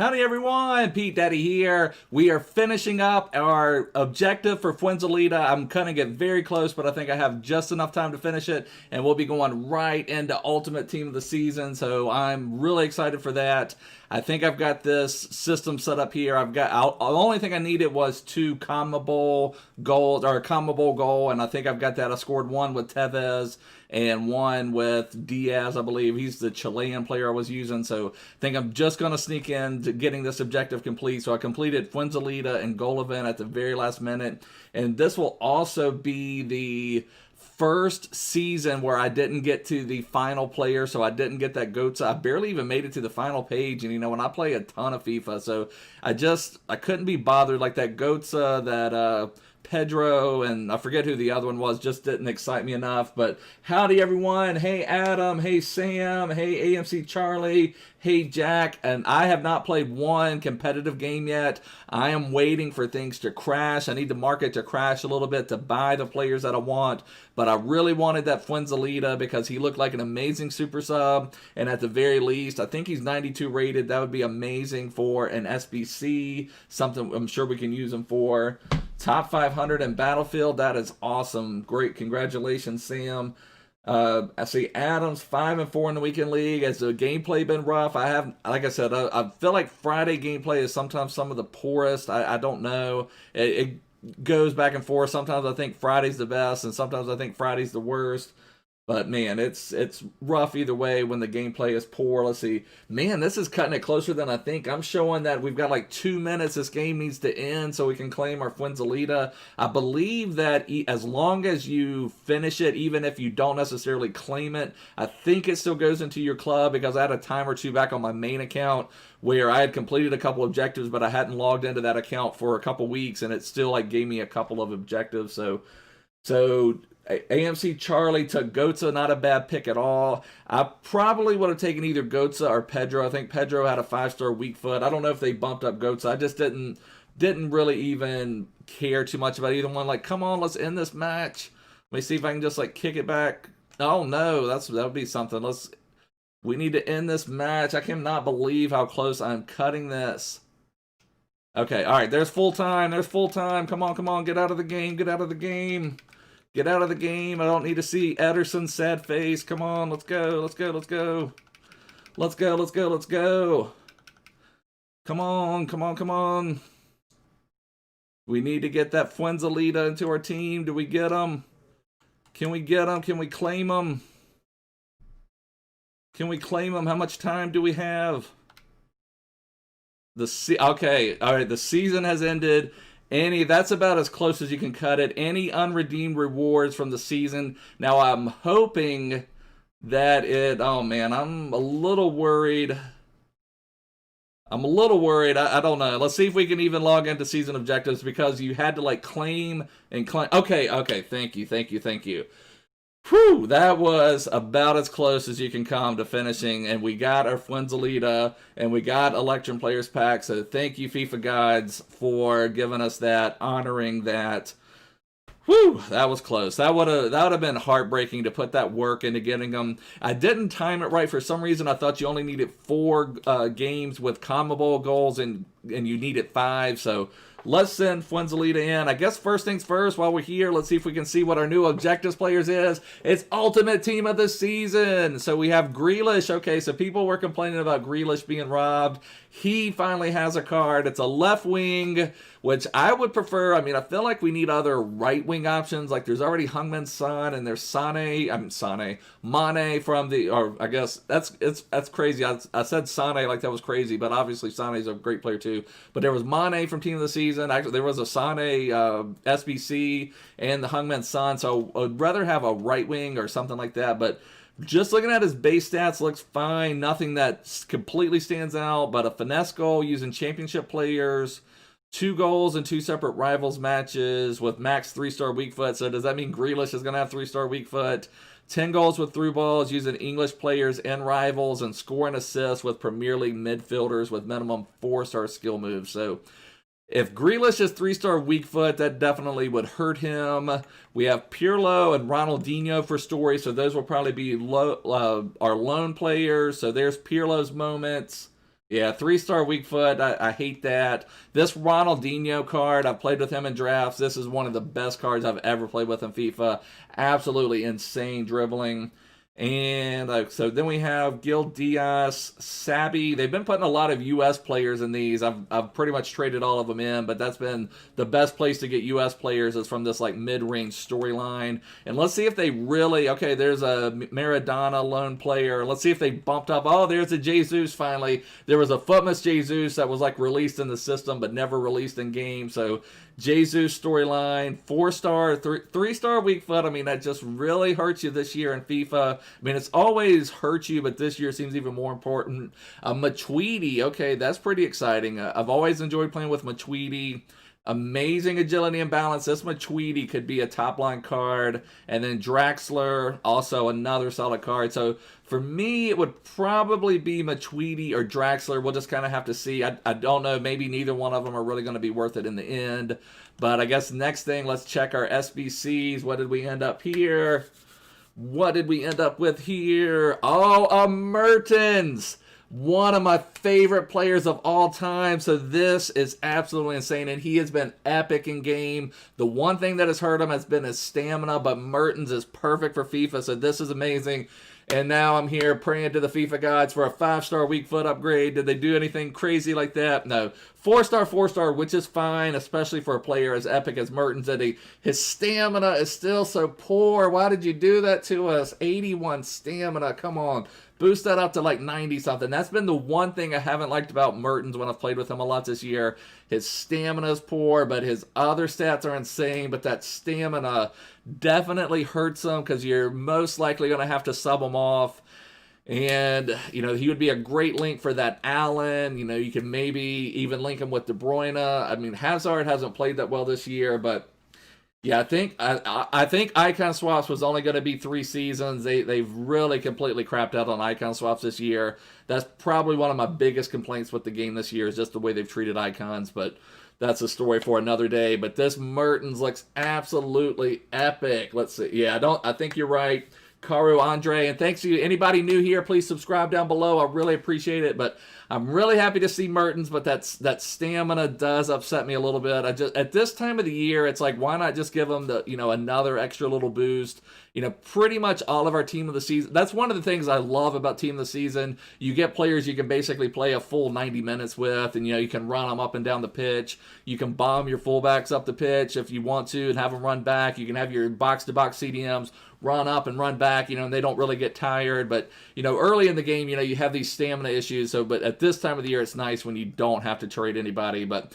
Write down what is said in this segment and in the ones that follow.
Howdy everyone, Pete Daddy here. We are finishing up our objective for Fuenzalida. I'm cutting it very close, but I think I have just enough time to finish it, and we'll be going right into Ultimate Team of the Season, so I'm really excited for that. I think I've got this system set up here. The only thing I needed was 2 CONMEBOL goals, or a CONMEBOL goal, and I think I've got that. I scored 1 with Tevez and 1 with Diaz, I believe. He's the Chilean player I was using, so I think I'm just going to sneak in to getting this objective complete. So I completed Fuenzalida and goal event at the very last minute, and this will also be the first season where I didn't get to the final player, so I didn't get that GOATS. I barely even made it to the final page, and when I play a ton of FIFA, so I couldn't be bothered. Like that GOATS, that Pedro, and I forget who the other one was, just didn't excite me enough. But howdy everyone, hey Adam, hey Sam, hey AMC Charlie, hey Jack, and I have not played one competitive game yet. I am waiting for things to crash. I need the market to crash a little bit to buy the players that I want, but I really wanted that Fuenzalida because he looked like an amazing super sub, and at the very least, I think he's 92 rated. That would be amazing for an SBC, something I'm sure we can use him for. Top 500 in Battlefield, that is awesome. Great, congratulations, Sam. I see Adams 5 and 4 in the weekend league. Has the gameplay been rough? Like I said, I feel like Friday gameplay is sometimes some of the poorest. I don't know. It goes back and forth. Sometimes I think Friday's the best, and sometimes I think Friday's the worst. But man, it's rough either way when the gameplay is poor. Let's see. Man, this is cutting it closer than I think. I'm showing that we've got like 2 minutes. This game needs to end so we can claim our Fuenzalida. I believe that as long as you finish it, even if you don't necessarily claim it, I think it still goes into your club, because I had a time or two back on my main account where I had completed a couple objectives, but I hadn't logged into that account for a couple weeks, and it still like gave me a couple of objectives. So AMC Charlie took Goetze, not a bad pick at all. I probably would have taken either Goetze or Pedro. I think Pedro had a 5-star weak foot. I don't know if they bumped up Goetze. I just didn't really even care too much about either one. Like, come on, let's end this match. Let me see if I can just like kick it back. Oh no, that would be something. We need to end this match. I cannot believe how close I'm cutting this. Okay, all right, there's full time. There's full time. Come on, get out of the game. Get out of the game. Get out of the game. I don't need to see Ederson's sad face. Come on, let's go. Let's go. Come on. We need to get that Fuenzalida into our team. Do we get him? Can we get him? Can we claim him? How much time do we have? Okay, all right, the season has ended. That's about as close as you can cut it. Any unredeemed rewards from the season. Now I'm hoping that oh man, I'm a little worried. I don't know. Let's see if we can even log into season objectives, because you had to like claim and claim. Okay, thank you. Whew, that was about as close as you can come to finishing, and we got our Fuenzalida, and we got Electrum Players Pack, so thank you, FIFA Guides, for giving us that, honoring that. Whew, that was close. That would have been heartbreaking to put that work into getting them. I didn't time it right. For some reason, I thought you only needed 4 games with CONMEBOL goals, and you needed 5, so let's send Fuenzalida in. I guess first things first, while we're here, let's see if we can see what our new objectives players is. It's Ultimate Team of the Season. So we have Grealish. Okay, so people were complaining about Grealish being robbed. He finally has a card. It's a left wing, which I would prefer. I mean, I feel like we need other right wing options. Like there's already Hungman's Son, and there's Mane from the, or I guess that's crazy. I said Sane like that was crazy, but obviously Sane's a great player too. But there was Mane from Team of the Season. Actually, there was a Sane SBC and the Hungman's Son. So I'd rather have a right wing or something like that. But just looking at his base stats, looks fine. Nothing that completely stands out, but a finesse goal using championship players, 2 goals in 2 separate rivals matches with max 3-star weak foot. So does that mean Grealish is going to have 3-star weak foot? 10 goals with through balls using English players and rivals, and scoring assists with Premier League midfielders with minimum 4-star skill moves. So if Grealish is 3-star weak foot, that definitely would hurt him. We have Pirlo and Ronaldinho for story, so those will probably be our lone players. So there's Pirlo's moments. Yeah, 3-star weak foot. I hate that. This Ronaldinho card, I've played with him in drafts. This is one of the best cards I've ever played with in FIFA. Absolutely insane dribbling. And so then we have Gil Diaz, Sabi. They've been putting a lot of U.S. players in these. I've pretty much traded all of them in, but that's been the best place to get U.S. players is from this like mid-range storyline. And let's see if they really, okay, there's a Maradona lone player. Let's see if they bumped up. Oh, there's a Jesus finally. There was a Footmas Jesus that was like released in the system but never released in game. So Jesus storyline, 4-star, 3-star weak foot. I mean, that just really hurts you this year in FIFA. I mean, it's always hurt you, but this year seems even more important. Matuidi, okay, that's pretty exciting. I've always enjoyed playing with Matuidi. Amazing agility and balance. This Matuidi could be a top-line card. And then Draxler, also another solid card. So for me, it would probably be Matuidi or Draxler. We'll just kind of have to see. I don't know. Maybe neither one of them are really going to be worth it in the end. But I guess next thing, let's check our SBCs. What did we end up here? What did we end up with here? Oh, a Mertens. One of my favorite players of all time. So this is absolutely insane. And he has been epic in game. The one thing that has hurt him has been his stamina. But Mertens is perfect for FIFA. So this is amazing. And now I'm here praying to the FIFA gods for a 5-star weak foot upgrade. Did they do anything crazy like that? No. 4-star, 4-star, which is fine, especially for a player as epic as Mertens. His stamina is still so poor. Why did you do that to us? 81 stamina. Come on. Boost that up to like 90-something. That's been the one thing I haven't liked about Mertens when I've played with him a lot this year. His stamina is poor, but his other stats are insane. But that stamina definitely hurts him because you're most likely going to have to sub him off. And, you know, he would be a great link for that Allen. You know, you can maybe even link him with De Bruyne. I mean, Hazard hasn't played that well this year, but yeah, I think icon swaps was only going to be 3 seasons. They've really completely crapped out on icon swaps this year. That's probably one of my biggest complaints with the game this year is just the way they've treated icons, but that's a story for another day. But this Mertens looks absolutely epic. Let's see. Yeah, I think you're right. Caro Andre, and thanks to you. Anybody new here, please subscribe down below. I really appreciate it. But I'm really happy to see Mertens, but that stamina does upset me a little bit. At this time of the year, it's like, why not just give him another extra little boost? You know, pretty much all of our team of the season. That's one of the things I love about team of the season. You get players you can basically play a full 90 minutes with, and you can run them up and down the pitch. You can bomb your fullbacks up the pitch if you want to and have them run back. You can have your box-to-box CDMs run up and run back, and they don't really get tired. But, early in the game, you have these stamina issues. But at this time of the year, it's nice when you don't have to trade anybody. But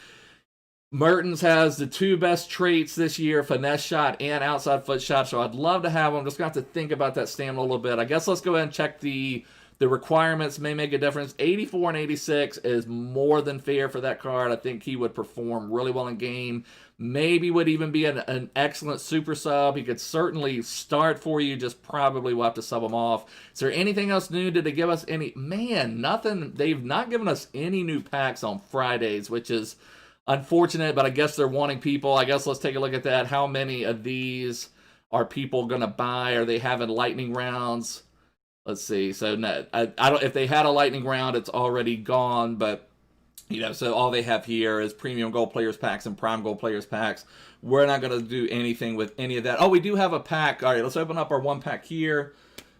Mertens has the 2 best traits this year, finesse shot and outside foot shot. So I'd love to have him. Just got to think about that stamina a little bit. I guess let's go ahead and check the requirements. May make a difference. 84 and 86 is more than fair for that card. I think he would perform really well in game. Maybe would even be an excellent super sub. He could certainly start for you, just probably will have to sub him off. Is there anything else new? Did they give us any? Man, nothing. They've not given us any new packs on Fridays, which is unfortunate, but I guess they're wanting people. I guess let's take a look at that. How many of these are people going to buy? Are they having lightning rounds? Let's see. So no, I don't. If they had a lightning round, it's already gone, but so all they have here is premium gold players packs and prime gold players packs. We're not going to do anything with any of that. Oh, we do have a pack. All right, let's open up our 1 pack here.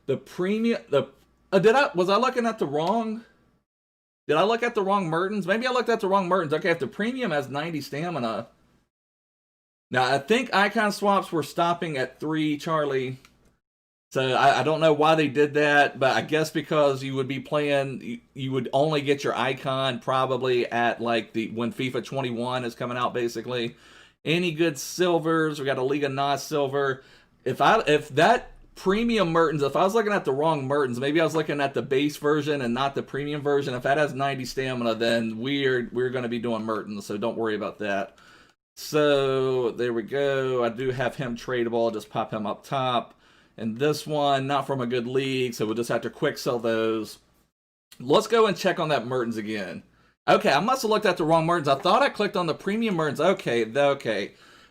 The premium, was I looking at the wrong? Did I look at the wrong Mertens? Maybe I looked at the wrong Mertens. Okay, if the premium has 90 stamina. Now, I think icon swaps were stopping at 3, Charlie. So I don't know why they did that, but I guess because you would be playing, you would only get your icon probably at like when FIFA 21 is coming out, basically. Any good silvers? We got a Liga NOS silver. If that premium Mertens, if I was looking at the wrong Mertens, maybe I was looking at the base version and not the premium version. If that has 90 stamina, then we're going to be doing Mertens, so don't worry about that. So there we go. I do have him tradable. I'll just pop him up top. And this one, not from a good league, so we'll just have to quick sell those. Let's go and check on that Mertens again. Okay, I must have looked at the wrong Mertens. I thought I clicked on the premium Mertens. Okay.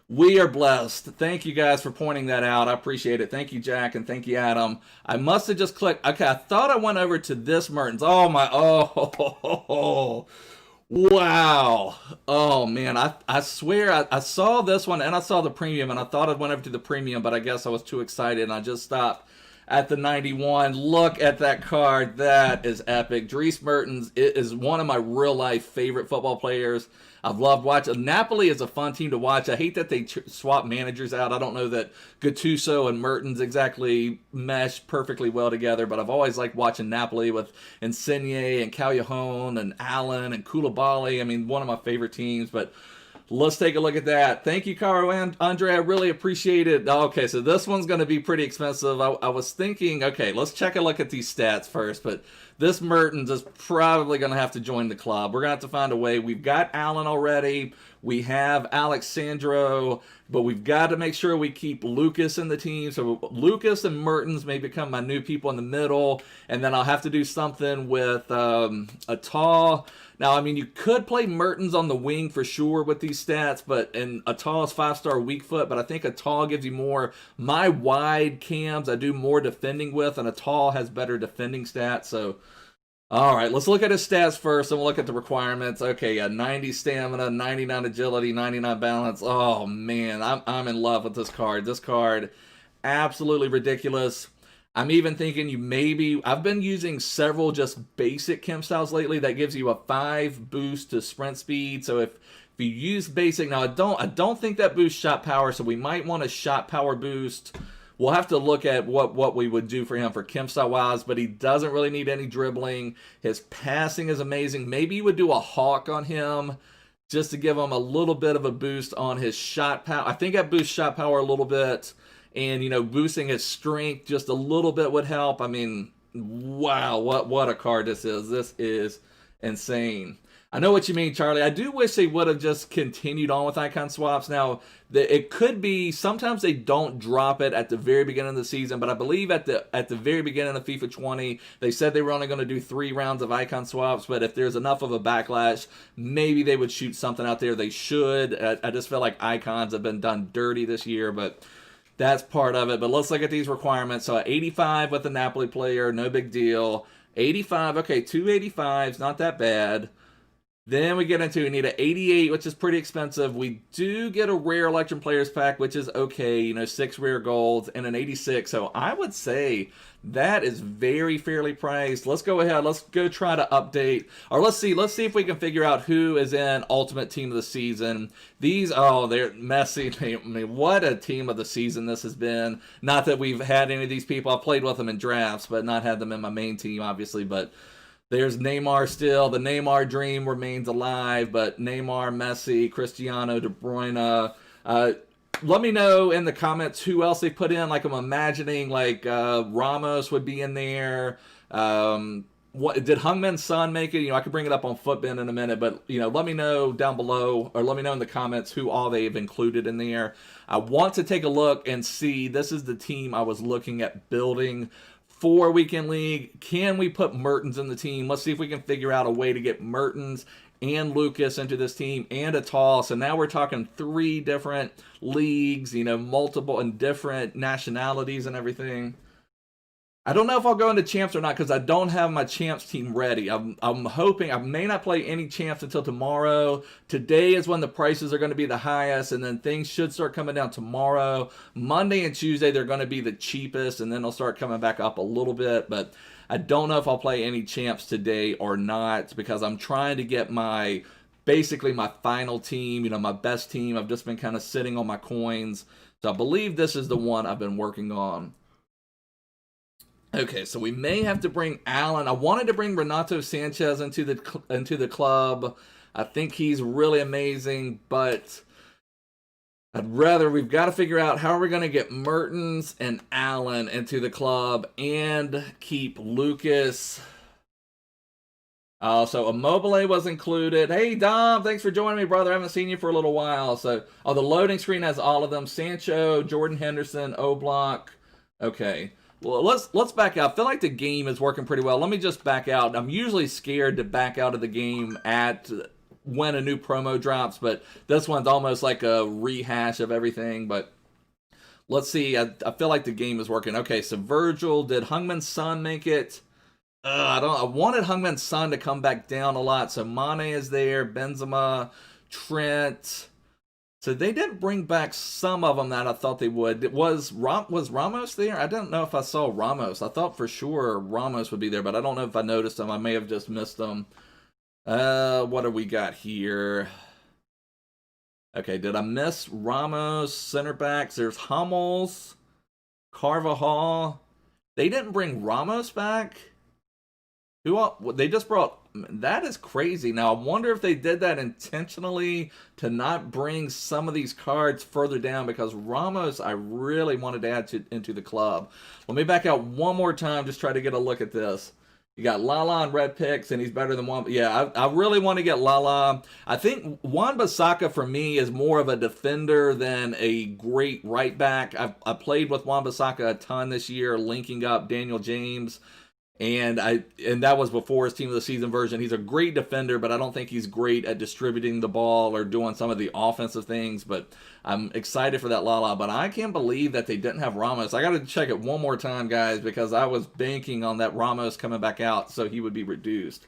We are blessed. Thank you guys for pointing that out. I appreciate it. Thank you, Jack, and thank you, Adam. I must have just clicked. Okay, I thought I went over to this Mertens. Oh, my. Oh, wow. Oh, man. I swear I saw this one and I saw the premium, and I thought I went over to the premium, but I guess I was too excited and I just stopped at the 91. Look at that card. That is epic. Dries Mertens is one of my real life favorite football players. I've loved watching. Napoli is a fun team to watch. I hate that they swap managers out. I don't know that Gattuso and Mertens exactly mesh perfectly well together, but I've always liked watching Napoli with Insigne and Callejon and Allen and Koulibaly. I mean, one of my favorite teams, but let's take a look at that. Thank you, Caro and Andre. I really appreciate it. Okay, so this one's going to be pretty expensive. I was thinking, okay, let's check a look at these stats first, but this Mertens is probably going to have to join the club. We're going to have to find a way. We've got Allen already. We have Alexandro, but we've got to make sure we keep Lucas in the team. So Lucas and Mertens may become my new people in the middle, and then I'll have to do something with Atal. Now, I mean, you could play Mertens on the wing for sure with these stats, and Atal's 5-star weak foot, but I think Atal gives you more. My wide cams I do more defending with, and Atal has better defending stats. So, all right, let's look at his stats first, and we'll look at the requirements. Okay, yeah, 90 stamina, 99 agility, 99 balance. Oh, man, I'm in love with this card. This card, absolutely ridiculous. I'm even thinking I've been using several just basic chem styles lately that gives you a 5 boost to sprint speed. So if you use basic, now I don't think that boosts shot power, so we might want a shot power boost. We'll have to look at what we would do for him for chem style wise, but he doesn't really need any dribbling. His passing is amazing. Maybe you would do a hawk on him just to give him a little bit of a boost on his shot power. I think that boosts shot power a little bit. And, you know, boosting his strength just a little bit would help. I mean, wow, what a card this is. This is insane. I know what you mean, Charlie. I do wish they would have just continued on with icon swaps. Now, it could be sometimes they don't drop it at the very beginning of the season, but I believe at the very beginning of FIFA 20, they said they were only going to do 3 rounds of icon swaps, but if there's enough of a backlash, maybe they would shoot something out there. They should. I just feel like icons have been done dirty this year, but that's part of it. But let's look at these requirements. So 85 with the Napoli player, no big deal. 85, okay, 285s, not that bad. Then we get into, we need an 88, which is pretty expensive. We do get a rare Electrum Players pack, which is okay, you know, 6 rare golds and an 86. So I would say that is very fairly priced. Let's go ahead. Let's go try to update, or let's see if we can figure out who is in Ultimate Team of the Season. These, oh, they're messy. I mean, what a team of the season this has been. Not that we've had any of these people. I've played with them in drafts, but not had them in my main team, obviously, but there's Neymar still. The Neymar dream remains alive, but Neymar, Messi, Cristiano, De Bruyne. Let me know in the comments who else they put in. Like, I'm imagining, like, Ramos would be in there. What did Hungmin Son make it? You know, I could bring it up on Footbin in a minute, but, you know, let me know down below, or let me know in the comments who all they've included in there. I want to take a look and see. This is the team I was looking at building for Weekend League. Can we put Mertens in the team? Let's see if we can figure out a way to get Mertens and Lucas into this team and Atal. So now we're talking 3 different leagues, you know, multiple and different nationalities and everything. I don't know if I'll go into champs or not because I don't have my champs team ready. I'm hoping I may not play any champs until tomorrow. Today is when the prices are going to be the highest, and then things should start coming down tomorrow. Monday and Tuesday, they're going to be the cheapest, and then they'll start coming back up a little bit. But I don't know if I'll play any champs today or not because I'm trying to get basically my final team, you know, my best team. I've just been kind of sitting on my coins. So I believe this is the one I've been working on. Okay, so we may have to bring Allen. I wanted to bring Renato Sanchez into the club. I think he's really amazing, but we've got to figure out how are we going to get Mertens and Allen into the club and keep Lucas. So Immobile was included. Hey, Dom, thanks for joining me, brother. I haven't seen you for a little while. So, the loading screen has all of them. Sancho, Jordan Henderson, Oblak. Okay. Well, let's back out. I feel like the game is working pretty well. Let me just back out. I'm usually scared to back out of the game at when a new promo drops, but this one's almost like a rehash of everything. But let's see. I feel like the game is working. Okay, so Virgil, did Heung-min Son make it? I wanted Heung-min Son to come back down a lot. So Mane is there, Benzema, Trent. So they didn't bring back some of them that I thought they would. Was Ramos there? I don't know if I saw Ramos. I thought for sure Ramos would be there, but I don't know if I noticed them. I may have just missed them. What do we got here? Okay, did I miss Ramos? Center backs. There's Hummels, Carvajal. They didn't bring Ramos back. They just brought. That is crazy. Now, I wonder if they did that intentionally to not bring some of these cards further down, because Ramos, I really wanted to add into the club. Let me back out one more time, just try to get a look at this. You got Lala and red picks, and he's better than Wan. Yeah, I really want to get Lala. I think Wan-Bissaka for me is more of a defender than a great right back. I played with Wan-Bissaka a ton this year, linking up Daniel James. And that was before his team of the season version. He's a great defender, but I don't think he's great at distributing the ball or doing some of the offensive things. But I'm excited for that Lala. But I can't believe that they didn't have Ramos. I got to check it one more time, guys, because I was banking on that Ramos coming back out so he would be reduced.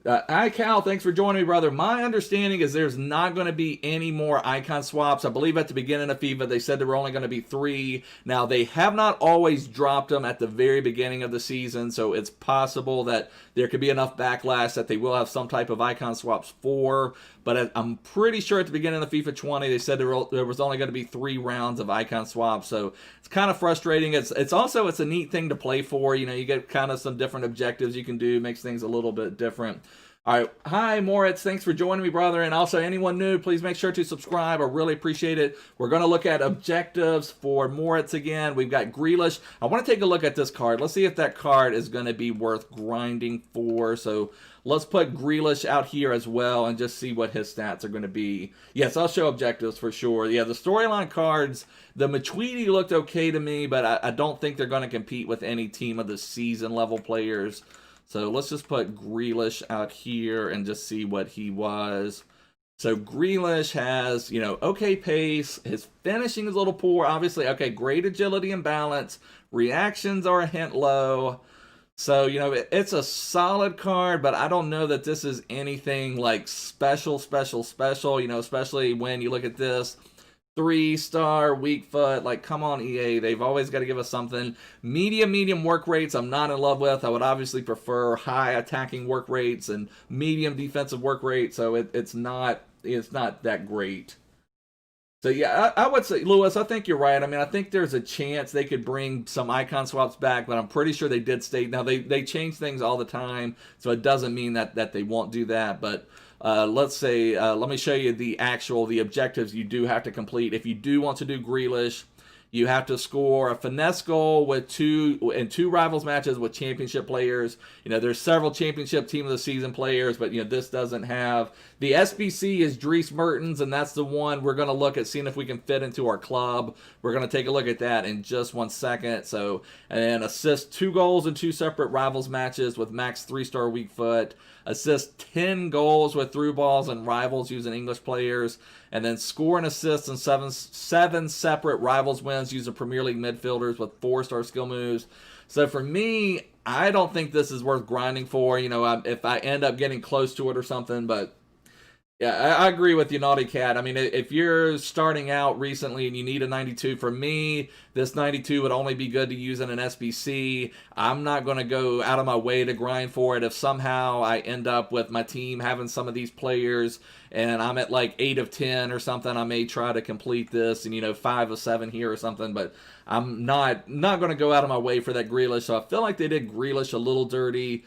Hi, Cal. Thanks for joining me, brother. My understanding is there's not going to be any more icon swaps. I believe at the beginning of FIFA, they said there were only going to be 3. Now, they have not always dropped them at the very beginning of the season, so it's possible that there could be enough backlash that they will have some type of icon swaps for. But I'm pretty sure at the beginning of FIFA 20, they said there was only going to be 3 rounds of icon swaps. So it's kind of frustrating. It's a neat thing to play for. You know, you get kind of some different objectives you can do. Makes things a little bit different. All right. Hi, Moritz. Thanks for joining me, brother. And also, anyone new, please make sure to subscribe. I really appreciate it. We're going to look at objectives for Moritz again. We've got Grealish. I want to take a look at this card. Let's see if that card is going to be worth grinding for. So let's put Grealish out here as well and just see what his stats are going to be. Yes, I'll show objectives for sure. Yeah, the storyline cards, the Matuidi looked okay to me, but I don't think they're going to compete with any team of the season level players. So let's just put Grealish out here and just see what he was. So Grealish has, you know, okay pace. His finishing is a little poor, obviously. Okay, great agility and balance. Reactions are a hint low. So, you know, it's a solid card, but I don't know that this is anything like special, you know, especially when you look at this. 3-star, weak foot. Like, come on, EA. They've always got to give us something. Medium work rates, I'm not in love with. I would obviously prefer high attacking work rates and medium defensive work rates. So it's not that great. So yeah, I would say, Lewis, I think you're right. I mean, I think there's a chance they could bring some icon swaps back, but I'm pretty sure they did stay. Now, they change things all the time, so it doesn't mean that they won't do that. But let's say, let me show you the objectives you do have to complete. If you do want to do Grealish, you have to score a finesse goal with two rivals matches with championship players. You know, there's several championship team of the season players, but you know, this doesn't have. The SBC is Dries Mertens, and that's the one we're going to look at seeing if we can fit into our club. We're going to take a look at that in just 1 second. So, and assist 2 goals in 2 separate rivals matches with max 3-star weak foot. Assist 10 goals with through balls and rivals using English players, and then score and assist in seven separate rivals wins using Premier League midfielders with 4-star skill moves. So for me, I don't think this is worth grinding for. You know, if I end up getting close to it or something, but yeah, I agree with you, Naughty Cat. I mean, if you're starting out recently and you need a 92, for me, this 92 would only be good to use in an SBC. I'm not going to go out of my way to grind for it. If somehow I end up with my team having some of these players and I'm at like 8 of 10 or something, I may try to complete this and, you know, 5 of 7 here or something. But I'm not going to go out of my way for that Grealish. So I feel like they did Grealish a little dirty.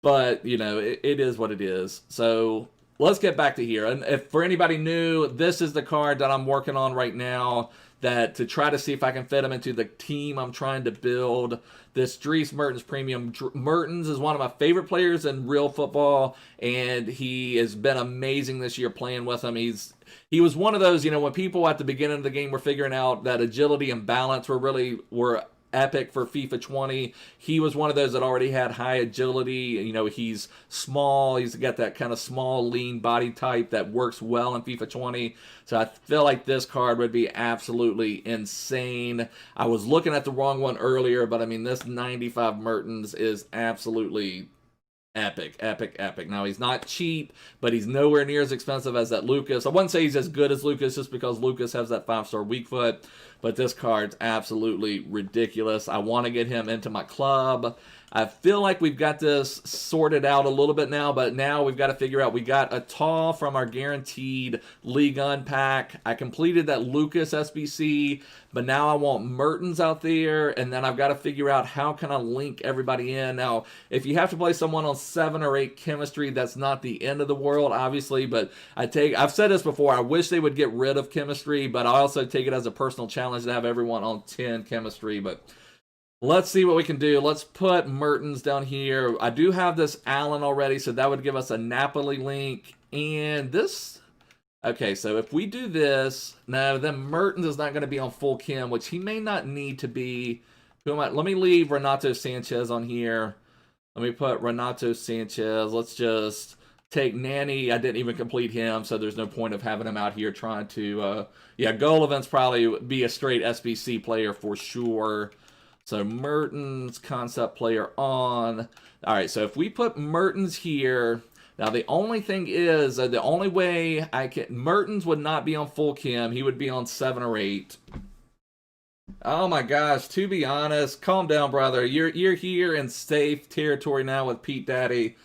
But, you know, it is what it is. So let's get back to here. And if for anybody new, this is the card that I'm working on right now to try to see if I can fit him into the team I'm trying to build. This Dries Mertens Premium. Mertens is one of my favorite players in real football, and he has been amazing this year playing with him. He was one of those, you know, when people at the beginning of the game were figuring out that agility and balance were epic for FIFA 20. He was one of those that already had high agility. You know, he's small. He's got that kind of small, lean body type that works well in FIFA 20. So I feel like this card would be absolutely insane. I was looking at the wrong one earlier, but I mean, this 95 Mertens is absolutely epic, epic, epic. Now, he's not cheap, but he's nowhere near as expensive as that Lucas. I wouldn't say he's as good as Lucas just because Lucas has that 5-star weak foot, but this card's absolutely ridiculous. I want to get him into my club. I feel like we've got this sorted out a little bit now, but now we've got to figure out. We got a tall from our guaranteed League pack. I completed that Lucas SBC, but now I want Mertens out there, and then I've got to figure out how can I link everybody in. Now, if you have to play someone on 7 or 8 chemistry, that's not the end of the world, obviously, but I've said this before, I wish they would get rid of chemistry, but I also take it as a personal challenge to have everyone on 10 chemistry, but let's see what we can do. Let's put Mertens down here. I do have this Allen already, so that would give us a Napoli link. And this... Okay, so if we do this... No, then Mertens is not going to be on full chem, which he may not need to be. Let me leave Renato Sanchez on here. Let me put Renato Sanchez. Let's just take Nanny. I didn't even complete him, so there's no point of having him out here trying to... yeah, goal events probably be a straight SBC player for sure. So Mertens, concept player on. All right, so if we put Mertens here, now the only thing is, the only way I can, Mertens would not be on full chem. He would be on 7 or 8. Oh my gosh, to be honest, calm down, brother. You're here in safe territory now with Pete Daddy.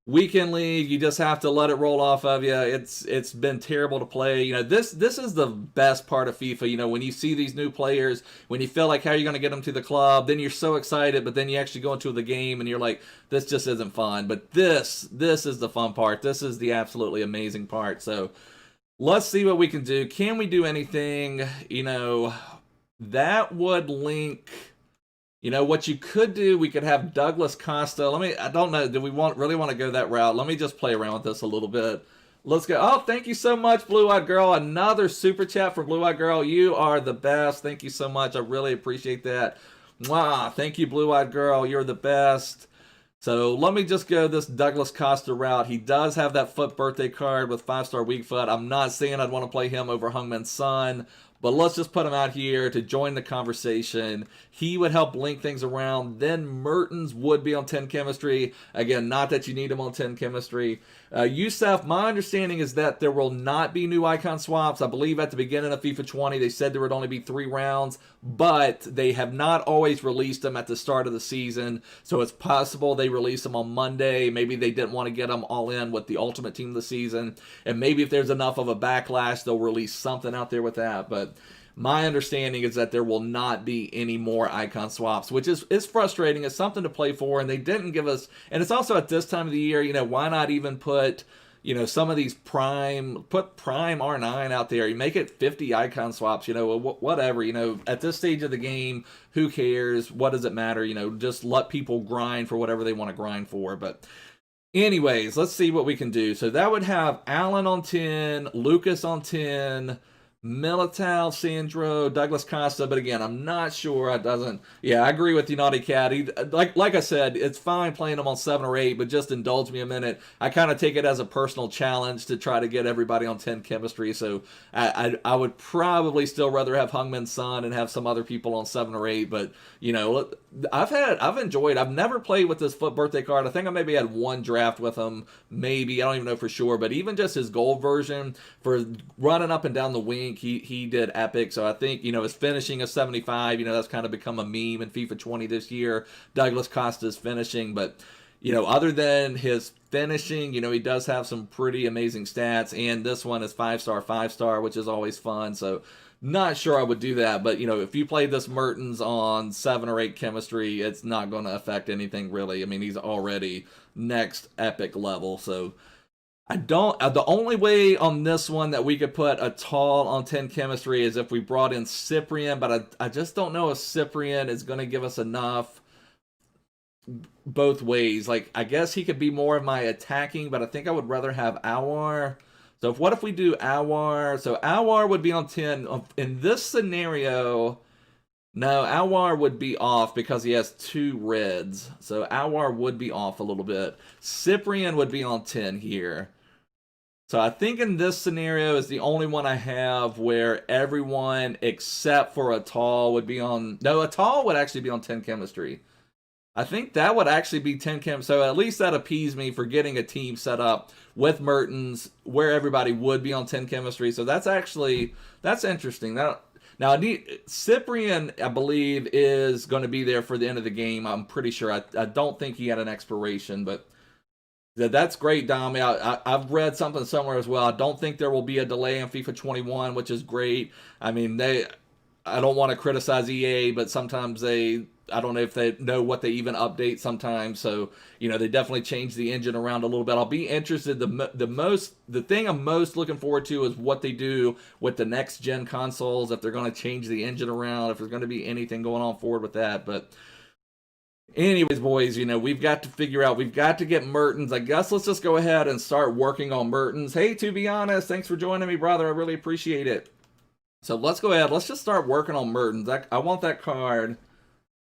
Weekend league, you just have to let it roll off of you. It's been terrible to play. You know, this is the best part of FIFA. You know, when you see these new players, when you feel like how you're going to get them to the club, then you're so excited, but then you actually go into the game and you're like, this just isn't fun. But this is the fun part. This is the absolutely amazing part. So let's see what we can do. Can we do anything? You know, that would link. You know, what you could do, we could have Douglas Costa. I don't know, do we really want to go that route? Let me just play around with this a little bit. Let's go. Oh, thank you so much, Blue Eyed Girl. Another super chat for Blue Eyed Girl. You are the best. Thank you so much. I really appreciate that. Mwah. Thank you, Blue Eyed Girl. You're the best. So let me just go this Douglas Costa route. He does have that foot birthday card with 5-star weak foot. I'm not saying I'd want to play him over Hungman's son, but let's just put him out here to join the conversation. He would help link things around. Then Mertens would be on 10 chemistry. Again, not that you need him on 10 chemistry. Youssef, my understanding is that there will not be new icon swaps. I believe at the beginning of FIFA 20, they said there would only be 3 rounds, but they have not always released them at the start of the season. So it's possible they release them on Monday. Maybe they didn't want to get them all in with the ultimate team of the season. And maybe if there's enough of a backlash, they'll release something out there with that. But my understanding is that there will not be any more icon swaps, which is frustrating. It's something to play for, and they didn't give us... And it's also at this time of the year, you know, why not even put, you know, some of these put Prime R9 out there. You make it 50 icon swaps, you know, whatever. You know, at this stage of the game, who cares? What does it matter? You know, just let people grind for whatever they want to grind for. But anyways, let's see what we can do. So that would have Allen on 10, Lucas on 10... Militao, Sandro, Douglas Costa, but again, I'm not sure. Yeah, I agree with you, Naughty Cat. Like I said, it's fine playing him on 7 or 8, but just indulge me a minute. I kind of take it as a personal challenge to try to get everybody on 10 chemistry, so I would probably still rather have Hungman's son and have some other people on 7 or 8, but, you know, I've enjoyed. I've never played with this foot birthday card. I think I maybe had 1 draft with him, maybe. I don't even know for sure, but even just his gold version for running up and down the wing, he did epic. So I think, you know, his finishing of 75, you know, that's kind of become a meme in FIFA 20 this year. Douglas Costa's finishing, but, you know, other than his finishing, you know, he does have some pretty amazing stats, and this one is 5-star, which is always fun. So not sure I would do that, but, you know, if you play this Mertens on 7 or 8 chemistry, it's not going to affect anything really. I mean, he's already next epic level, so the only way on this one that we could put a tall on 10 chemistry is if we brought in Cyprian, but I just don't know if Cyprian is going to give us enough both ways. Like, I guess he could be more of my attacking, but I think I would rather have Awar. So what if we do Awar? So Awar would be on 10. In this scenario, No, Alwar would be off because he has 2 reds. So Alwar would be off a little bit. Cyprian would be on 10 here. So I think in this scenario is the only one I have where everyone except for Atal would be on... No, Atal would actually be on 10 chemistry. I think that would actually be 10 chem. So at least that appeased me for getting a team set up with Mertens where everybody would be on 10 chemistry. So that's actually... That's interesting. Now, Cyprian, I believe, is going to be there for the end of the game. I'm pretty sure. I don't think he had an expiration, but that's great, Dom. I've read something somewhere as well. I don't think there will be a delay in FIFA 21, which is great. I mean, I don't want to criticize EA, but sometimes I don't know if they know what they even update sometimes. So, you know, they definitely change the engine around a little bit. I'll be interested. The thing I'm most looking forward to is what they do with the next gen consoles, if they're going to change the engine around, if there's going to be anything going on forward with that. But anyways, boys, you know, we've got to figure out, we've got to get Mertens. I guess let's just go ahead and start working on Mertens. Hey, to be honest, thanks for joining me, brother. I really appreciate it. So let's go ahead. Let's just start working on Mertens. I want that card.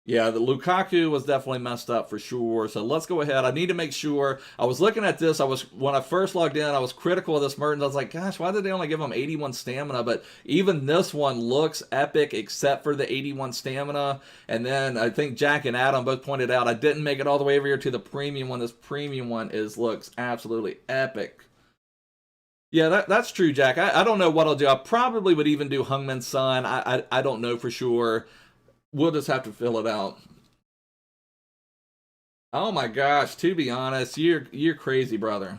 Yeah, the Lukaku was definitely messed up for sure. So let's go ahead. I need to make sure. I was looking at this. When I first logged in, I was critical of this Mertens. I was like, gosh, why did they only give him 81 stamina? But even this one looks epic except for the 81 stamina. And then I think Jack and Adam both pointed out I didn't make it all the way over here to the premium one. This premium one looks absolutely epic. Yeah, that's true, Jack. I don't know what I'll do. I probably would even do Hungman's Son. I don't know for sure. We'll just have to fill it out. Oh my gosh, to be honest, you're crazy, brother.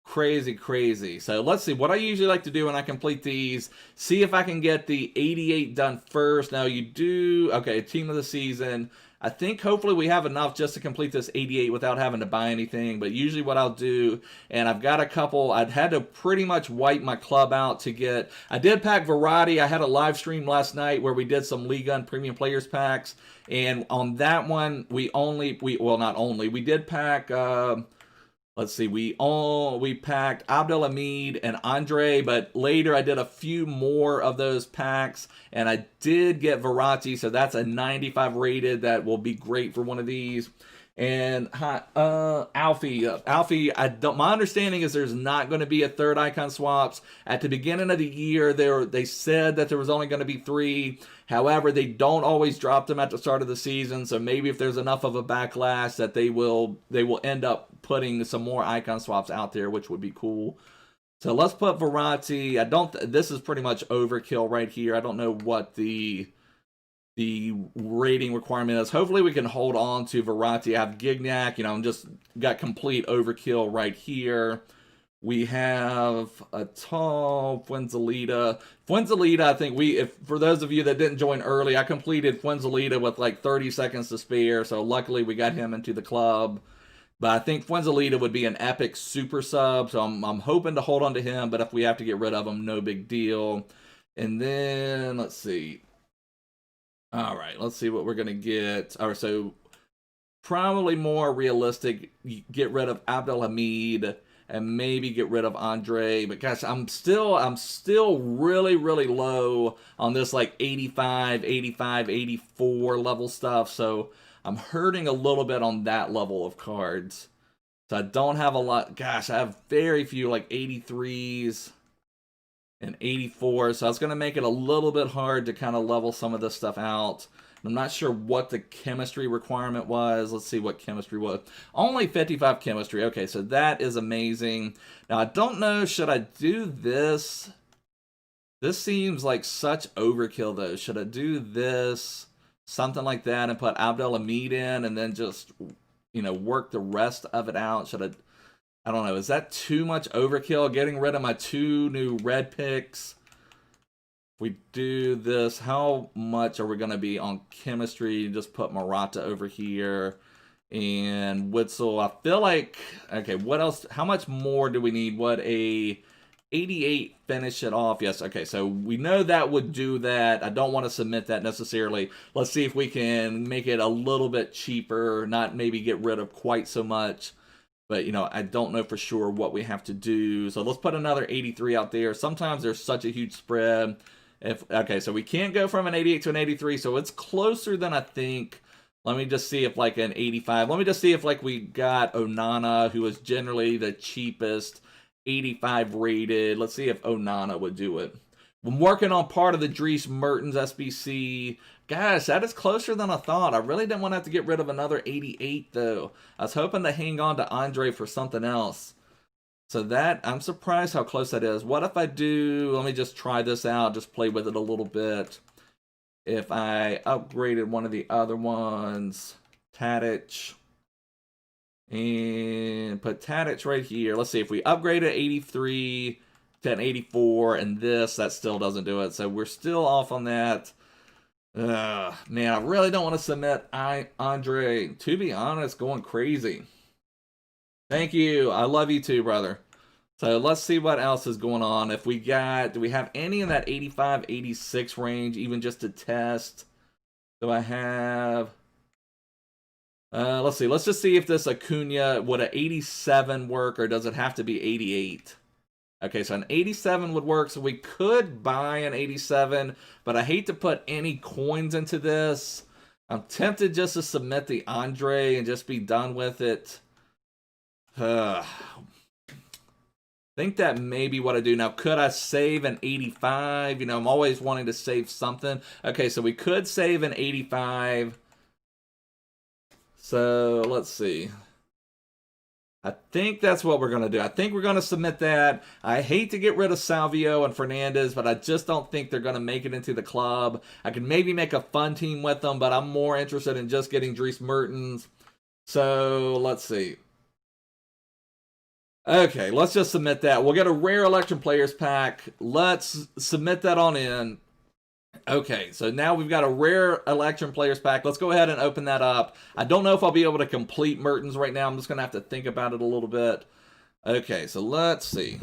Crazy. So let's see. What I usually like to do when I complete these, see if I can get the 88 done first. Now you do, okay, team of the season. I think hopefully we have enough just to complete this 88 without having to buy anything. But usually what I'll do, and I've got a couple, I'd had to pretty much wipe my club out to get, I did pack Variety. I had a live stream last night where we did some Liga and Premium Players packs. And on that one, we did pack, let's see, we packed Abdelhamid and Andre, but later I did a few more of those packs, and I did get Verratti, so that's a 95 rated. That will be great for one of these. And Alfie, my understanding is there's not going to be a third icon swaps. At the beginning of the year, they said that there was only going to be 3. However, they don't always drop them at the start of the season, so maybe if there's enough of a backlash that they will end up putting some more icon swaps out there, which would be cool. So let's put Verratti. This is pretty much overkill right here. I don't know what the rating requirement is. Hopefully we can hold on to Verratti. I have Gignac, you know, I'm just got complete overkill right here. We have a tall Fuenzalida. I think for those of you that didn't join early, I completed Fuenzalida with like 30 seconds to spare, so luckily we got him into the club. But I think Fuenzalida would be an epic super sub, so I'm hoping to hold on to him, but if we have to get rid of him, no big deal. And then, let's see. All right, let's see what we're going to get. All right, so probably more realistic, get rid of Abdelhamid and maybe get rid of Andre. But gosh, I'm still really low on this like 85, 84 level stuff. So I'm hurting a little bit on that level of cards. So I don't have a lot. Gosh, I have very few like 83s and 84. So it's going to make it a little bit hard to kind of level some of this stuff out. I'm not sure what the chemistry requirement was. Let's see what chemistry was. Only 55 chemistry. Okay, so that is amazing. Now, I don't know, should I do this? This seems like such overkill, though. Should I do this? Something like that and put Abdelhamid in and then just, you know, work the rest of it out? Should I don't know. Is that too much overkill? Getting rid of my 2 new red picks. We do this, how much are we going to be on chemistry? Just put Morata over here and Witzel. I feel like, okay, what else? How much more do we need? What, a 88 finish it off? Yes, okay, so we know that would do that. I don't want to submit that necessarily. Let's see if we can make it a little bit cheaper, not maybe get rid of quite so much. But, you know, I don't know for sure what we have to do. So let's put another 83 out there. Sometimes there's such a huge spread. Okay, so we can't go from an 88 to an 83, so it's closer than I think. Let me just see if like an 85. Let me just see if like we got Onana, who is generally the cheapest, 85 rated. Let's see if Onana would do it. I'm working on part of the Dries Mertens SBC. Gosh, that is closer than I thought. I really didn't want to have to get rid of another 88, though. I was hoping to hang on to Andre for something else. So that, I'm surprised how close that is. What if I do, let me just try this out, just play with it a little bit. If I upgraded one of the other ones, Tadic, and put Tadic right here. Let's see, if we upgrade at 83 to an 84, and this, that still doesn't do it. So we're still off on that. Man, I really don't want to submit Andre. To be honest, going crazy. Thank you. I love you too, brother. So let's see what else is going on. If we got, do we have any in that 85, 86 range, even just to test? Do I have, let's see. Let's just see if this Acuna, would an 87 work, or does it have to be 88? Okay, so an 87 would work, so we could buy an 87, but I hate to put any coins into this. I'm tempted just to submit the Andre and just be done with it. Think that may be what I do. Now, could I save an 85? You know, I'm always wanting to save something. Okay, so we could save an 85. So, let's see. I think that's what we're going to do. I think we're going to submit that. I hate to get rid of Salvio and Fernandez, but I just don't think they're going to make it into the club. I could maybe make a fun team with them, but I'm more interested in just getting Dries Mertens. So, let's see. Okay, let's just submit that. We'll get a rare election players pack. Let's submit that on in. Okay, so now we've got a rare election players pack. Let's go ahead and open that up. I don't know if I'll be able to complete Mertens right now. I'm just going to have to think about it a little bit. Okay, so let's see.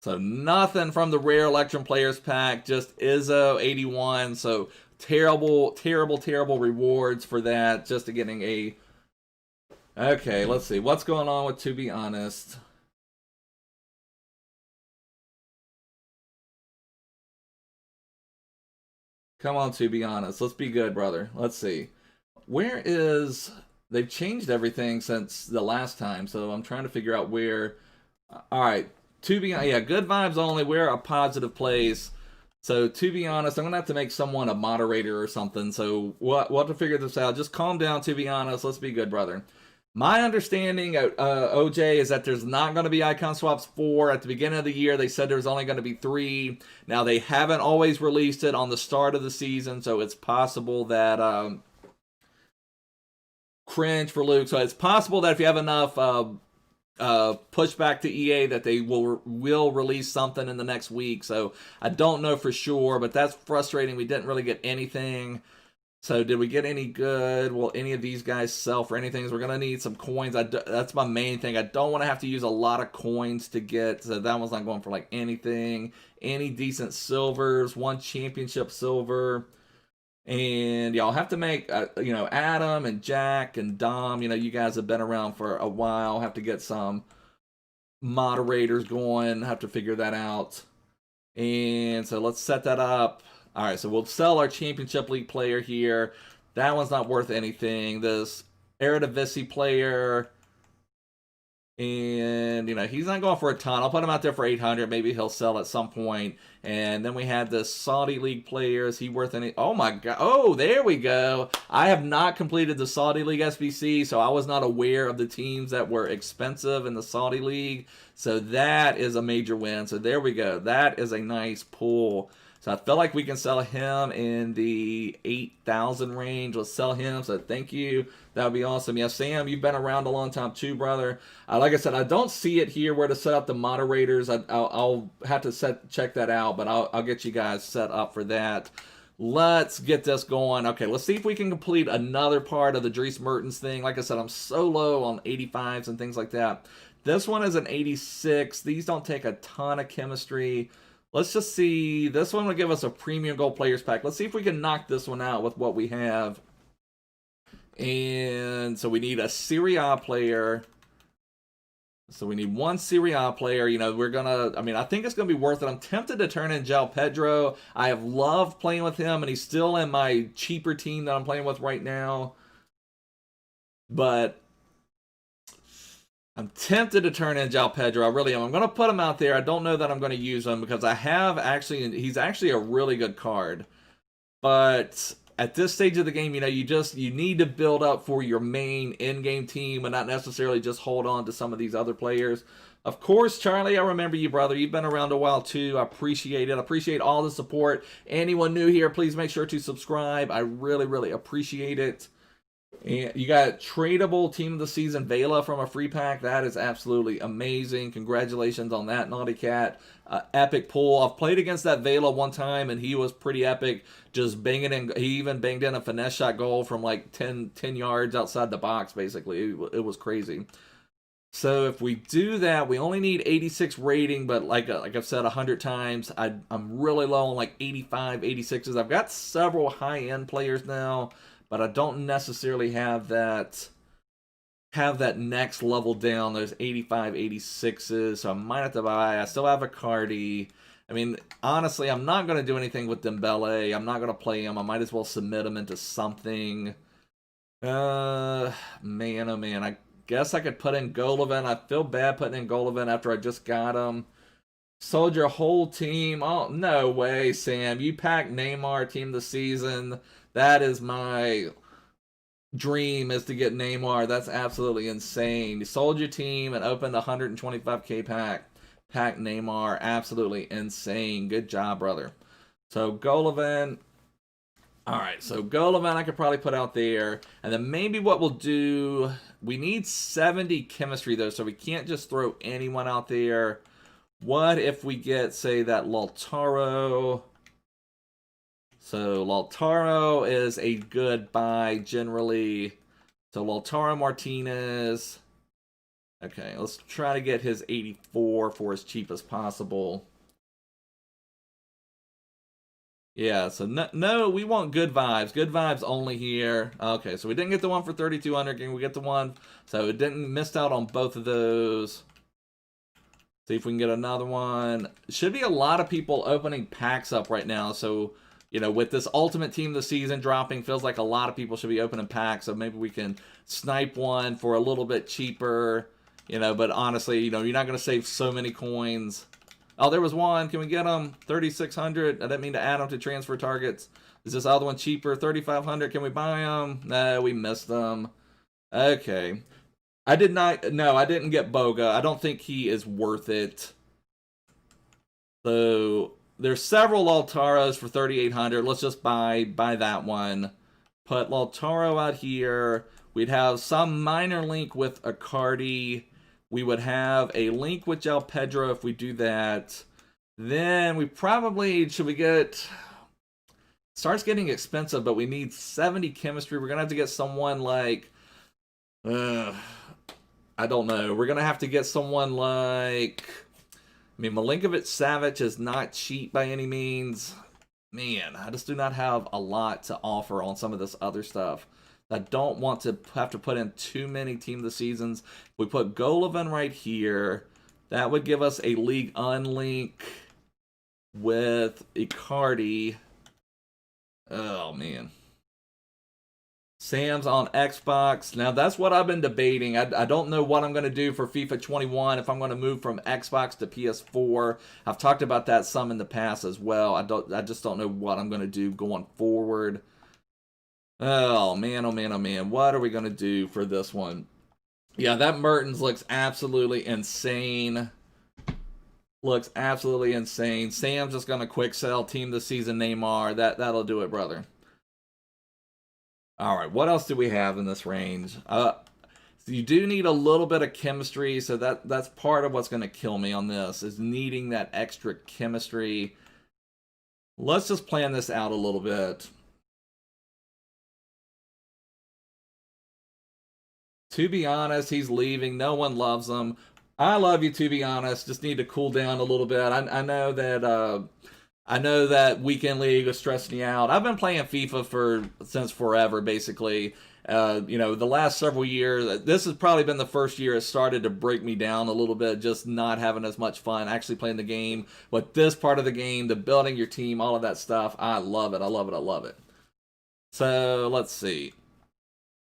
So nothing from the rare election players pack, just Izzo 81. So terrible, terrible, terrible rewards for that, just to getting a... Okay, let's see. What's going on with To Be Honest? Come on, To Be Honest. Let's be good, brother. Let's see. Where is... They've changed everything since the last time, so I'm trying to figure out where... All right. To be... Yeah, good vibes only. We're a positive place. So, to be honest, I'm going to have to make someone a moderator or something. So, we'll have to figure this out. Just calm down, To Be Honest. Let's be good, brother. My understanding, OJ, is that there's not going to be icon swaps 4. At the beginning of the year, they said there was only going to be 3. Now, they haven't always released it on the start of the season, so it's possible that... cringe for Luke. So, it's possible that if you have enough... pushback to EA that they will release something in the next week. So I don't know for sure, but that's frustrating. We didn't really get anything. So did we get any good? Will any of these guys sell for anything? We're going to need some coins. That's my main thing. I don't want to have to use a lot of coins to get, so that one's not going for like anything. Any decent silvers, 1 championship silver. And y'all have to make, you know, Adam and Jack and Dom, you know, you guys have been around for a while. Have to get some moderators going. Have to figure that out. And so let's set that up. All right, so we'll sell our Championship League player here. That one's not worth anything. This Eredivisie player... And, you know, he's not going for a ton. I'll put him out there for 800. Maybe he'll sell at some point. And then we have the Saudi League player. Is he worth any? Oh, my God. Oh, there we go. I have not completed the Saudi League SBC, so I was not aware of the teams that were expensive in the Saudi League. So that is a major win. So there we go. That is a nice pull. So I feel like we can sell him in the 8,000 range. Let's sell him. So thank you. That would be awesome. Yeah, Sam, you've been around a long time too, brother. Like I said, I don't see it here where to set up the moderators. I'll have to check that out, but I'll get you guys set up for that. Let's get this going. Okay, let's see if we can complete another part of the Dries Mertens thing. Like I said, I'm so low on 85s and things like that. This one is an 86. These don't take a ton of chemistry. Let's just see. This one will give us a premium gold players pack. Let's see if we can knock this one out with what we have. And so we need a Serie A player. So we need one Serie A player. You know, we're gonna. I mean, I think it's gonna be worth it. I'm tempted to turn in João Pedro. I have loved playing with him, and he's still in my cheaper team that I'm playing with right now. But I'm tempted to turn in João Pedro. I really am. I'm gonna put him out there. I don't know that I'm gonna use him because I have actually. He's actually a really good card, but at this stage of the game, you know, you need to build up for your main in-game team and not necessarily just hold on to some of these other players. Of course, Charlie, I remember you, brother. You've been around a while, too. I appreciate it. I appreciate all the support. Anyone new here, please make sure to subscribe. I really, really appreciate it. And you got tradable team of the season Vela from a free pack. That is absolutely amazing. Congratulations on that, Naughty Cat. Epic pull. I've played against that Vela one time, and he was pretty epic. Just banging in. He even banged in a finesse shot goal from like 10 yards outside the box, basically. It was crazy. So if we do that, we only need 86 rating, but like I've said 100 times, I'm really low on like 85, 86s. I've got several high-end players now, but I don't necessarily have that next level down, those 85, 86s, so I might have to buy. I still have a Cardi. I mean, honestly, I'm not going to do anything with Dembele. I'm not going to play him. I might as well submit him into something. Man, oh man, I guess I could put in Golovin. I feel bad putting in Golovin after I just got him. Sold your whole team. Oh, no way, Sam. You packed Neymar team of the season. That is my dream, is to get Neymar. That's absolutely insane. You sold your team and opened a 125k pack. Pack Neymar. Absolutely insane. Good job, brother. So Golovin. Alright, so Golovin I could probably put out there. And then maybe what we'll do, we need 70 chemistry though, so we can't just throw anyone out there. What if we get, say, that Lautaro? So Lautaro is a good buy generally. So Lautaro Martinez. Okay, let's try to get his 84 for as cheap as possible. Yeah, so no, we want good vibes. Good vibes only here. Okay, so we didn't get the one for 3,200. Can we get the one? So it didn't missed out on both of those. See if we can get another one. Should be a lot of people opening packs up right now. So, you know, with this Ultimate Team of the Season dropping, feels like a lot of people should be opening packs. So maybe we can snipe one for a little bit cheaper. You know, but honestly, you know, you're not going to save so many coins. Oh, there was one. Can we get them? 3,600. I didn't mean to add them to transfer targets. Is this other one cheaper? 3,500. Can we buy them? No, we missed them. Okay. I did not. No, I didn't get Boga. I don't think he is worth it. So there's several Lautaros for 3,800. Let's just buy that one. Put Lautaro out here. We'd have some minor link with Icardi. We would have a link with João Pedro if we do that. Then we probably, should we get, starts getting expensive, but we need 70 chemistry. We're going to have to get someone like, I don't know. We're going to have to get someone like, I mean, Milinkovic-Savic is not cheap by any means. Man, I just do not have a lot to offer on some of this other stuff. I don't want to have to put in too many team of the seasons. If we put Golovin right here, that would give us a league unlink with Icardi. Oh, man. Sam's on Xbox. Now, that's what I've been debating. I don't know what I'm going to do for FIFA 21, if I'm going to move from Xbox to PS4. I've talked about that some in the past as well. I just don't know what I'm going to do going forward. Oh, man, oh, man, oh, man. What are we going to do for this one? Yeah, that Mertens looks absolutely insane. Looks absolutely insane. Sam's just going to quick sell team of the season Neymar. That'll do it, brother. All right, what else do we have in this range? So you do need a little bit of chemistry, so that's part of what's going to kill me on this, is needing that extra chemistry. Let's just plan this out a little bit. To be honest, he's leaving. No one loves him. I love you, to be honest. Just need to cool down a little bit. I know that I know that Weekend League was stressing me out. I've been playing FIFA since forever, basically. You know, the last several years, this has probably been the first year it started to break me down a little bit, just not having as much fun actually playing the game. But this part of the game, the building your team, all of that stuff, I love it. I love it. I love it. So let's see.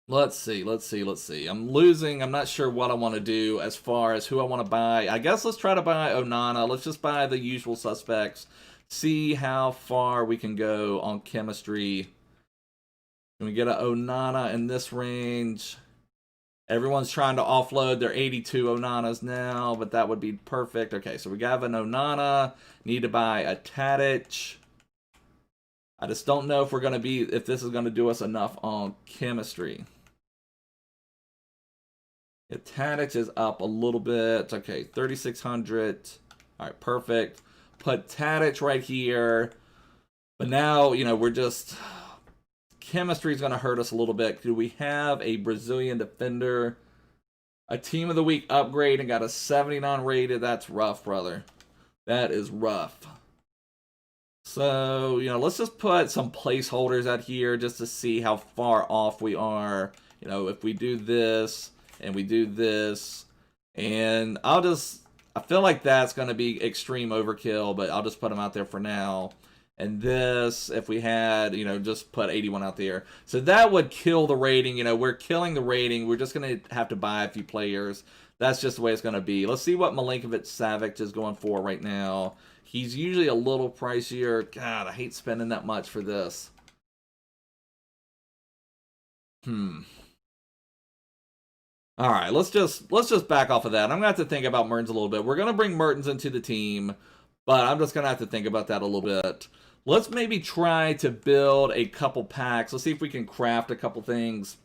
Let's see. I'm losing. I'm not sure what I want to do as far as who I want to buy. I guess let's try to buy Onana. Let's just buy the usual suspects. See how far we can go on chemistry. Can we get an Onana in this range? Everyone's trying to offload their 82 Onanas now, but that would be perfect. Okay, so we got an Onana. Need to buy a Tadic. I just don't know if this is going to do us enough on chemistry. Yeah, Tadic is up a little bit. Okay, 3,600. All right, perfect. Put Tadic right here. But now, you know, we're just... Chemistry is going to hurt us a little bit. Do we have a Brazilian defender? A Team of the Week upgrade and got a 79 rated. That's rough, brother. That is rough. So, you know, let's just put some placeholders out here just to see how far off we are. You know, if we do this and we do this, and I feel like that's going to be extreme overkill, but I'll just put them out there for now. And this, if we had, you know, just put 81 out there. So that would kill the rating. You know, we're killing the rating. We're just going to have to buy a few players. That's just the way it's going to be. Let's see what Milinkovic-Savic is going for right now. He's usually a little pricier. God, I hate spending that much for this. All right, let's just back off of that. I'm going to have to think about Mertens a little bit. We're going to bring Mertens into the team, but I'm just going to have to think about that a little bit. Let's maybe try to build a couple packs. Let's see if we can craft a couple things.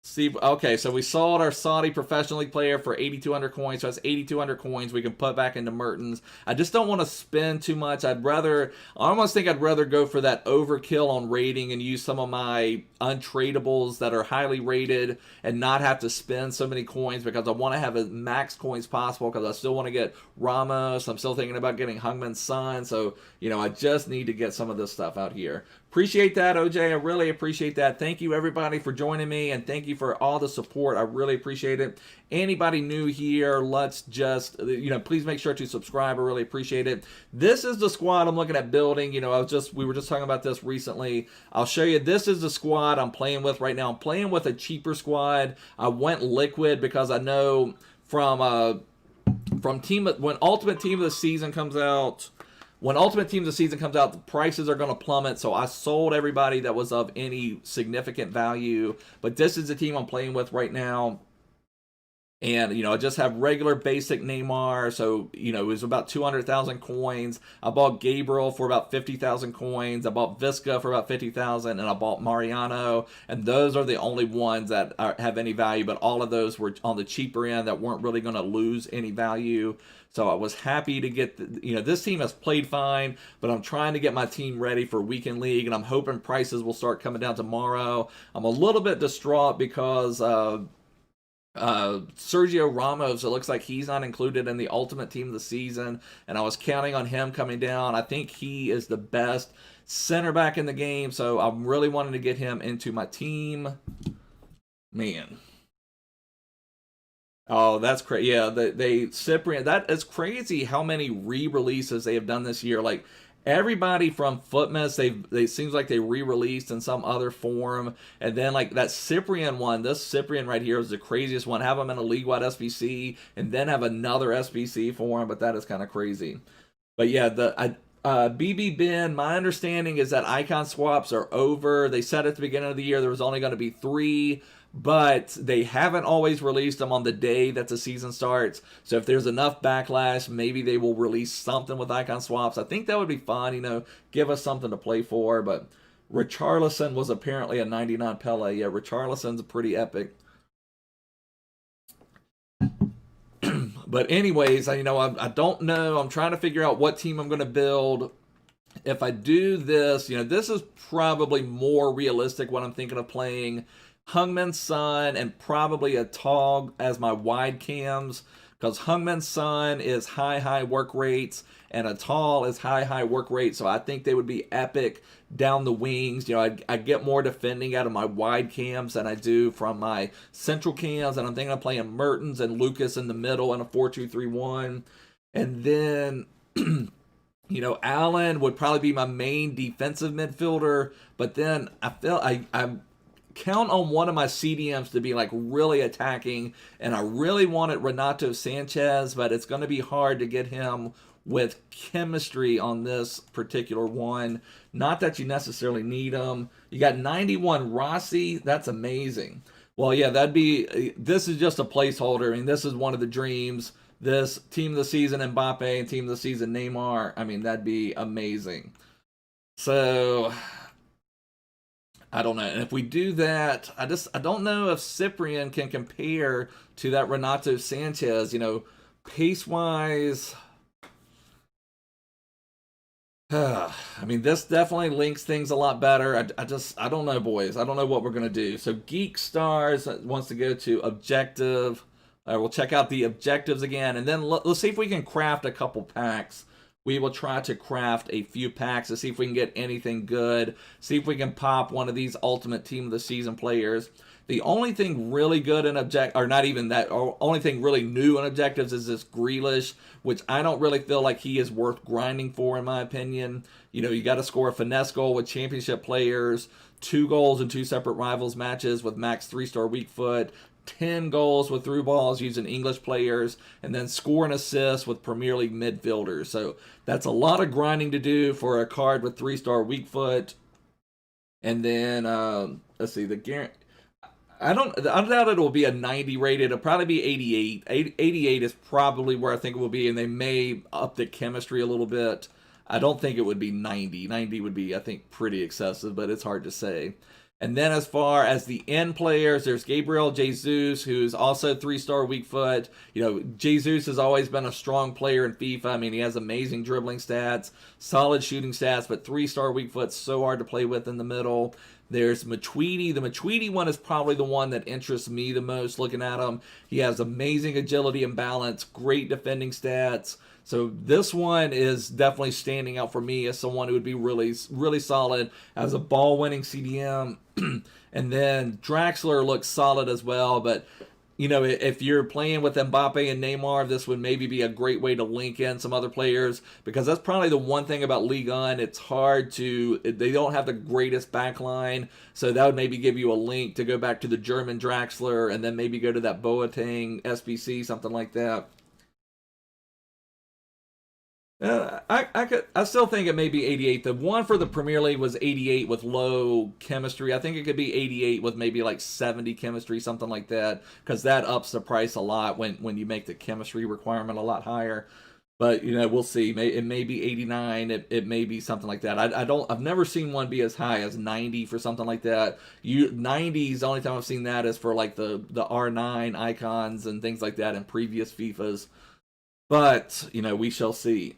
See, okay, so we sold our Saudi professional league player for 8,200 coins. So that's 8,200 coins we can put back into Mertens. I just don't want to spend too much. I almost think I'd rather go for that overkill on rating and use some of my untradables that are highly rated and not have to spend so many coins, because I want to have as max coins possible, because I still want to get Ramos. I'm still thinking about getting Heung-Min Son. So, you know, I just need to get some of this stuff out here. Appreciate that, OJ. I really appreciate that. Thank you, everybody, for joining me, and thank you for all the support. I really appreciate it. Anybody new here, let's just, you know, please make sure to subscribe. I really appreciate it. This is the squad I'm looking at building. You know, we were just talking about this recently. I'll show you. This is the squad I'm playing with right now. I'm playing with a cheaper squad. I went liquid because I know when Ultimate Team of the Season comes out, the prices are going to plummet, so I sold everybody that was of any significant value. But this is the team I'm playing with right now. And, you know, I just have regular basic Neymar, so, you know, it was about 200,000 coins. I bought Gabriel for about 50,000 coins. I bought Visca for about 50,000, and I bought Mariano. And those are the only ones that have any value, but all of those were on the cheaper end that weren't really going to lose any value. So I was happy to get, you know, this team has played fine, but I'm trying to get my team ready for Weekend League, and I'm hoping prices will start coming down tomorrow. I'm a little bit distraught because Sergio Ramos, it looks like he's not included in the Ultimate Team of the Season, and I was counting on him coming down. I think he is the best center back in the game, so I'm really wanting to get him into my team. Man. Oh, that's crazy. Yeah, Cyprian, that is crazy how many re-releases they have done this year. Like, everybody from Footmas, they seems like they re-released in some other form. And then, like, that Cyprian one, this Cyprian right here is the craziest one. Have him in a league-wide SBC, and then have another SBC for him, but that is kind of crazy. But yeah, BB Ben, my understanding is that icon swaps are over. They said at the beginning of the year there was only going to be 3, but they haven't always released them on the day that the season starts. So if there's enough backlash, maybe they will release something with icon swaps. I think that would be fun, you know, give us something to play for. But Richarlison was apparently a 99 Pele. Yeah, Richarlison's pretty epic. But anyways, you know, I don't know. I'm trying to figure out what team I'm going to build. If I do this, you know, this is probably more realistic what I'm thinking of playing. Heung-Min Son and probably a Tog as my wide cams, because Hungman's Son is high work rates, and Atal is high work rate. So I think they would be epic down the wings. You know, I get more defending out of my wide cams than I do from my central cams, and I'm thinking of playing Mertens and Lucas in the middle in a 4-2-3-1. And then, you know, Allen would probably be my main defensive midfielder, but then I feel I count on one of my CDMs to be like really attacking, and I really wanted Renato Sanchez, but it's going to be hard to get him with chemistry on this particular one. Not that you necessarily need him. You got 91 Rossi. That's amazing. Well, yeah, this is just a placeholder. I mean, this is one of the dreams. This team of the season Mbappe and team of the season Neymar. I mean, that'd be amazing. So I don't know. And if we do that, I don't know if Cyprian can compare to that Renato Sanchez, you know, pace-wise. I mean, this definitely links things a lot better. I don't know, boys. I don't know what we're going to do. So Geek Stars wants to go to Objective. We'll check out the objectives again, and then let's see if we can craft a couple packs. We will try to craft a few packs to see if we can get anything good. See if we can pop one of these Ultimate Team of the Season players. The only thing really good in or not even that, or only thing really new in objectives is this Grealish, which I don't really feel like he is worth grinding for, in my opinion. You know, you got to score a finesse goal with championship players, 2 goals in 2 separate rivals matches with max 3-star weak foot, 10 goals with through balls using English players, and then score and assist with Premier League midfielders. So that's a lot of grinding to do for a card with 3-star weak foot. And then, let's see, I doubt it will be a 90 rated. It'll probably be 88. 88 is probably where I think it will be, and they may up the chemistry a little bit. I don't think it would be 90. 90 would be, I think, pretty excessive, but it's hard to say. And then as far as the end players, there's Gabriel Jesus, who's also 3-star weak foot. You know, Jesus has always been a strong player in FIFA. I mean, he has amazing dribbling stats, solid shooting stats, but 3-star weak foot's so hard to play with in the middle. There's Matuidi. The Matuidi one is probably the one that interests me the most looking at him. He has amazing agility and balance, great defending stats. So this one is definitely standing out for me as someone who would be really, really solid as a ball-winning CDM. And then Draxler looks solid as well, but you know, if you're playing with Mbappe and Neymar, this would maybe be a great way to link in some other players, because that's probably the one thing about Ligue 1. It's hard to, they don't have the greatest backline, so that would maybe give you a link to go back to the German Draxler and then maybe go to that Boateng SBC, something like that. I still think it may be 88. The one for the Premier League was 88 with low chemistry. I think it could be 88 with maybe like 70 chemistry, something like that, because that ups the price a lot when you make the chemistry requirement a lot higher. But you know, we'll see. It may be 89. It may be something like that. I've never seen one be as high as 90 for something like that. 90s, the only time I've seen that is for like the R9 icons and things like that in previous FIFAs. But you know, we shall see.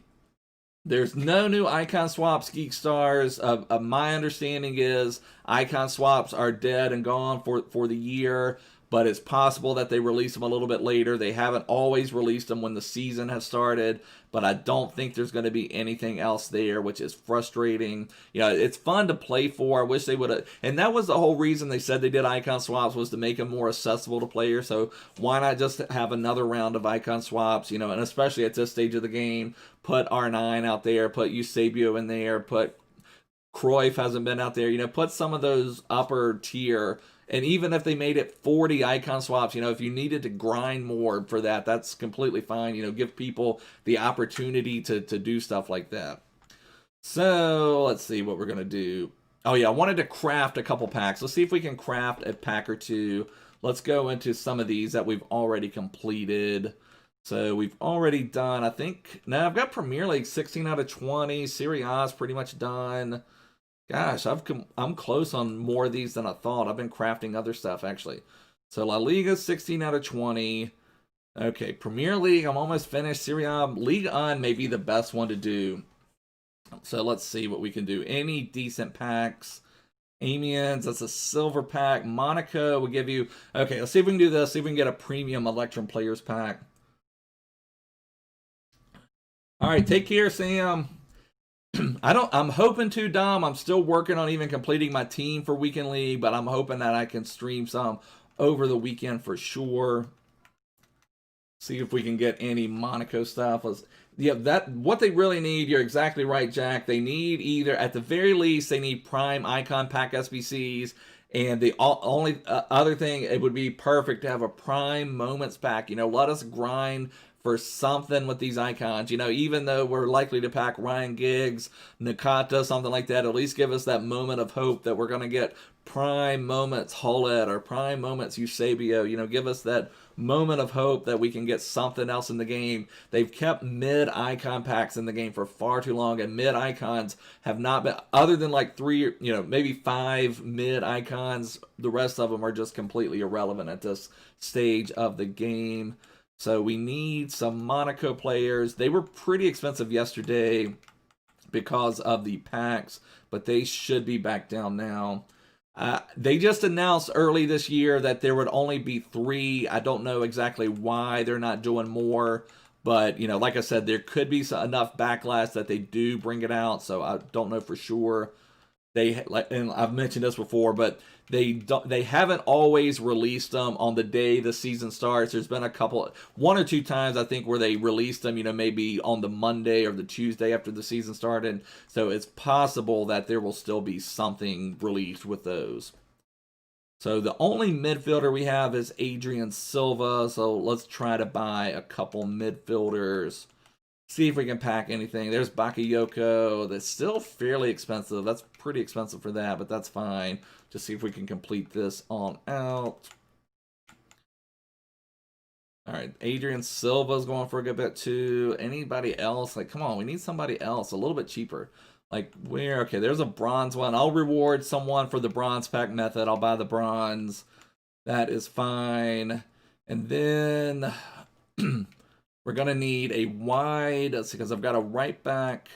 There's no new icon swaps, Geek Stars. My understanding is icon swaps are dead and gone for the year, but it's possible that they release them a little bit later. They haven't always released them when the season has started, but I don't think there's going to be anything else there, which is frustrating. You know, it's fun to play for. I wish they would have, and that was the whole reason they said they did icon swaps, was to make them more accessible to players. So why not just have another round of icon swaps, you know, and especially at this stage of the game, put R9 out there, put Eusebio in there, put Cruyff hasn't been out there, you know, put some of those upper tier. And even if they made it 40 icon swaps, you know, if you needed to grind more for that, that's completely fine. You know, give people the opportunity to do stuff like that. So let's see what we're going to do. Oh, yeah, I wanted to craft a couple packs. Let's see if we can craft a pack or two. Let's go into some of these that we've already completed. So we've already done, I think, now I've got Premier League 16 out of 20. Serie A is pretty much done. Gosh, I'm close on more of these than I thought. I've been crafting other stuff, actually. So La Liga, 16 out of 20. Okay, Premier League, I'm almost finished. Serie A, Ligue 1 may be the best one to do. So let's see what we can do. Any decent packs. Amiens, that's a silver pack. Monaco will give you... Okay, let's see if we can do this. See if we can get a premium Electrum Players pack. right, take care, Sam. I'm hoping to, Dom. I'm still working on even completing my team for Weekend League, but I'm hoping that I can stream some over the weekend for sure. See if we can get any Monaco stuff. What they really need, you're exactly right, Jack. They need either, at the very least, they need Prime Icon Pack SBCs. And the only other thing, it would be perfect to have a Prime Moments Pack. Let us grind for something with these icons. Even though we're likely to pack Ryan Giggs, Nakata, something like that, at least give us that moment of hope that we're going to get Prime Moments Hullet or Prime Moments Eusebio. Give us that moment of hope that we can get something else in the game. They've kept mid-icon packs in the game for far too long, and mid-icons have not been, other than like 3, maybe 5 mid-icons, the rest of them are just completely irrelevant at this stage of the game. So we need some Monaco players. They were pretty expensive yesterday because of the packs, but they should be back down now. They just announced early this year that there would only be 3. I don't know exactly why they're not doing more, but like I said, there could be enough backlash that they do bring it out. So I don't know for sure. And I've mentioned this before, but they haven't always released them on the day the season starts. There's been one or two times I think where they released them, maybe on the Monday or the Tuesday after the season started. So it's possible that there will still be something released with those. So the only midfielder we have is Adrian Silva. So let's try to buy a couple midfielders. See if we can pack anything. There's Bakayoko. That's still fairly expensive. That's pretty expensive for that, but that's fine. Just see if we can complete this on out. All right, Adrian Silva's going for a good bit too. Anybody else? Like, come on, we need somebody else a little bit cheaper. Like, where? Okay, there's a bronze one. I'll reward someone for the bronze pack method. I'll buy the bronze. That is fine. And then we're going to need a wide, because I've got a right back.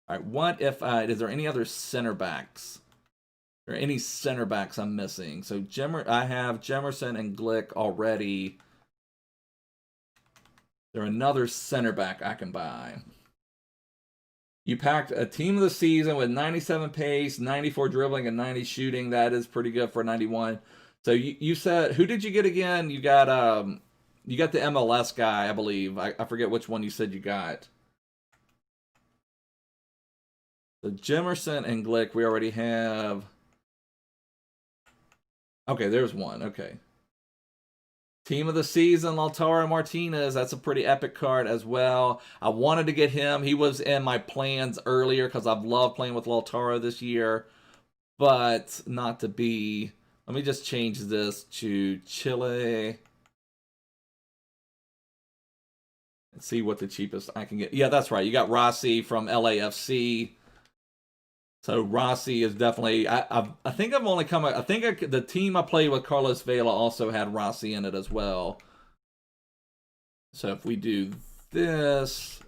All right, what if is there any other center backs? Are there any center backs I'm missing? So I have Jemerson and Glick already. There another center back I can buy. You packed a team of the season with 97 pace, 94 dribbling, and 90 shooting. That is pretty good for 91. So you said, who did you get again? You got the MLS guy, I believe. I forget which one you said you got. So Jemerson and Glick we already have. Okay, there's one. Okay. Team of the season, Lautaro Martinez. That's a pretty epic card as well. I wanted to get him. He was in my plans earlier because I've loved playing with Lautaro this year. But not to be. Let me just change this to Chile. And see what the cheapest I can get. Yeah, that's right. You got Rossi from LAFC. So Rossi is definitely. I think I've only come. I think the team I played with, Carlos Vela, also had Rossi in it as well. So if we do this,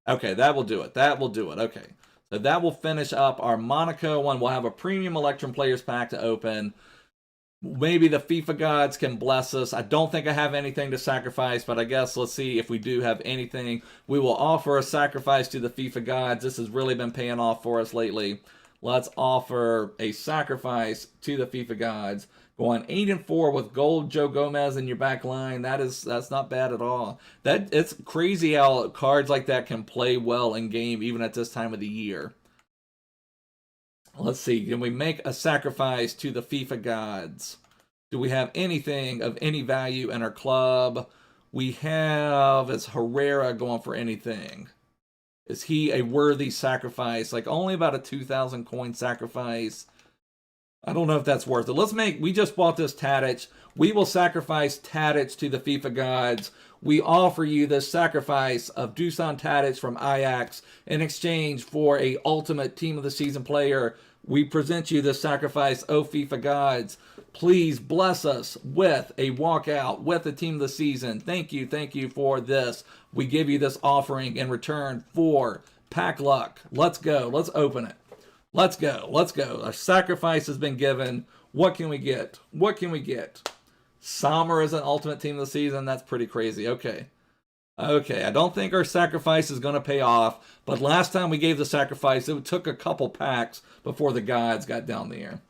okay, that will do it. That will do it. Okay, so that will finish up our Monaco one. We'll have a premium Electrum Players Pack to open. Maybe the FIFA gods can bless us. I don't think I have anything to sacrifice, but I guess let's see if we do have anything. We will offer a sacrifice to the FIFA gods. This has really been paying off for us lately. Let's offer a sacrifice to the FIFA gods. Going 8-4 with gold Joe Gomez in your back line. That's not bad at all. It's crazy how cards like that can play well in game even at this time of the year. Let's see, can we make a sacrifice to the FIFA gods? Do we have anything of any value in our club? We have, is Herrera going for anything? Is he a worthy sacrifice? Like only about a 2,000 coin sacrifice. I don't know if that's worth it. We just bought this Tadic. We will sacrifice Tadic to the FIFA gods. We offer you this sacrifice of Dusan Tadic from Ajax in exchange for a ultimate team of the season player. We present you this sacrifice, oh FIFA gods. Please bless us with a walkout, with a team of the season. Thank you for this. We give you this offering in return for pack luck. Let's go. Let's open it. Let's go. A sacrifice has been given. What can we get? Sommer is an ultimate team of the season. That's pretty crazy. Okay. Okay, I don't think our sacrifice is going to pay off, but last time we gave the sacrifice, it took a couple packs before the gods got down there.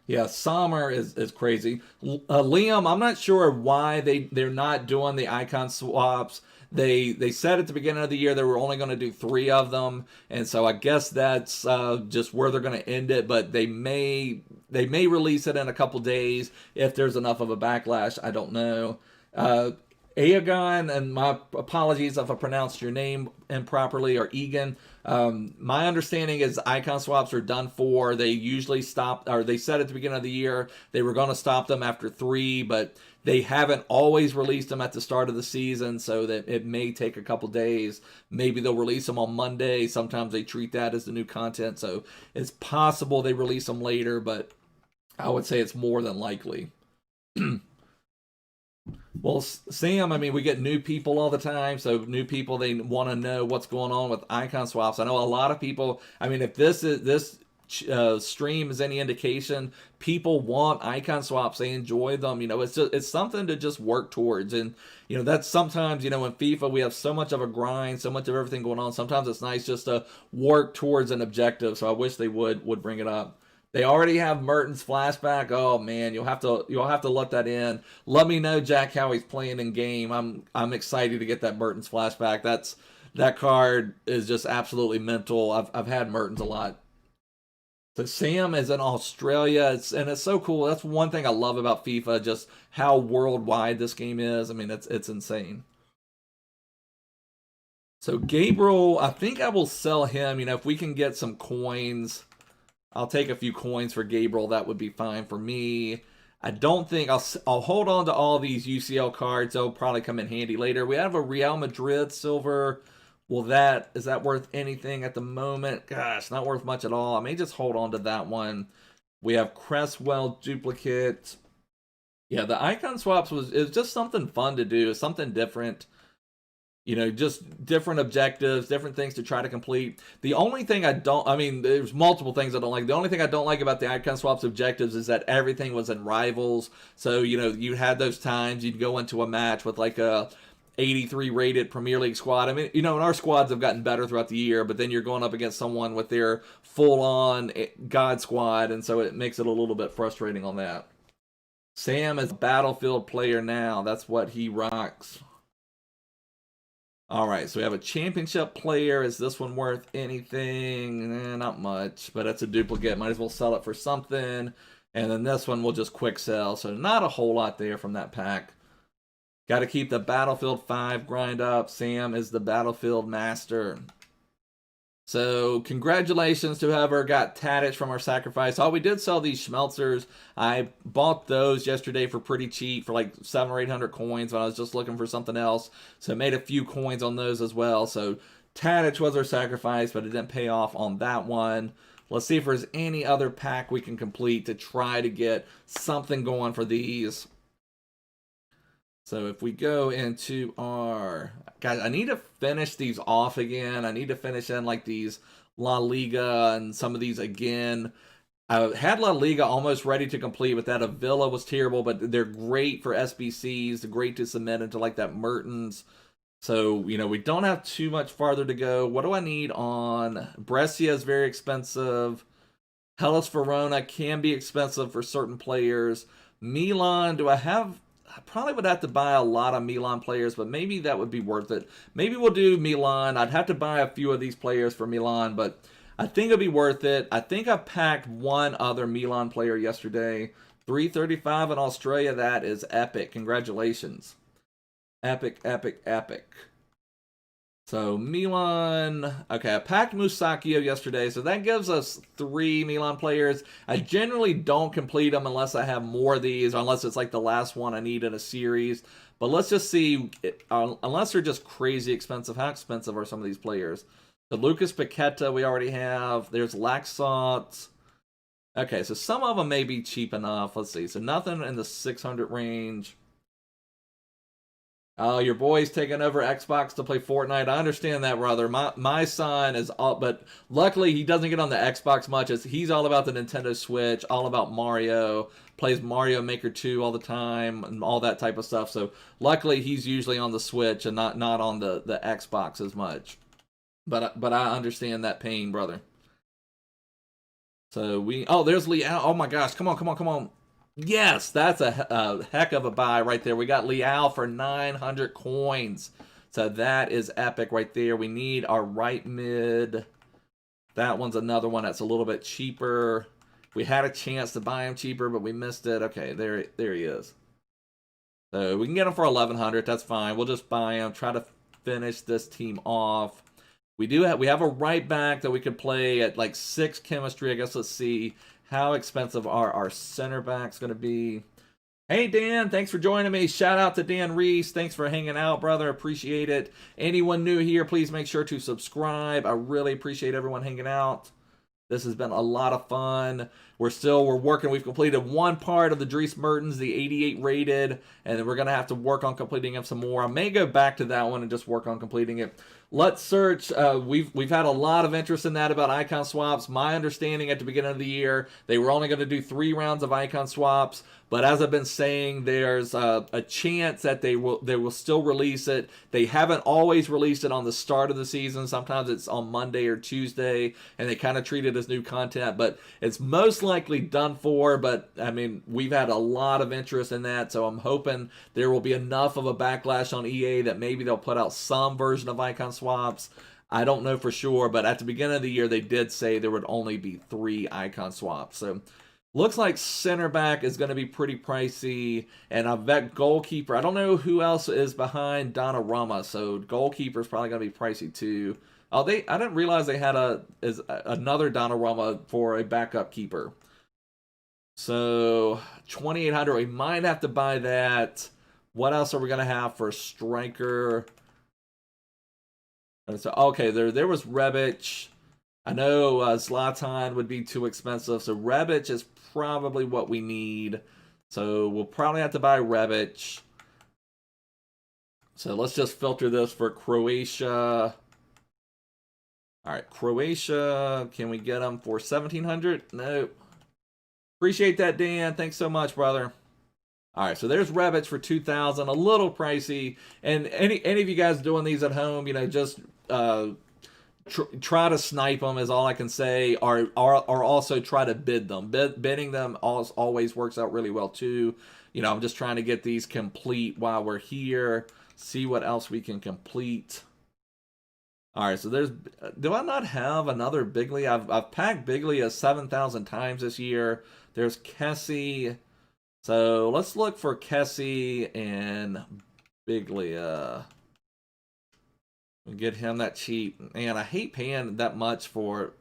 Yeah, Sommer is crazy. Liam, I'm not sure why they're not doing the icon swaps. They said at the beginning of the year they were only going to do 3 of them, and so I guess that's just where they're going to end it. But they may release it in a couple days if there's enough of a backlash. I don't know. Aegon, and my apologies if I pronounced your name improperly, or Egan. My understanding is icon swaps are done for. They usually stop, or they said at the beginning of the year they were going to stop them after 3, but they haven't always released them at the start of the season, so that it may take a couple days. Maybe they'll release them on Monday. Sometimes they treat that as the new content, so it's possible they release them later, but I would say it's more than likely. Well, Sam, I mean, we get new people all the time, so new people, they want to know what's going on with icon swaps. I know a lot of people, I mean, if this stream is any indication, people want icon swaps. They enjoy them. You know, it's something to just work towards. And, you know, that's sometimes, you know, in FIFA, we have so much of a grind, so much of everything going on. Sometimes it's nice just to work towards an objective. So I wish they would bring it up. They already have Mertens flashback. Oh man, you'll have to let that in. Let me know, Jack, how he's playing in game. I'm excited to get that Mertens flashback. That card is just absolutely mental. I've had Mertens a lot. So Sam is in Australia, and it's so cool. That's one thing I love about FIFA, just how worldwide this game is. I mean, it's insane. So Gabriel, I think I will sell him. You know, if we can get some coins, I'll take a few coins for Gabriel. That would be fine for me. I don't think I'll hold on to all these UCL cards. They'll probably come in handy later. We have a Real Madrid silver. Well, is that worth anything at the moment? Gosh, not worth much at all. I may just hold on to that one. We have Cresswell duplicate. Yeah, the icon swaps is just something fun to do. Something different. You know, just different objectives, different things to try to complete. The only thing I mean, there's multiple things I don't like. The only thing I don't like about the icon swaps objectives is that everything was in rivals. So, you know, you had those times you'd go into a match with like a 83 rated Premier League squad. I mean, you know, and our squads have gotten better throughout the year, but then you're going up against someone with their full-on God squad, and so it makes it a little bit frustrating on that. Sam is a Battlefield player now. That's what he rocks. All right, so we have a championship player. Is this one worth anything? Not much, but it's a duplicate. Might as well sell it for something. And then this one we'll just quick sell. So not a whole lot there from that pack. Got to keep the Battlefield 5 grind up. Sam is the Battlefield master. So congratulations to whoever got Tadic from our sacrifice. Oh, we did sell these Schmelzers. I bought those yesterday for pretty cheap, for like 700 or 800 coins when I was just looking for something else. So I made a few coins on those as well. So Tadic was our sacrifice, but it didn't pay off on that one. Let's see if there's any other pack we can complete to try to get something going for these. So if we go into our... Guys, I need to finish these off again. I need to finish in like these La Liga and some of these again. I had La Liga almost ready to complete, but that Avila was terrible, but they're great for SBCs. They're great to submit into like that Mertens. So, you know, we don't have too much farther to go. What do I need on... Brescia is very expensive. Hellas Verona can be expensive for certain players. Milan, do I have... I probably would have to buy a lot of Milan players, but maybe that would be worth it. Maybe we'll do Milan. I'd have to buy a few of these players for Milan, but I think it'll be worth it. I think I packed one other Milan player yesterday. 335 in Australia. That is epic. Congratulations. Epic, epic, epic. So Milan, okay, I packed Musacchio yesterday, so that gives us 3 Milan players. I generally don't complete them unless I have more of these, unless it's like the last one I need in a series. But let's just see, unless they're just crazy expensive, how expensive are some of these players? So Lucas Paqueta we already have. There's Laxalt. Okay, so some of them may be cheap enough. Let's see, so nothing in the 600 range. Oh, your boy's taking over Xbox to play Fortnite. I understand that, brother. My son is all, but luckily he doesn't get on the Xbox much. He's all about the Nintendo Switch, all about Mario. Plays Mario Maker 2 all the time and all that type of stuff. So luckily he's usually on the Switch and not on the Xbox as much. But I understand that pain, brother. So there's Leal. Oh my gosh, come on. Yes, that's a heck of a buy right there. We got Leal for 900 coins. So that is epic right there. We need our right mid. That one's another one that's a little bit cheaper. We had a chance to buy him cheaper, but we missed it. Okay, there he is. So we can get him for 1100. That's fine. We'll just buy him. Try to finish this team off. We have a right back that we could play at like 6 chemistry. I guess let's see how expensive are our center backs going to be. Hey, Dan, thanks for joining me. Shout out to Dan Reese. Thanks for hanging out, brother. Appreciate it. Anyone new here, please make sure to subscribe. I really appreciate everyone hanging out. This has been a lot of fun. We're working. We've completed one part of the Dries Mertens, the 88 rated, and then we're going to have to work on completing them some more. I may go back to that one and just work on completing it. Let's search. We've had a lot of interest in that about icon swaps. My understanding at the beginning of the year, they were only going to do 3 rounds of icon swaps. But as I've been saying, there's a chance that they will still release it. They haven't always released it on the start of the season. Sometimes it's on Monday or Tuesday, and they kind of treat it as new content. But it's most likely done for. But I mean, we've had a lot of interest in that, so I'm hoping there will be enough of a backlash on EA that maybe they'll put out some version of icon swaps. I don't know for sure, but at the beginning of the year, they did say there would only be 3 icon swaps. So looks like center back is going to be pretty pricey, and I bet goalkeeper. I don't know who else is behind Donnarumma, so goalkeeper is probably going to be pricey too. Oh, I didn't realize they had another Donnarumma for a backup keeper. So 2,800. We might have to buy that. What else are we going to have for striker? So okay, there was Rebic. I know Zlatan would be too expensive, so Rebic is probably what we need. So we'll probably have to buy Rebic. So let's just filter this for Croatia. All right, Croatia. Can we get them for 1,700? Nope. Appreciate that, Dan. Thanks so much, brother. All right, so there's Rebic for 2,000. A little pricey. And any of you guys doing these at home, just try to snipe them is all I can say, or also try to bid them. Bidding them always works out really well too. I'm just trying to get these complete while we're here. See what else we can complete. All right, so do I not have another Bigly? I've packed Bigly 7,000 times this year. There's Kessie. So let's look for Kessie and Bigly. Get him that cheap. And I hate paying that much for,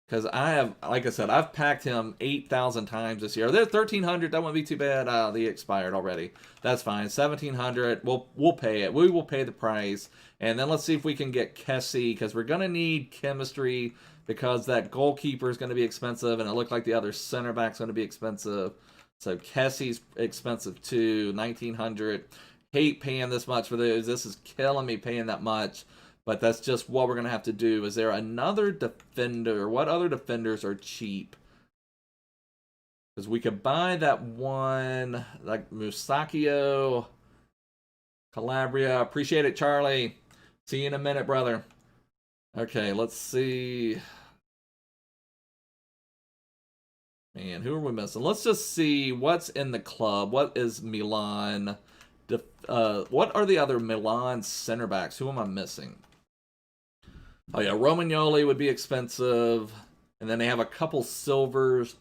because like I said, I've packed him 8,000 times this year. There's 1,300. That wouldn't be too bad. They expired already. That's fine. 1,700. We'll pay it. We will pay the price. And then let's see if we can get Kessie, because we're gonna need chemistry, because that goalkeeper is going to be expensive, and it looked like the other center back's going to be expensive. So Kessie's expensive too. 1,900. Hate paying this much for those. This is killing me paying that much. But that's just what we're going to have to do. Is there another defender? What other defenders are cheap? Because we could buy that one, like Musacchio, Calabria. Appreciate it, Charlie. See you in a minute, brother. Okay, let's see. Man, who are we missing? Let's just see what's in the club. What is Milan? What are the other Milan center backs? Who am I missing? Oh yeah, Romagnoli would be expensive. And then they have a couple silvers.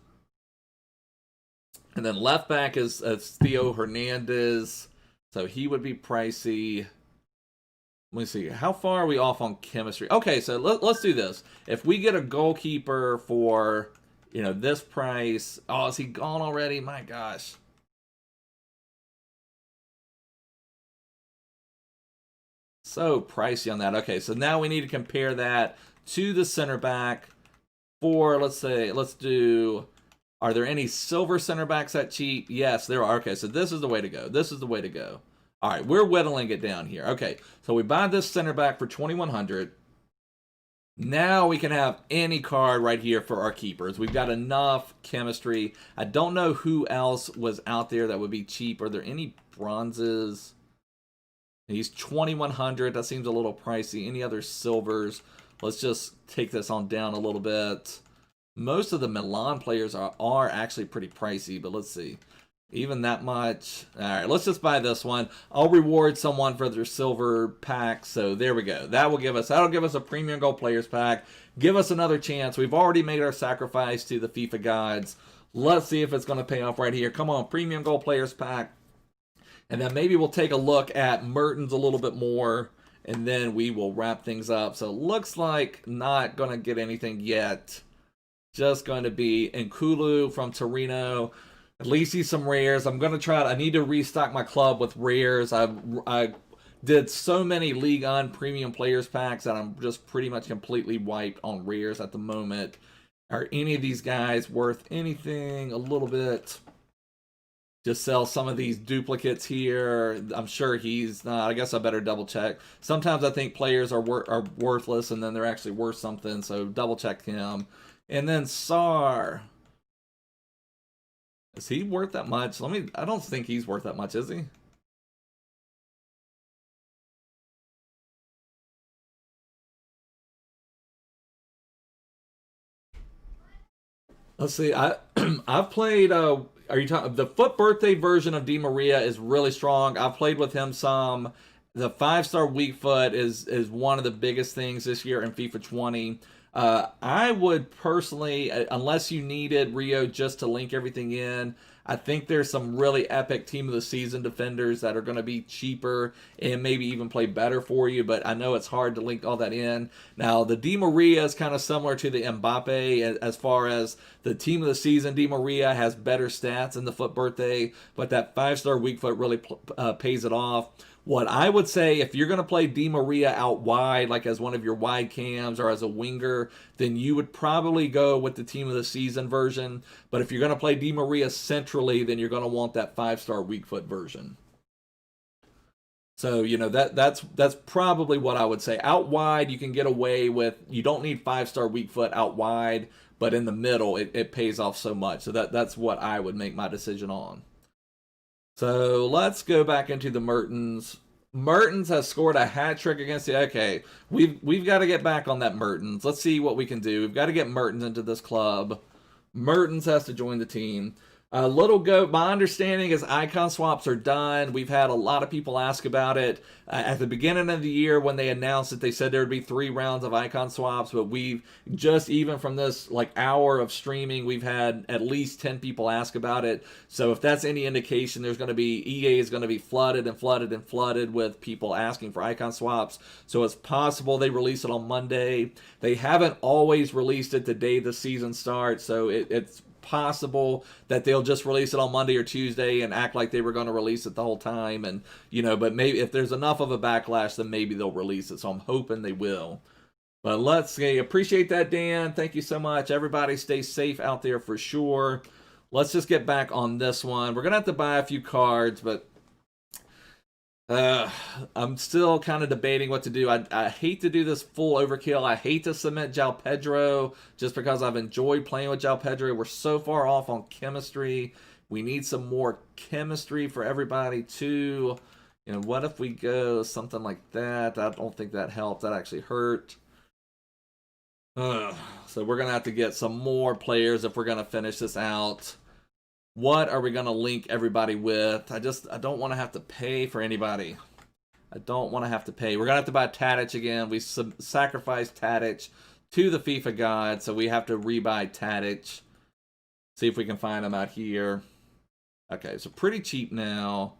And then left back is Theo Hernandez. So he would be pricey. Let me see. How far are we off on chemistry? Okay, so let's do this. If we get a goalkeeper for, this price. Oh, is he gone already? My gosh. So pricey on that. Okay, so now we need to compare that to the center back for, let's do, are there any silver center backs that cheap? Yes, there are. Okay, so this is the way to go. This is the way to go. All right, we're whittling it down here. Okay, so we buy this center back for 2,100. Now we can have any card right here for our keepers. We've got enough chemistry. I don't know who else was out there that would be cheap. Are there any bronzes? He's 2,100. That seems a little pricey. Any other silvers? Let's just take this on down a little bit. Most of the Milan players are actually pretty pricey, but let's see. Even that much. All right, let's just buy this one. I'll reward someone for their silver pack. So there we go. That'll give us a premium gold players pack. Give us another chance. We've already made our sacrifice to the FIFA gods. Let's see if it's going to pay off right here. Come on, premium gold players pack. And then maybe we'll take a look at Mertens a little bit more, and then we will wrap things up. So it looks like not going to get anything yet. Just going to be Nkulu from Torino. At least see some rares. I'm going to try. I need to restock my club with rares. I did so many League On premium players packs that I'm just pretty much completely wiped on rares at the moment. Are any of these guys worth anything? A little bit. Just sell some of these duplicates here. I'm sure he's not. I guess I better double check. Sometimes I think players are worthless and then they're actually worth something. So double check him. And then Sar. Is he worth that much? I don't think he's worth that much, is he? Let's see. I've played are you talking the foot birthday version of Di Maria is really strong. I've played with him some. The 5-star weak foot is one of the biggest things this year in FIFA 20. I would personally, unless you needed Rio just to link everything in, I think there's some really epic team of the season defenders that are going to be cheaper and maybe even play better for you, but I know it's hard to link all that in. Now, the Di Maria is kind of similar to the Mbappe as far as the team of the season. Di Maria has better stats in the foot birthday, but that 5-star weak foot really pays it off. What I would say, if you're going to play Di Maria out wide, like as one of your wide cams or as a winger, then you would probably go with the team of the season version. But if you're going to play Di Maria centrally, then you're going to want that 5-star weak foot version. So, you know, that's probably what I would say. Out wide, you can get away with, you don't need 5-star weak foot out wide, but in the middle, it pays off so much. So that's what I would make my decision on. So let's go back into the Mertens. Mertens has scored a hat trick against the. Okay, we've got to get back on that Mertens. Let's see what we can do. We've got to get Mertens into this club. Mertens has to join the team. Little Goat, my understanding is icon swaps are done. We've had a lot of people ask about it. At the beginning of the year when they announced it, they said there would be 3 rounds of icon swaps, but we've just, even from this like hour of streaming, we've had at least 10 people ask about it. So if that's any indication, there's going to be, EA is going to be flooded and flooded and flooded with people asking for icon swaps. So it's possible they release it on Monday. They haven't always released it the day the season starts, so it's possible that they'll just release it on Monday or Tuesday and act like they were going to release it the whole time. And, you know, but maybe if there's enough of a backlash, then maybe they'll release it. So I'm hoping they will. But let's see. Appreciate that, Dan. Thank you so much. Everybody stay safe out there for sure. Let's just get back on this one. We're going to have to buy a few cards, but I'm still kind of debating what to do. I hate to do this full overkill. I hate to submit João Pedro just because I've enjoyed playing with João Pedro. We're so far off on chemistry. We need some more chemistry for everybody too. You know, what if we go something like that? I don't think that helped. That actually hurt. So we're going to have to get some more players if we're going to finish this out. What are we going to link everybody with? I don't want to have to pay for anybody. I don't want to have to pay. We're going to have to buy Tadic again. We sacrificed Tadic to the FIFA god, so we have to rebuy Tadic. See if we can find him out here. Okay, so pretty cheap now.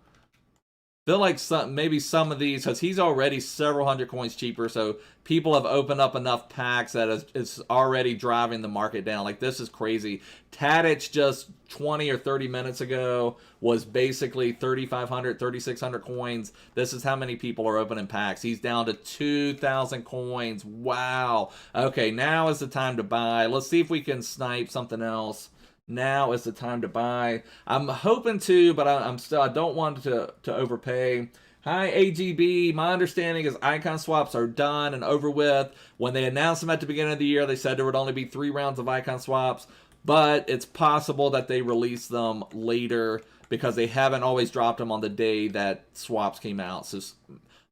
Feel like maybe some of these, because he's already several hundred coins cheaper, so people have opened up enough packs that it's already driving the market down. Like, this is crazy. Tadic just 20 or 30 minutes ago was basically 3,500, 3,600 coins. This is how many people are opening packs. He's down to 2,000 coins. Wow. Okay, now is the time to buy. Let's see if we can snipe something else. Now is the time to buy. I'm hoping to, but I don't want to overpay. Hi, AGB. My understanding is icon swaps are done and over with. When they announced them at the beginning of the year, they said there would only be 3 rounds of icon swaps, but it's possible that they release them later because they haven't always dropped them on the day that swaps came out. So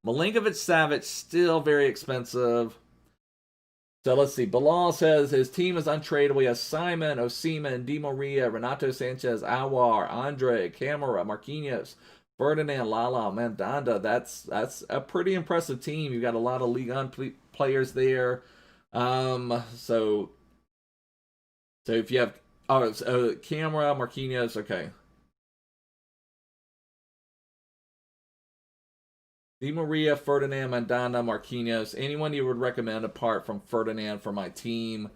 Milinkovic-Savic, still very expensive. So let's see. Bilal says his team is untradeable. He has Simon, Osimhen, Di Maria, Renato Sanchez, Awar, Andre, Camara, Marquinhos, Ferdinand, Lala, Mandanda. That's a pretty impressive team. You've got a lot of Ligue 1 players there. So if you have Camara, Marquinhos, okay. Di Maria, Ferdinand, Mandanda, Marquinhos. Anyone you would recommend apart from Ferdinand for my team?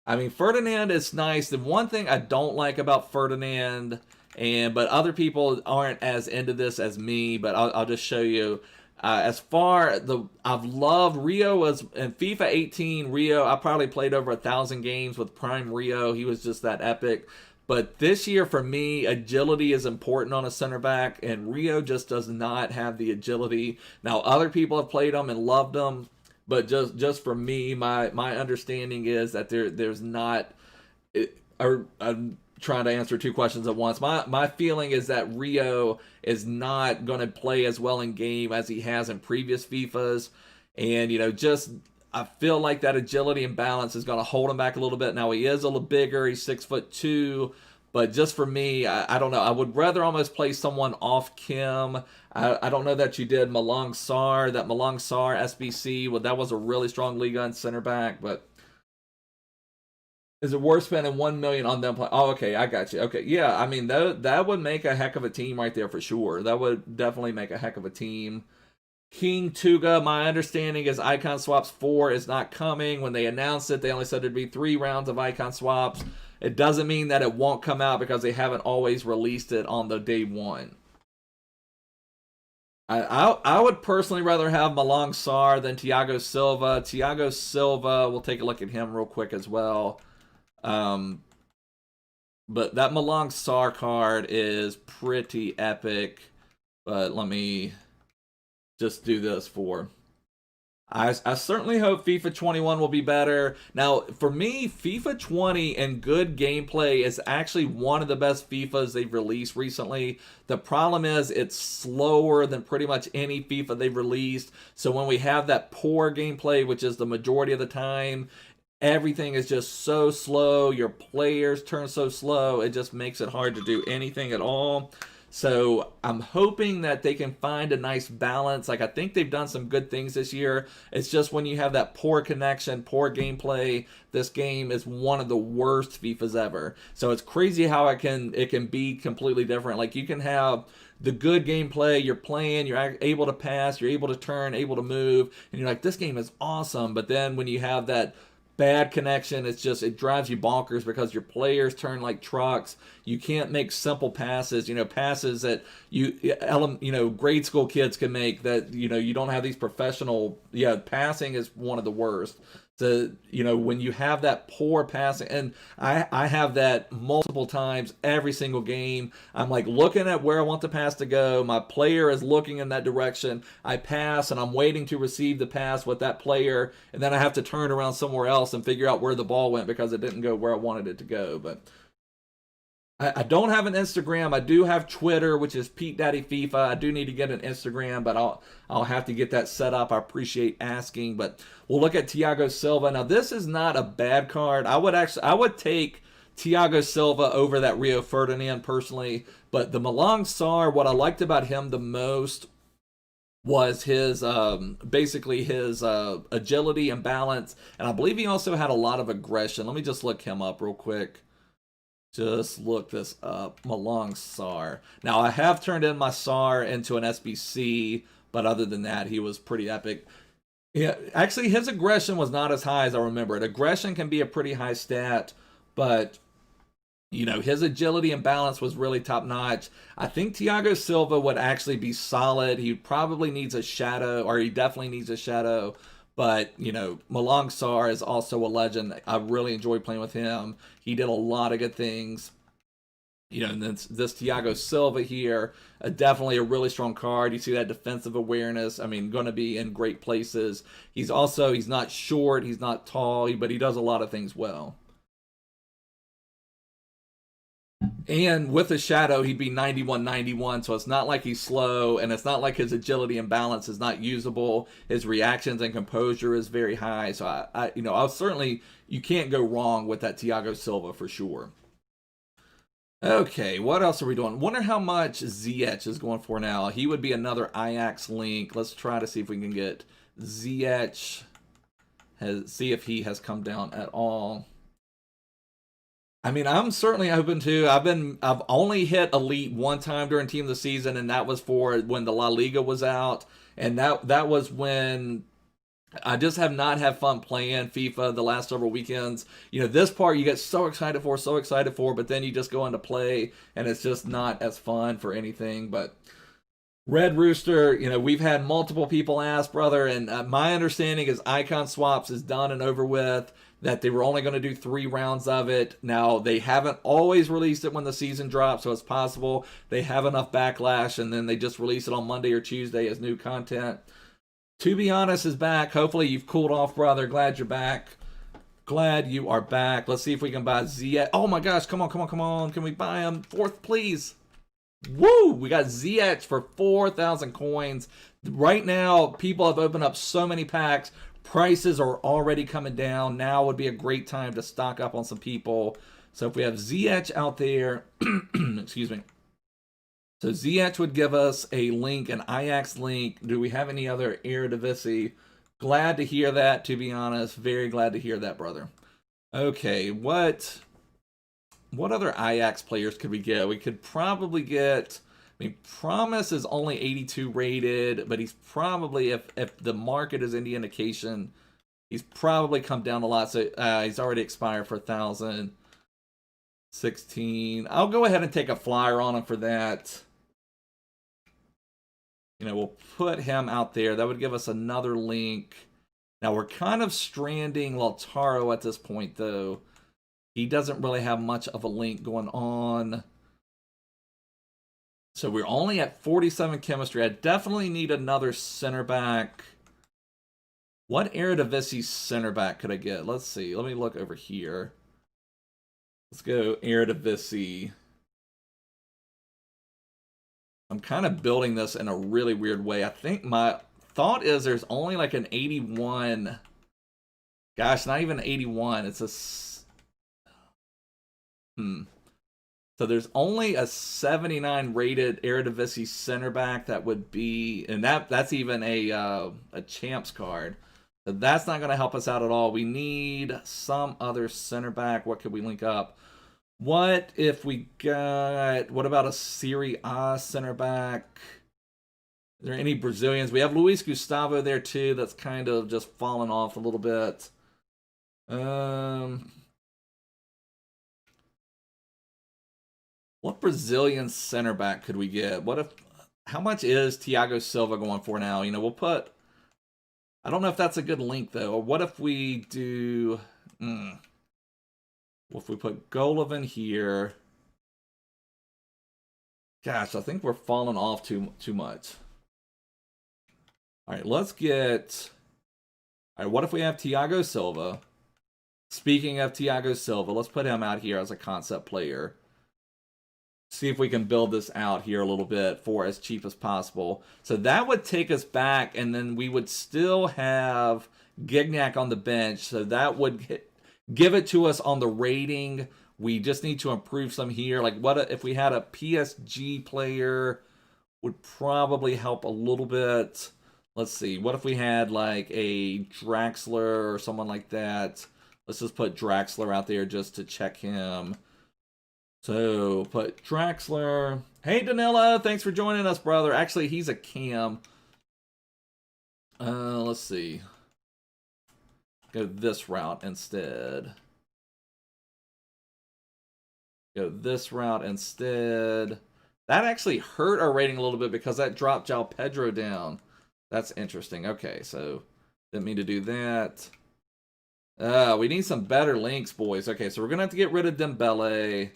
I mean, Ferdinand is nice. The one thing I don't like about Ferdinand, but other people aren't as into this as me, but I'll just show you. I've loved Rio was in FIFA 18. Rio, I probably played over 1,000 games with Prime Rio. He was just that epic. But this year, for me, agility is important on a center back, and Rio just does not have the agility. Now, other people have played him and loved him, but just for me, my understanding is that there's not. I'm trying to answer 2 questions at once. My feeling is that Rio is not going to play as well in game as he has in previous FIFAs, and just. I feel like that agility and balance is going to hold him back a little bit. Now, he is a little bigger. He's 6'2", but just for me, I don't know. I would rather almost play someone off Kim. I don't know that you did Malang Sarr. That Malang Sarr SBC, well, that was a really strong Ligue 1 center back, but is it worth spending $1 million on them? Oh, okay, I got you. Okay, yeah, I mean, that would make a heck of a team right there for sure. That would definitely make a heck of a team. King Tuga, my understanding is Icon Swaps 4 is not coming. When they announced it, they only said there'd be 3 rounds of Icon Swaps. It doesn't mean that it won't come out because they haven't always released it on the day 1. I would personally rather have Malang Sarr than Thiago Silva. Thiago Silva, we'll take a look at him real quick as well. But that Malang Sarr card is pretty epic. But let me just do this for. I certainly hope FIFA 21 will be better. Now, for me, FIFA 20 and good gameplay is actually one of the best FIFAs they've released recently. The problem is it's slower than pretty much any FIFA they've released. So when we have that poor gameplay, which is the majority of the time, everything is just so slow. Your players turn so slow. It just makes it hard to do anything at all. So I'm hoping that they can find a nice balance. Like, I think they've done some good things this year. It's just when you have that poor connection, poor gameplay, this game is one of the worst FIFAs ever. So it's crazy how it can be completely different. Like, you can have the good gameplay, you're playing, you're able to pass, you're able to turn, able to move, and you're like, this game is awesome. But then when you have that bad connection, it drives you bonkers because your players turn like trucks. You can't make simple passes, passes that grade school kids can make, that you don't have these professional. Passing is one of the worst. So when you have that poor passing, and I have that multiple times every single game. I'm like looking at where I want the pass to go. My player is looking in that direction. I pass, and I'm waiting to receive the pass with that player, and then I have to turn around somewhere else and figure out where the ball went because it didn't go where I wanted it to go. But I don't have an Instagram. I do have Twitter, which is petedaddy FIFA. I do need to get an Instagram, but I'll have to get that set up. I appreciate asking. But we'll look at Thiago Silva. Now, this is not a bad card. I would take Thiago Silva over that Rio Ferdinand personally. But the Malang Sarr, what I liked about him the most was his basically his agility and balance, and I believe he also had a lot of aggression. Let me just look him up real quick. Just look this up. Malang Sarr. Now, I have turned in my Sarr into an SBC, but other than that, he was pretty epic. Yeah, actually, his aggression was not as high as I remember it. Aggression can be a pretty high stat, but his agility and balance was really top notch. I think Thiago Silva would actually be solid. He probably needs a shadow, or he definitely needs a shadow. But, Malang Sarr is also a legend. I really enjoy playing with him. He did a lot of good things. You know, and this Thiago Silva here, definitely a really strong card. You see that defensive awareness. I mean, going to be in great places. He's not short, he's not tall, but he does a lot of things well. And with the shadow, he'd be 91-91, so it's not like he's slow, and it's not like his agility and balance is not usable. His reactions and composure is very high. So I'll certainly, you can't go wrong with that Thiago Silva for sure. Okay, what else are we doing? Wonder how much Ziyech is going for now. He would be another Ajax link. Let's try to see if we can get Ziyech. See if he has come down at all. I mean, I'm certainly open to. I've only hit elite one time during team of the season, and that was for when the La Liga was out, and that was when I just have not had fun playing FIFA the last several weekends. You know, this part you get so excited for, but then you just go into play, and it's just not as fun for anything. But Red Rooster, you know, we've had multiple people ask, brother, and my understanding is icon swaps is done and over with, that they were only going to do 3 rounds of it. Now, they haven't always released it when the season drops, so it's possible they have enough backlash, and then they just release it on Monday or Tuesday as new content. To Be Honest is back. Hopefully you've cooled off, brother. Glad you're back. Glad you are back. Let's see if we can buy Ziyech. Oh my gosh, come on. Can we buy him? 4th, please. Woo! We got Ziyech for 4,000 coins. Right now, people have opened up so many packs. Prices are already coming down. Now would be a great time to stock up on some people. So if we have Ziyech out there, excuse me. So Ziyech would give us a link, an Ajax link. Do we have any other Eredivisie? Glad to hear that, to be honest. Very glad to hear that, brother. Okay, what other Ajax players could we get? We could probably get, I mean, Promise is only 82 rated, but he's probably, if the market is any indication, he's probably come down a lot. So he's already expired for 1,016. I'll go ahead and take a flyer on him for that. You know, we'll put him out there. That would give us another link. Now, we're kind of stranding Lautaro at this point, though. He doesn't really have much of a link going on. So we're only at 47 chemistry. I definitely need another center back. What Eredivisie center back could I get? Let's see. Let me look over here. Let's go Eredivisie. I'm kind of building this in a really weird way. I think my thought is there's only like an 81. Gosh, not even 81. It's a... So there's only a 79 rated Eredivisie center back that would be, and that's even a champs card. So that's not going to help us out at all. We need some other center back. What could we link up? What if we got, what about a Serie A center back? Is there any Brazilians? We have Luis Gustavo there too. That's kind of just fallen off a little bit. What Brazilian center back could we get? What if, how much is Thiago Silva going for now? You know, we'll put, I don't know if that's a good link though. Or what if we do, what if we put Golovin here? Gosh, I think we're falling off too much. All right, let's get, all right, what if we have Thiago Silva? Speaking of Thiago Silva, let's put him out here as a concept player. See if we can build this out here a little bit for as cheap as possible. So that would take us back, and then we would still have Gignac on the bench. So that would give it to us on the rating. We just need to improve some here. Like, what if we had a PSG player? Would probably help a little bit. Let's see. What if we had like a Draxler or someone like that? Let's just put Draxler out there just to check him. So, put Draxler. Hey, Danilo, thanks for joining us, brother. Actually, he's a cam. Let's see. Go this route instead. Go this route instead. That actually hurt our rating a little bit because that dropped João Pedro down. That's interesting. Okay, so didn't mean to do that. We need some better links, boys. Okay, so we're going to have to get rid of Dembele.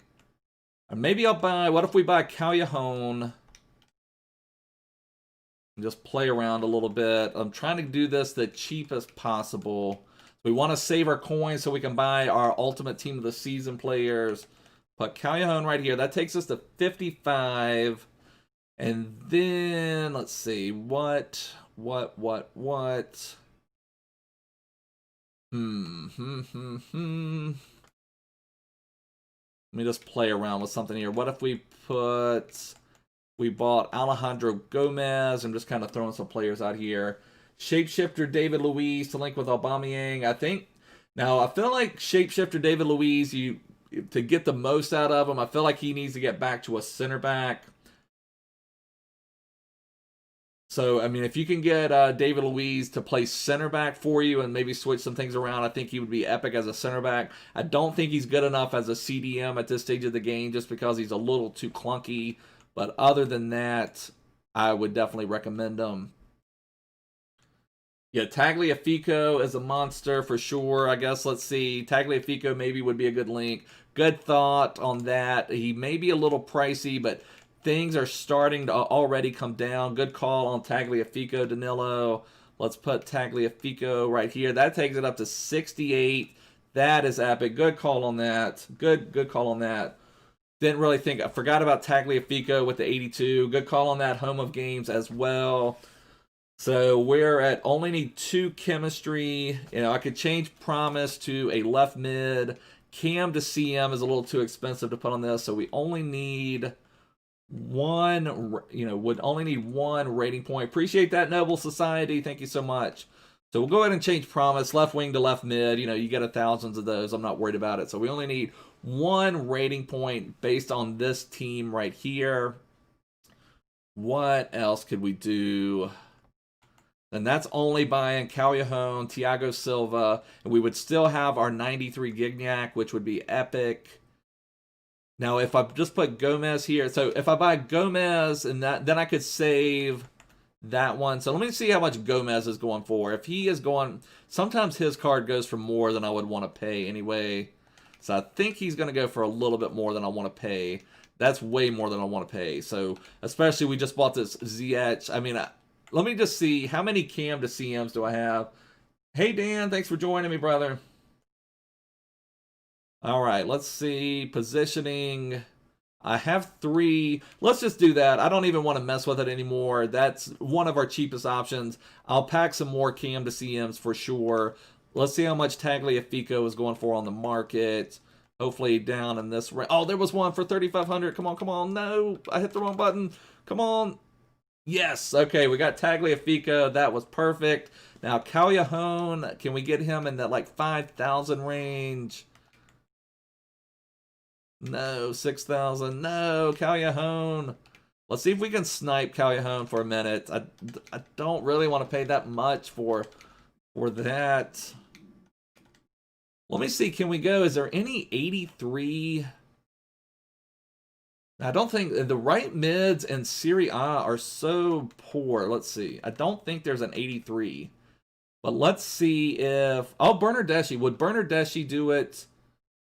Or maybe I'll buy, what if we buy Callejon? And just play around a little bit. I'm trying to do this the cheapest possible. We want to save our coins so we can buy our ultimate team of the season players. Put Callejon right here. That takes us to 55. And then, let's see, what? Let me just play around with something here. What if we bought Alejandro Gomez? I'm just kind of throwing some players out here. Shapeshifter David Luiz to link with Aubameyang. I feel like Shapeshifter David Luiz, to get the most out of him, I feel like he needs to get back to a center back. So, I mean, if you can get David Luiz to play center back for you and maybe switch some things around, I think he would be epic as a center back. I don't think he's good enough as a CDM at this stage of the game just because he's a little too clunky. But other than that, I would definitely recommend him. Yeah, Tagliafico is a monster for sure. I guess, let's see. Tagliafico maybe would be a good link. Good thought on that. He may be a little pricey, but things are starting to already come down. Good call on Tagliafico, Danilo. Let's put Tagliafico right here. That takes it up to 68. That is epic. Good call on that. Good call on that. Didn't really think. I forgot about Tagliafico with the 82. Good call on that. Home of games as well. So we're at only need 2 chemistry. You know, I could change Promise to a left mid. Cam to CM is a little too expensive to put on this, so we only need would only need 1 rating point. Appreciate that, Noble Society. Thank you so much. So we'll go ahead and change Promise, left wing to left mid. You know, you get thousands of those. I'm not worried about it. So we only need 1 rating point based on this team right here. What else could we do? And that's only buying Callejon, Thiago Silva, and we would still have our 93 Gignac, which would be epic. Now, if I just put Gomez here, so if I buy Gomez, and then I could save that one. So let me see how much Gomez is going for. If he is going, sometimes his card goes for more than I would want to pay anyway. So I think he's going to go for a little bit more than I want to pay. That's way more than I want to pay. So especially we just bought this ZH. I mean, let me just see, how many Cam to CMs do I have? Hey, Dan, thanks for joining me, brother. All right, let's see. Positioning. I have 3. Let's just do that. I don't even want to mess with it anymore. That's one of our cheapest options. I'll pack some more Cam to CMs for sure. Let's see how much Tagliafico is going for on the market. Hopefully down in this range. Oh, there was one for 3,500. Come on, come on. No, I hit the wrong button. Come on. Yes. Okay, we got Tagliafico. That was perfect. Now, Callejon, can we get him in that like 5,000 range? No, 6,000. No, Callejon. Let's see if we can snipe Callejon for a minute. I don't really want to pay that much for that. Let me see. Can we go? Is there any 83? I don't think the right mids in Serie A are so poor. Let's see. I don't think there's an 83. But let's see if... Oh, Bernardeschi. Would Bernardeschi do it?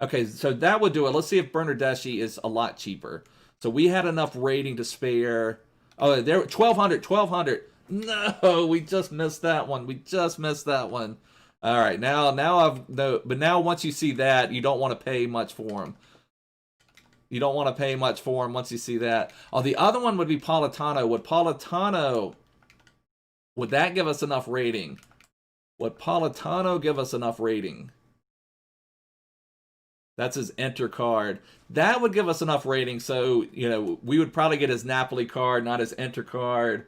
Okay, so that would do it. Let's see if Bernardeschi is a lot cheaper. So we had enough rating to spare. Oh, there, 1,200, 1,200. No, we just missed that one. We just missed that one. All right, now I've no, but now once you see that, you don't want to pay much for him. You don't want to pay much for him once you see that. Oh, the other one would be Politano. Would that give us enough rating? Would Politano give us enough rating? That's his enter card. That would give us enough rating, so, you know, we would probably get his Napoli card, not his enter card.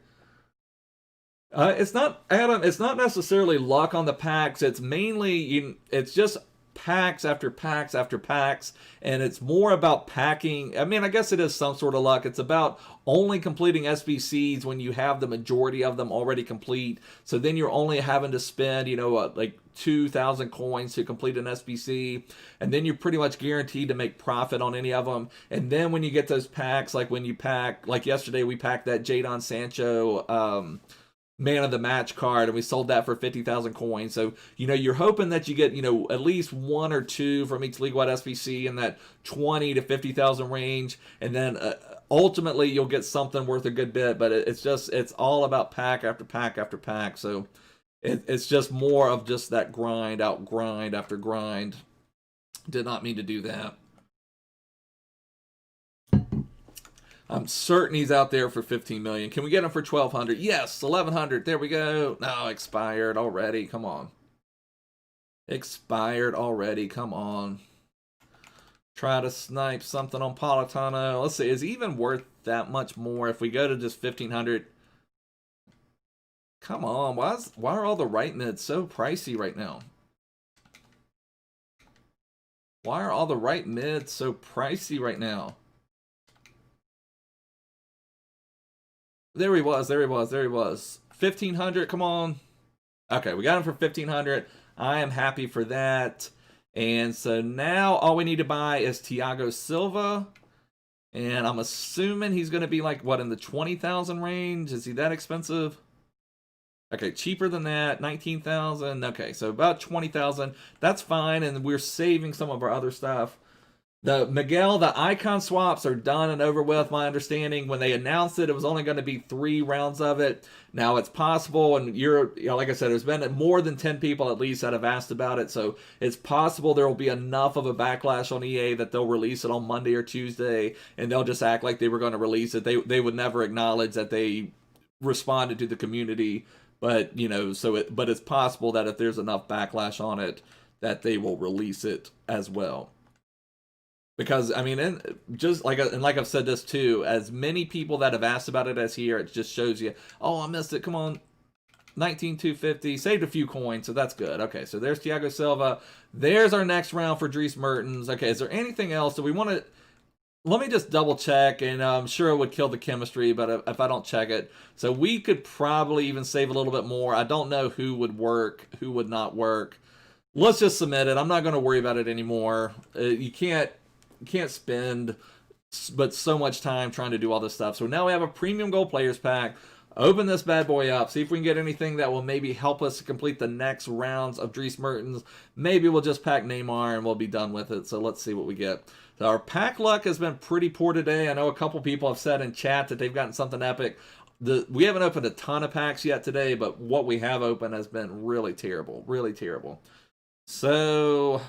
It's not, Adam, it's not necessarily luck on the packs. It's mainly, it's just packs after packs after packs, and it's more about packing. I mean, I guess it is some sort of luck. It's about only completing SBCs when you have the majority of them already complete. So then you're only having to spend, you know, like 2,000 coins to complete an SBC, and then you're pretty much guaranteed to make profit on any of them. And then when you get those packs, like when you pack, like yesterday we packed that Jadon Sancho man of the match card, and we sold that for 50,000 coins. So, you know, you're hoping that you get, you know, at least one or two from each league-wide SBC in that 20 to 50,000 range, and then ultimately you'll get something worth a good bit. But it's all about pack after pack after pack. So it's just more of just that grind after grind. Did not mean to do that. I'm certain he's out there for 15 million. Can we get him for 1,200? Yes, 1,100. There we go. No, expired already. Come on. Expired already. Come on. Try to snipe something on Politano. Let's see. Is he even worth that much more if we go to just 1,500? Come on. Why are all the right mids so pricey right now? Why are all the right mids so pricey right now? There he was, there he was, there he was. 1,500, come on. Okay, we got him for 1,500. I am happy for that. And so now all we need to buy is Thiago Silva. And I'm assuming he's going to be like, what, in the 20,000 range? Is he that expensive? Okay, cheaper than that, 19,000. Okay, so about 20,000. That's fine, and we're saving some of our other stuff. The Miguel, the icon swaps are done and over with, my understanding. When they announced it, it was only going to be 3 rounds of it. Now it's possible, and like I said, there's been more than 10 people at least that have asked about it, so it's possible there will be enough of a backlash on EA that they'll release it on Monday or Tuesday, and they'll just act like they were going to release it. They would never acknowledge that they responded to the community, but you know, but it's possible that if there's enough backlash on it, that they will release it as well. Because, I mean, like I've said this too, as many people that have asked about it as here, it just shows you, oh, I missed it, come on, 19,250, saved a few coins, so that's good. Okay, so there's Thiago Silva. There's our next round for Dries Mertens. Okay, is there anything else? Do we want to, let me just double check, and I'm sure it would kill the chemistry, but if I don't check it. So we could probably even save a little bit more. I don't know who would work, who would not work. Let's just submit it. I'm not going to worry about it anymore. You can't spend but so much time trying to do all this stuff. So now we have a premium gold players pack. Open this bad boy up, see if we can get anything that will maybe help us to complete the next rounds of Dries Mertens. Maybe we'll just pack Neymar and we'll be done with it. So let's see what we get. So our pack luck has been pretty poor today. I know a couple people have said in chat that they've gotten something epic. We haven't opened a ton of packs yet today, but what we have opened has been really terrible, really terrible. So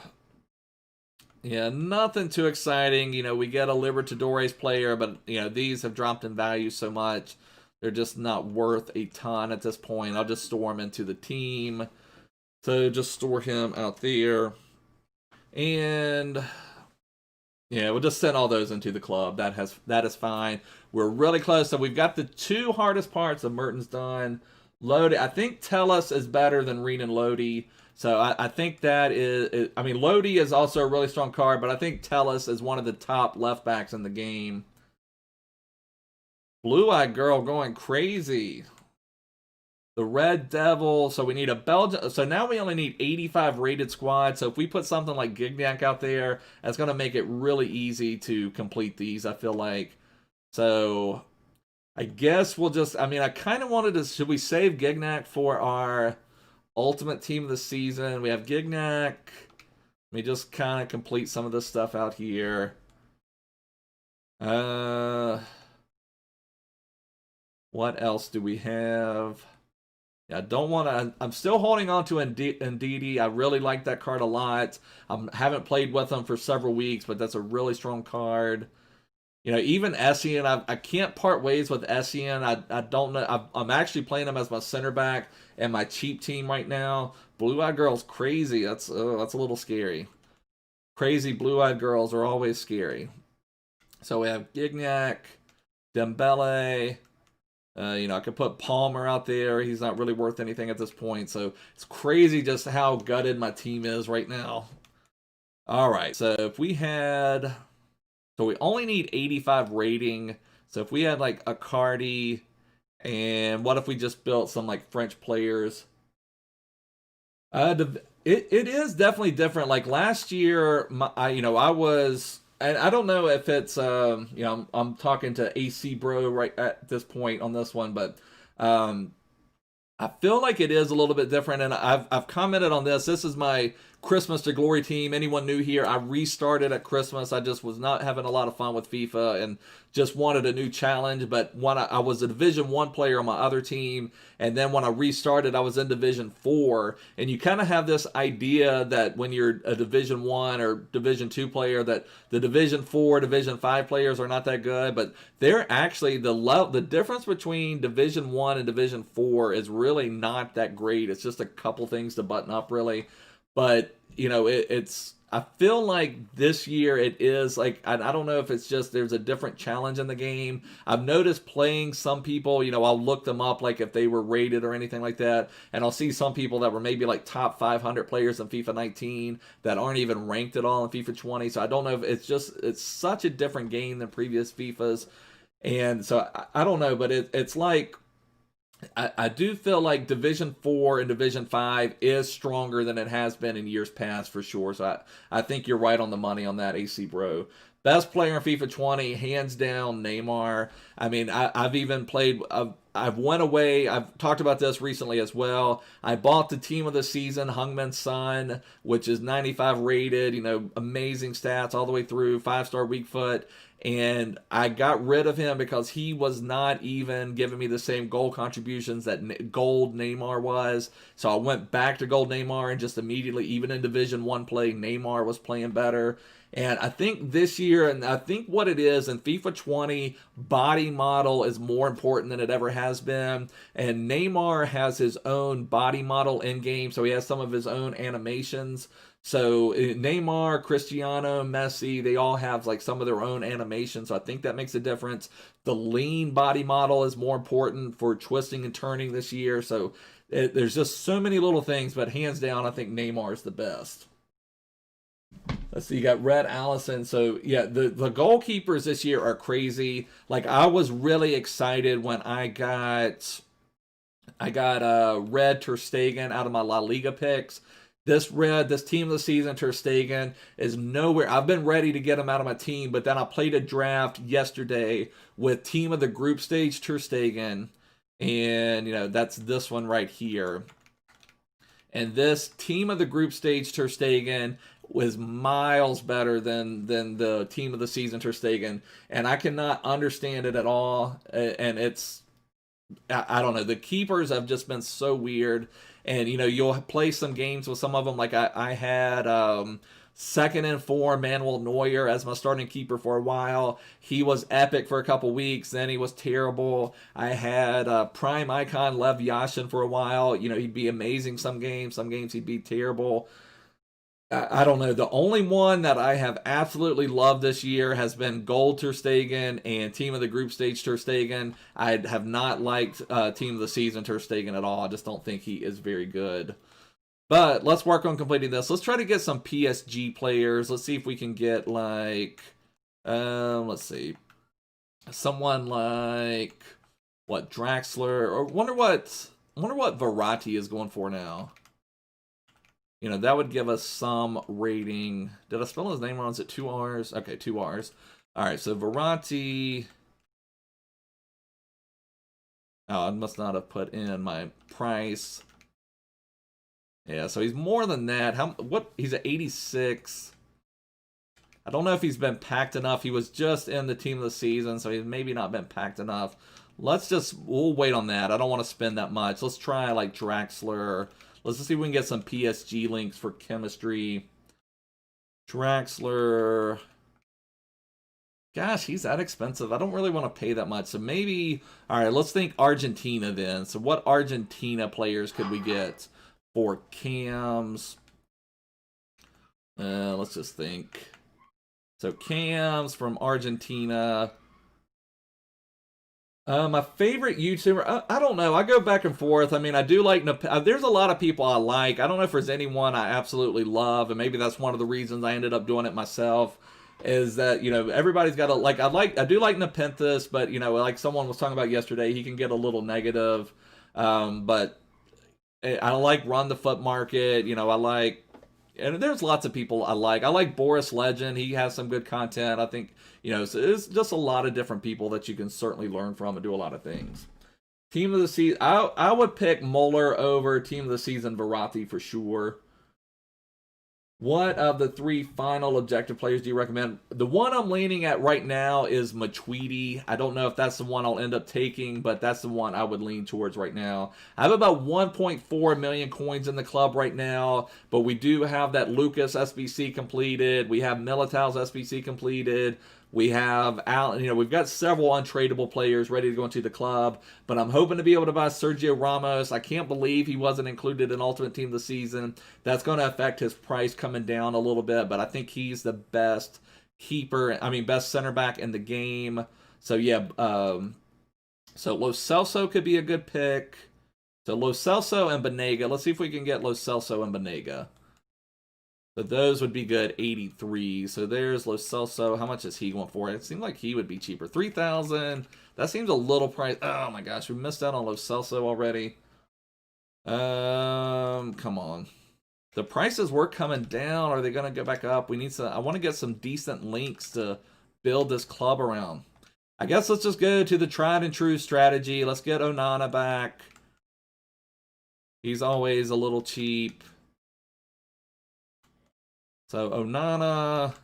yeah, nothing too exciting. You know, we get a Libertadores player, but, you know, these have dropped in value so much. They're just not worth a ton at this point. I'll just store them into the team. So just store him out there. And, yeah, we'll just send all those into the club. That is fine. We're really close. So we've got the 2 hardest parts of Mertens done. Lodi, I think TOTS is better than Renan Lodi. So I think that is, I mean, Lodi is also a really strong card, but I think TOTS is one of the top left backs in the game. Blue-eyed girl going crazy. The Red Devil, so we need a Belgian, so now we only need 85 rated squad, so if we put something like Gignac out there, that's going to make it really easy to complete these, I feel like. So I guess we'll just, I mean, I kind of wanted to, should we save Gignac for our ultimate team of the season? We have Gignac. Let me just kind of complete some of this stuff out here. What else do we have? Yeah, I don't want to, I'm still holding on to Ndidi. I really like that card a lot. I haven't played with him for several weeks, but that's a really strong card. You know, even Essien, I can't part ways with Essien. I don't know. I'm actually playing him as my center back and my cheap team right now. Blue-eyed girl's crazy. That's a little scary. Crazy blue-eyed girls are always scary. So we have Gignac, Dembele. You know, I could put Palmer out there. He's not really worth anything at this point. So it's crazy just how gutted my team is right now. All right. So if we had... So we only need 85 rating. So if we had like a Cardi, and what if we just built some like French players? It is definitely different. Like last year, I was, and I don't know if it's, you know, I'm talking to AC Bro right at this point on this one, but I feel like it is a little bit different, and I've commented on this. This is my Christmas to Glory team. Anyone new here? I restarted at Christmas. I just was not having a lot of fun with FIFA and just wanted a new challenge. But when I was a Division 1 player on my other team, and then when I restarted, I was in Division 4. And you kind of have this idea that when you're a Division 1 or Division 2 player, that the Division 4, Division 5 players are not that good. But they're actually, the difference between Division 1 and Division 4 is really not that great. It's just a couple things to button up, really. But, you know, it's, I feel like this year it is like, I don't know if it's just there's a different challenge in the game. I've noticed playing some people, you know, I'll look them up like if they were rated or anything like that, and I'll see some people that were maybe like top 500 players in FIFA 19 that aren't even ranked at all in FIFA 20. So I don't know if it's just, it's such a different game than previous FIFAs. And so I don't know, but it's like, I do feel like Division 4 and Division 5 is stronger than it has been in years past for sure. So I think you're right on the money on that, AC Bro. Best player in FIFA 20, hands down, Neymar. I mean, I've even played, I've went away, I've talked about this recently as well. I bought the team of the season, Heung-min Son, which is 95 rated, you know, amazing stats all the way through, 5-star weak foot. And I got rid of him because he was not even giving me the same goal contributions that Gold Neymar was. So I went back to Gold Neymar, and just immediately, even in Division 1 play, Neymar was playing better. And I think this year, and I think what it is in FIFA 20, body model is more important than it ever has been. And Neymar has his own body model in game, so he has some of his own animations. So Neymar, Cristiano, Messi, they all have like some of their own animations. So I think that makes a difference. The lean body model is more important for twisting and turning this year. So there's just so many little things, but hands down, I think Neymar is the best. Let's see, you got Red Allison. So yeah, the goalkeepers this year are crazy. Like I was really excited when I got Red Ter Stegen out of my La Liga picks. This team of the season, Ter Stegen, is nowhere. I've been ready to get him out of my team, but then I played a draft yesterday with team of the group stage Ter Stegen, and you know that's this one right here. And this team of the group stage Ter Stegen was miles better than the team of the season Ter Stegen, and I cannot understand it at all. And it's, I don't know, the keepers have just been so weird. And, you know, you'll play some games with some of them. Like I had second and 4 Manuel Neuer as my starting keeper for a while. He was epic for a couple weeks. Then he was terrible. I had prime icon Lev Yashin for a while. You know, he'd be amazing some games. Some games he'd be terrible. I don't know. The only one that I have absolutely loved this year has been Gold Ter Stegen and Team of the Group Stage Ter Stegen. I have not liked Team of the Season Ter Stegen at all. I just don't think he is very good. But let's work on completing this. Let's try to get some PSG players. Let's see if we can get like, let's see, someone like what, Draxler, or wonder what Verratti is going for now. You know, that would give us some rating. Did I spell his name wrong? Is it 2 R's? Okay, 2 R's. All right, so Verratti. Oh, I must not have put in my price. Yeah, so he's more than that. He's at 86. I don't know if he's been packed enough. He was just in the team of the season, so he's maybe not been packed enough. We'll wait on that. I don't want to spend that much. Let's try like Draxler. Let's see if we can get some PSG links for chemistry. Draxler. Gosh, he's that expensive. I don't really want to pay that much. So maybe, all right, let's think Argentina then. So what Argentina players could we get for cams? Let's just think. So cams from Argentina. My favorite YouTuber, I don't know. I go back and forth. I mean, I do like, there's a lot of people I like. I don't know if there's anyone I absolutely love, and maybe that's one of the reasons I ended up doing it myself, is that, you know, everybody's got to, like, I do like Nepenthes, but, you know, like someone was talking about yesterday, he can get a little negative, but I like Run the Foot Market, you know, I like, and there's lots of people I like. I like Boris Legend. He has some good content. I think, you know, so it's just a lot of different people that you can certainly learn from and do a lot of things. Team of the season, I would pick Muller over team of the season Verratti for sure. What of the 3 final objective players do you recommend? The one I'm leaning at right now is Matuidi. I don't know if that's the one I'll end up taking, but that's the one I would lean towards right now. I have about 1.4 million coins in the club right now, but we do have that Lucas SBC completed. We have Militao's SBC completed. We have we've got several untradeable players ready to go into the club, but I'm hoping to be able to buy Sergio Ramos. I can't believe he wasn't included in Ultimate Team of the Season. That's going to affect his price coming down a little bit, but I think he's the best best center back in the game. So yeah, so Lo Celso could be a good pick. So Lo Celso and Banega. Let's see if we can get Lo Celso and Banega. But those would be good, 83. So there's Lo Celso. How much is he going for? It seemed like he would be cheaper. 3,000. That seems a little price. Oh my gosh, we missed out on Lo Celso already. Come on. The prices were coming down. Are they going to go back up? We need some. I want to get some decent links to build this club around. I guess let's just go to the tried and true strategy. Let's get Onana back. He's always a little cheap. So Onana,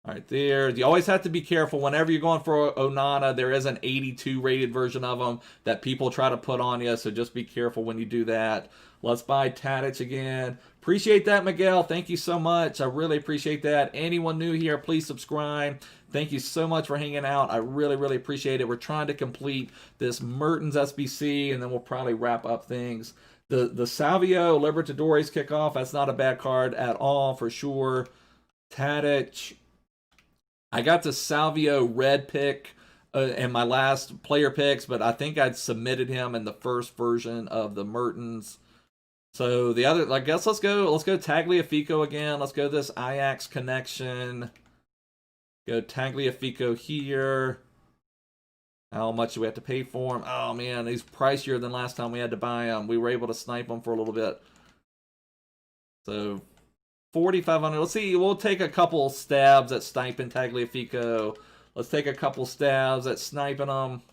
right there. You always have to be careful whenever you're going for Onana. There is an 82 rated version of them that people try to put on you, so just be careful when you do that. Let's buy Tadic again. Appreciate that, Miguel. Thank you so much. I really appreciate that. Anyone new here, please subscribe. Thank you so much for hanging out. I really, really appreciate it. We're trying to complete this Mertens SBC, and then we'll probably wrap up things. The Salvio Libertadores kickoff, that's not a bad card at all, for sure. Tadic. I got the Salvio red pick in my last player picks, but I think I'd submitted him in the first version of the Mertens. So the other, I guess let's go Tagliafico again. Let's go this Ajax connection. Go Tagliafico here. How much do we have to pay for him? Oh, man, he's pricier than last time we had to buy him. We were able to snipe him for a little bit. So, 4,500. Let's see. We'll take a couple stabs at sniping Tagliafico. Let's take a couple stabs at sniping him.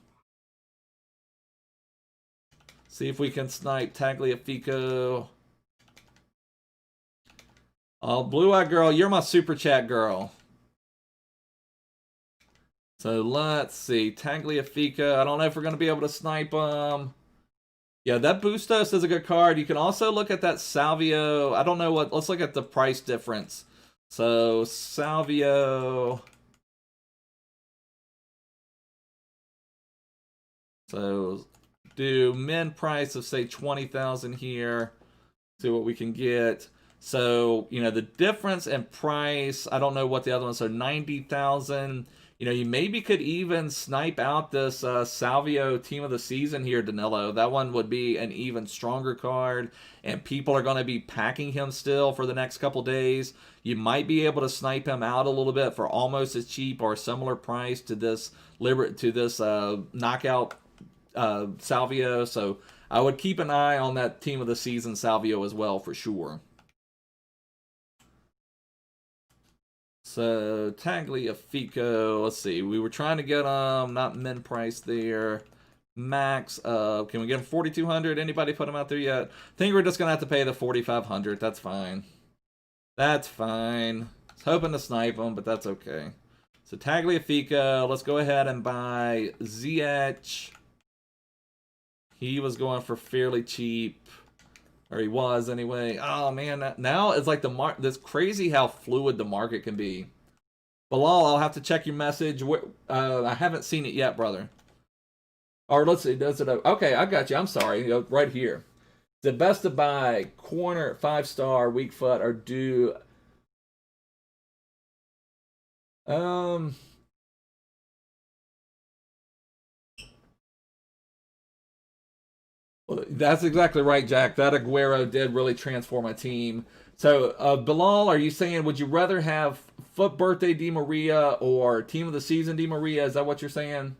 See if we can snipe Tagliafico. Oh, Blue Eye Girl, you're my super chat girl. So let's see, Tagliafico. I don't know if we're going to be able to snipe him. Yeah, that Bustos is a good card. You can also look at that Salvio. I don't know what. Let's look at the price difference. So Salvio. So do min price of say 20,000 here. See what we can get. So the difference in price. I don't know what the other one. So 90,000. You maybe could even snipe out this Salvio Team of the Season here, Danilo. That one would be an even stronger card, and people are going to be packing him still for the next couple days. You might be able to snipe him out a little bit for almost as cheap or a similar price to this knockout Salvio. So I would keep an eye on that Team of the Season Salvio as well for sure. So, Tagliafico, let's see. We were trying to get not min price there. Max, can we get him 4,200? Anybody put him out there yet? I think we're just going to have to pay the 4,500. That's fine. That's fine. I was hoping to snipe him, but that's okay. So, Tagliafico, let's go ahead and buy Ziyech. He was going for fairly cheap. Or he was anyway. Oh man, now it's like it's crazy how fluid the market can be. Bilal, I'll have to check your message. I haven't seen it yet, brother. Or let's see, does it? Okay, I got you. I'm sorry. Right here. The best to buy corner 5-star weak foot or do. Well, that's exactly right, Jack. That Aguero did really transform my team. So, Bilal, are you saying would you rather have Foot Birthday Di Maria or Team of the Season Di Maria? Is that what you're saying?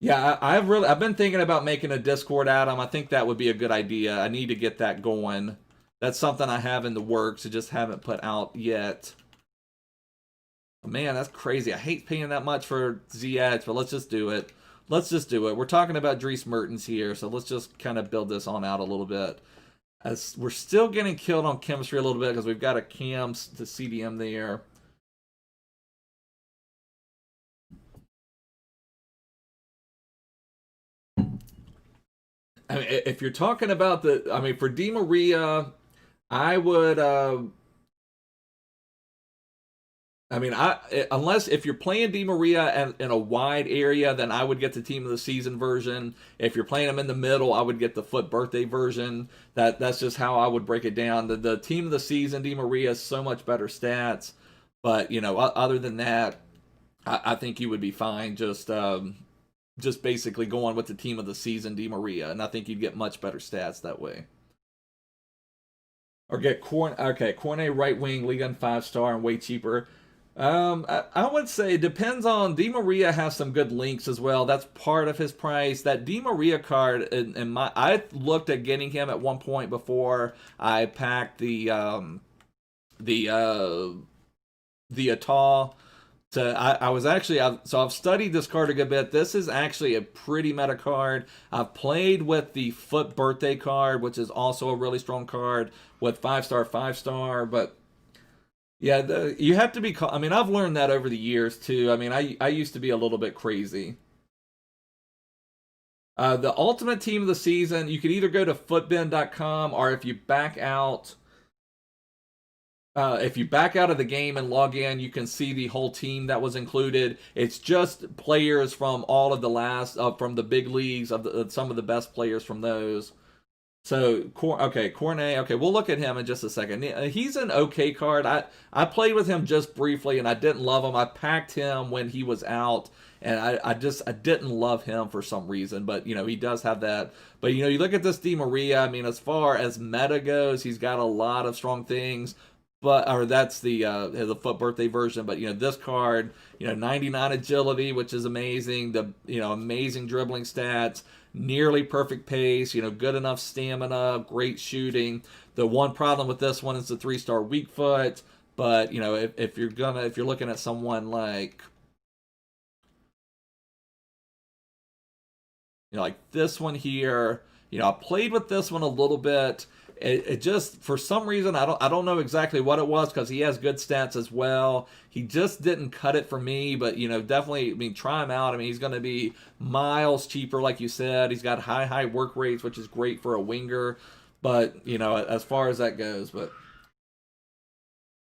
Yeah, I've been thinking about making a Discord, Adam. I think that would be a good idea. I need to get that going. That's something I have in the works. I just haven't put out yet. Man, that's crazy. I hate paying that much for ZX, but let's just do it. Let's just do it. We're talking about Dries Mertens here, so let's just kind of build this on out a little bit. As we're still getting killed on chemistry a little bit because we've got a cams to CDM there. I mean, if you're talking about for Di Maria, I would, unless if you're playing Di Maria in a wide area, then I would get the team of the season version. If you're playing them in the middle, I would get the FUT birthday version. That's just how I would break it down. The team of the season, Di Maria, has so much better stats. But, other than that, I think you would be fine just basically going with the team of the season, Di Maria, and I think you'd get much better stats that way. Or get Cornet right wing, Liga 5-star, and way cheaper. I would say it depends on. Di Maria has some good links as well. That's part of his price. That Di Maria card, I looked at getting him at one point before I packed the Atal. So I've studied this card a good bit. This is actually a pretty meta card. I've played with the FUT birthday card, which is also a really strong card with 5-star, but yeah, you have to be. I mean, I've learned that over the years too. I mean, I used to be a little bit crazy. The ultimate team of the season, you could either go to footbin.com, or if you back out. If you back out of the game and log in, you can see the whole team that was included. It's just players from all of the from the big leagues, of some of the best players from those. So, Cornet. Okay, we'll look at him in just a second. He's an okay card. I played with him just briefly, and I didn't love him. I packed him when he was out, and I didn't love him for some reason. But, he does have that. But, you look at this Di Maria. I mean, as far as meta goes, he's got a lot of strong things. Or that's the FUT birthday version. But this card, 99 agility, which is amazing. The amazing dribbling stats, nearly perfect pace. Good enough stamina, great shooting. The one problem with this one is the 3-star weak foot. But if you're looking at someone like like this one here, I played with this one a little bit. It just, for some reason, I don't know exactly what it was, because he has good stats as well. He just didn't cut it for me, but definitely, try him out. He's going to be miles cheaper, like you said. He's got high work rates, which is great for a winger. But as far as that goes, but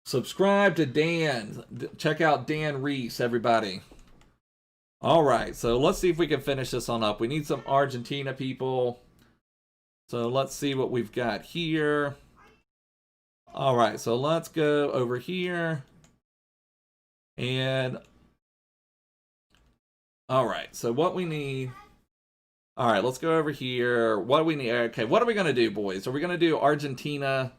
subscribe to Dan. Check out Dan Reese, everybody. All right, so let's see if we can finish this on up. We need some Argentina people. So let's see what we've got here. All right, so let's go over here. And all right, so what we need. All right, let's go over here. What do we need? Okay, what are we going to do, boys? Are we going to do Argentina?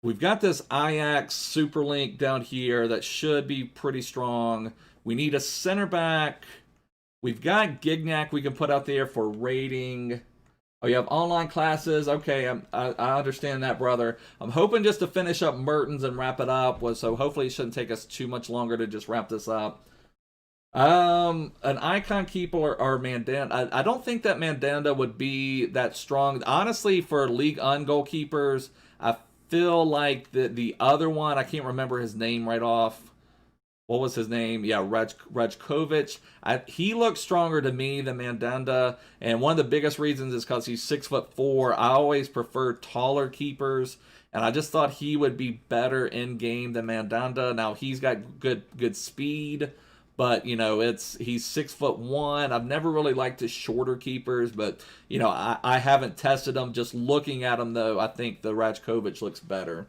We've got this Ajax super link down here that should be pretty strong. We need a center back. We've got Gignac we can put out there for rating. Oh, you have online classes? Okay, I understand that, brother. I'm hoping just to finish up Mertens and wrap it up. So hopefully it shouldn't take us too much longer to just wrap this up. An icon keeper or Mandanda. I don't think that Mandanda would be that strong. Honestly, for League Un goalkeepers, I feel like the other one, I can't remember his name right off. What was his name? Yeah, Rajkovic. He looks stronger to me than Mandanda, and one of the biggest reasons is because he's 6'4". I always prefer taller keepers, and I just thought he would be better in game than Mandanda. Now he's got good speed, but he's 6'1". I've never really liked his shorter keepers, but I haven't tested them. Just looking at them though, I think the Rajkovic looks better.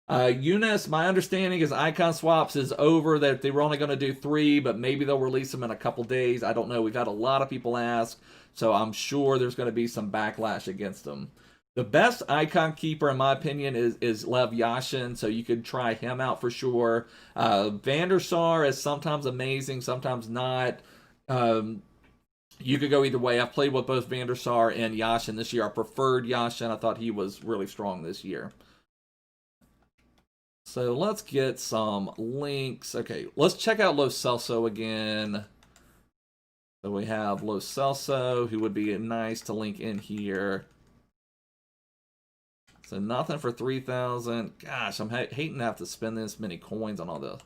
Eunice, my understanding is icon swaps is over, that they were only going to do 3, but maybe they'll release them in a couple days. I don't know. We've had a lot of people ask, so I'm sure there's going to be some backlash against them. The best icon keeper, in my opinion, is Lev Yashin, so you could try him out for sure. Van der Sar is sometimes amazing, sometimes not. You could go either way. I've played with both Van der Sar and Yashin this year. I preferred Yashin. I thought he was really strong this year. So let's get some links. Okay, let's check out Lo Celso again. So we have Lo Celso, who would be nice to link in here. So nothing for 3,000. Gosh, I'm hating to have to spend this many coins on all this.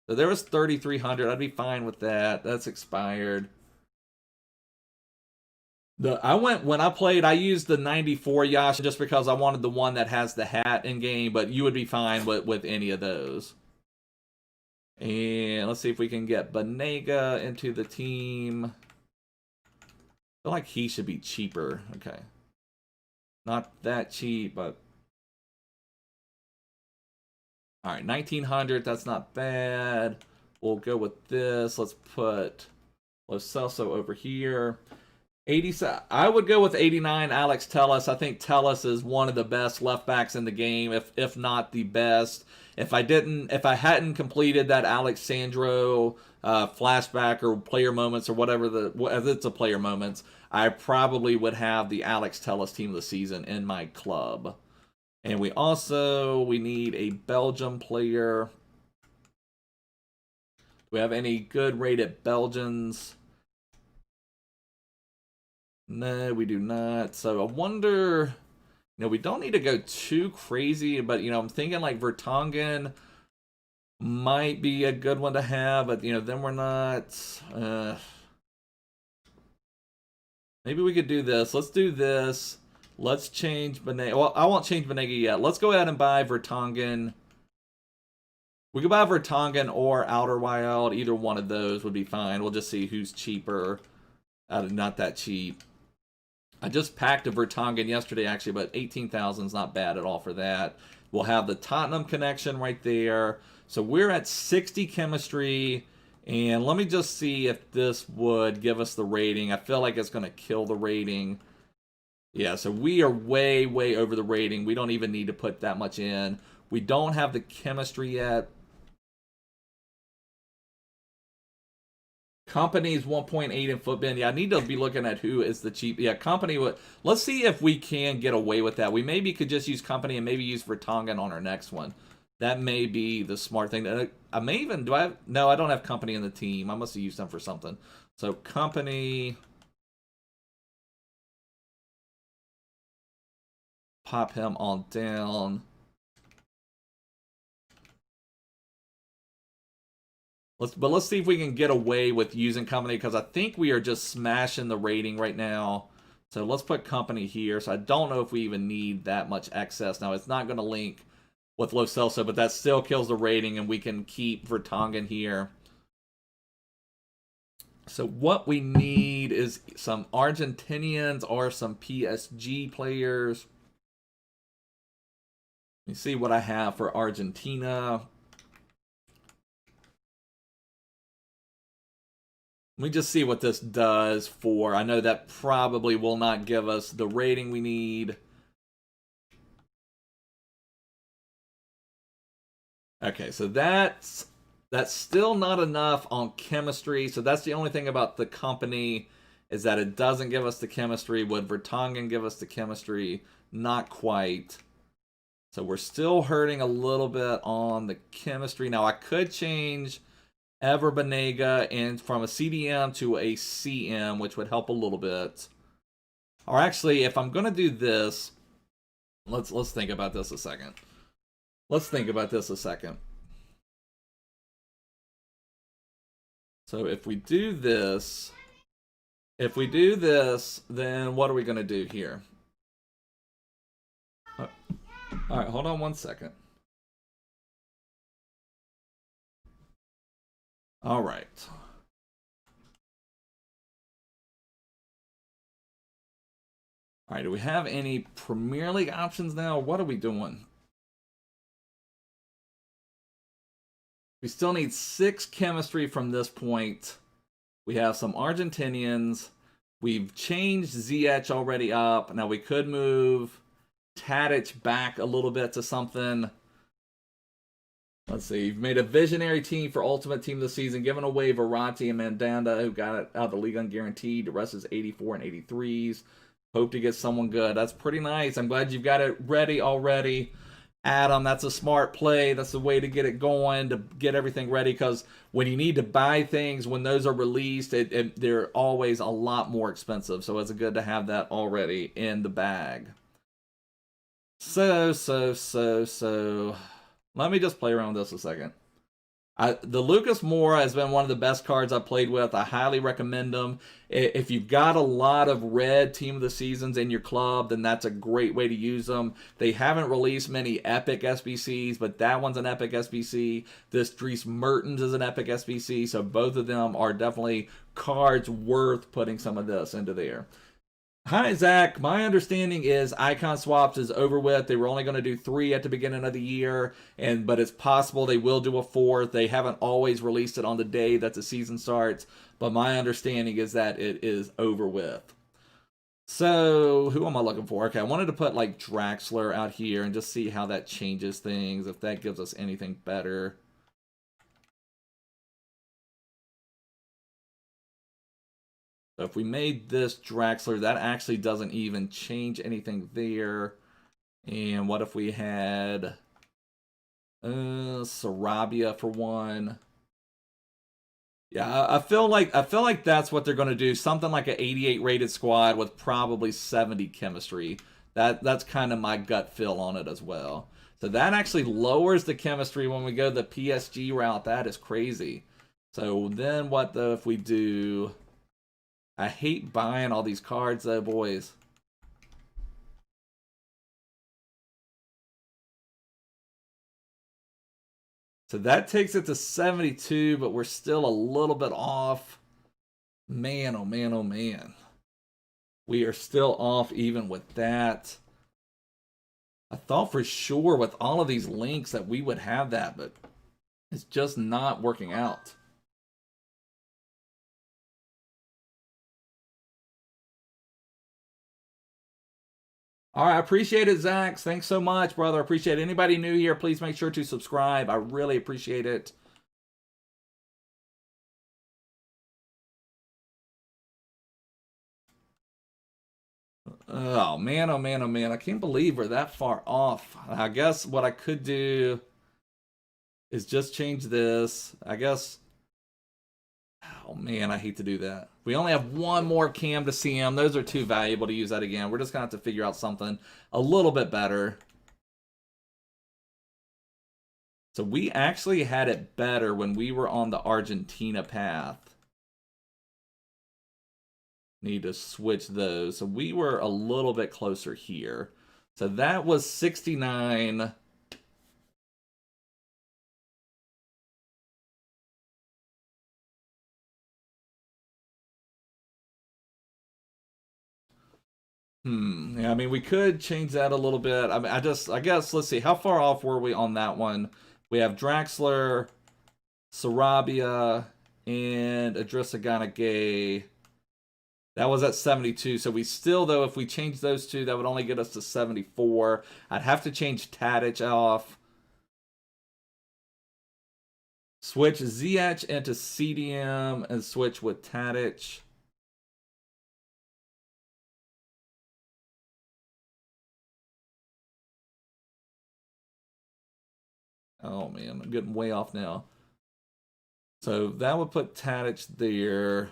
So there was 3,300. I'd be fine with that. That's expired. When I played, I used the 94 Yasha just because I wanted the one that has the hat in game, but you would be fine with any of those. And let's see if we can get Banega into the team. I feel like he should be cheaper. Okay. Not that cheap, but... Alright, 1,900. That's not bad. We'll go with this. Let's put Lo Celso over here. 87. I would go with 89 Alex Telles. I think Telles is one of the best left backs in the game, if not the best. If I hadn't completed that Alexandro flashback or player moments or whatever it's a player moments, I probably would have the Alex Telles team of the season in my club. And we need a Belgium player. Do we have any good rated Belgians? No, we do not. So I wonder, we don't need to go too crazy, but, I'm thinking like Vertonghen might be a good one to have, but, then we're not. Maybe we could do this. Let's do this. Let's change Banega. Well, I won't change Banega yet. Let's go ahead and buy Vertonghen. We could buy Vertonghen or Outer Wild. Either one of those would be fine. We'll just see who's cheaper. Not that cheap. I just packed a Vertonghen yesterday, actually, but 18,000 is not bad at all for that. We'll have the Tottenham connection right there. So we're at 60 chemistry, and let me just see if this would give us the rating. I feel like it's going to kill the rating. Yeah, so we are way, way over the rating. We don't even need to put that much in. We don't have the chemistry yet. Company is 1.8 in Footbin. Yeah, I need to be looking at who is the cheap. Yeah, Company would. Let's see if we can get away with that. We maybe could just use Company and maybe use Vertonghen on our next one. That may be the smart thing. I may even. Do I have? No, I don't have Company in the team. I must have used them for something. So Company. Pop him on down. Let's see if we can get away with using Company, because I think we are just smashing the rating right now. So let's put Company here. So I don't know if we even need that much excess. Now, it's not going to link with Lo Celso, but that still kills the rating, and we can keep Vertonghen here. So what we need is some Argentinians or some PSG players. Let me see what I have for Argentina. Let me just see what this does for. I know that probably will not give us the rating we need. Okay, so that's still not enough on chemistry. So that's the only thing about the Company, is that it doesn't give us the chemistry. Would Vertonghen give us the chemistry? Not quite. So we're still hurting a little bit on the chemistry. Now I could change Ever Banega and from a CDM to a CM, which would help a little bit. Or actually, if I'm gonna do this, let's think about this a second. Let's think about this a second. So if we do this, then what are we gonna do here? All right, hold on one second. All right. All right, do we have any Premier League options now? What are we doing? We still need 6 chemistry from this point. We have some Argentinians. We've changed Ziyech already up. Now we could move Tadic back a little bit to something. Let's see. You've made a visionary team for Ultimate Team this season, giving away Verratti and Mandanda, who got it out of the league unguaranteed. The rest is 84 and 83s. Hope to get someone good. That's pretty nice. I'm glad you've got it ready already. Adam, that's a smart play. That's the way to get it going, to get everything ready. Because when you need to buy things, when those are released, they're always a lot more expensive. So it's good to have that already in the bag. So. Let me just play around with this a second. The Lucas Moura has been one of the best cards I've played with. I highly recommend them. If you've got a lot of red Team of the Seasons in your club, then that's a great way to use them. They haven't released many epic SBCs, but that one's an epic SBC. This Dries Mertens is an epic SBC, so both of them are definitely cards worth putting some of this into there. Hi, Zach. My understanding is icon swaps is over with. They were only going to do 3 at the beginning of the year, but it's possible they will do a 4th. They haven't always released it on the day that the season starts, but my understanding is that it is over with. So, who am I looking for? Okay, I wanted to put like Draxler out here and just see how that changes things, if that gives us anything better. So if we made this Draxler, that actually doesn't even change anything there. And what if we had Sarabia for 1? Yeah, I feel like that's what they're going to do. Something like an 88 rated squad with probably 70 chemistry. That's kind of my gut feel on it as well. So that actually lowers the chemistry when we go the PSG route. That is crazy. So then what though if we do... I hate buying all these cards though, boys. So that takes it to 72, but we're still a little bit off. Man, oh man, oh man. We are still off even with that. I thought for sure with all of these links that we would have that, but it's just not working out. All right, I appreciate it, Zach. Thanks so much, brother. I appreciate it. Anybody new here, please make sure to subscribe. I really appreciate it. Oh, man, oh, man, oh, man. I can't believe we're that far off. I guess what I could do is just change this. I guess... Oh, man, I hate to do that. We only have one more cam to see him. Those are too valuable to use that again. We're just going to have to figure out something a little bit better. So we actually had it better when we were on the Argentina path. Need to switch those. So we were a little bit closer here. So that was 69. Yeah, I mean, we could change that a little bit. I mean, I guess, let's see. How far off were we on that one? We have Draxler, Sarabia, and Adrissa Gay. That was at 72. So we still, though, if we change those two, that would only get us to 74. I'd have to change Tadic off. Switch Ziyech into CDM and switch with Tadic. Oh, man, I'm getting way off now. So that would put Tadic there.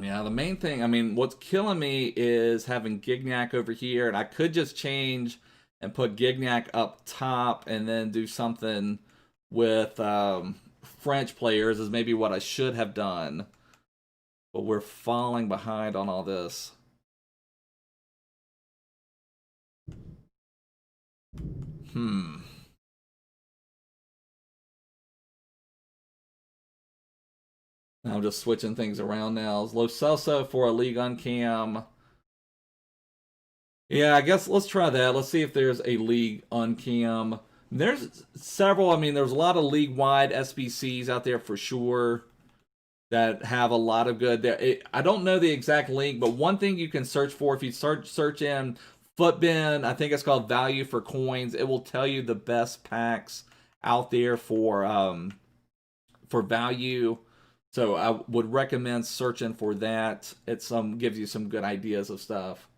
Yeah, the main thing, I mean, what's killing me is having Gignac over here, and I could just change and put Gignac up top and then do something with French players is maybe what I should have done. But we're falling behind on all this. I'm just switching things around now. Lo Celso for a League Uncam. Yeah, I guess let's try that. Let's see if there's a League Uncam. There's several. I mean, there's a lot of league-wide SBCs out there for sure that have a lot of good. I don't know the exact link, but one thing you can search for, if you search in Footbin, I think it's called Value for Coins. It will tell you the best packs out there for value. So I would recommend searching for that. It gives you some good ideas of stuff.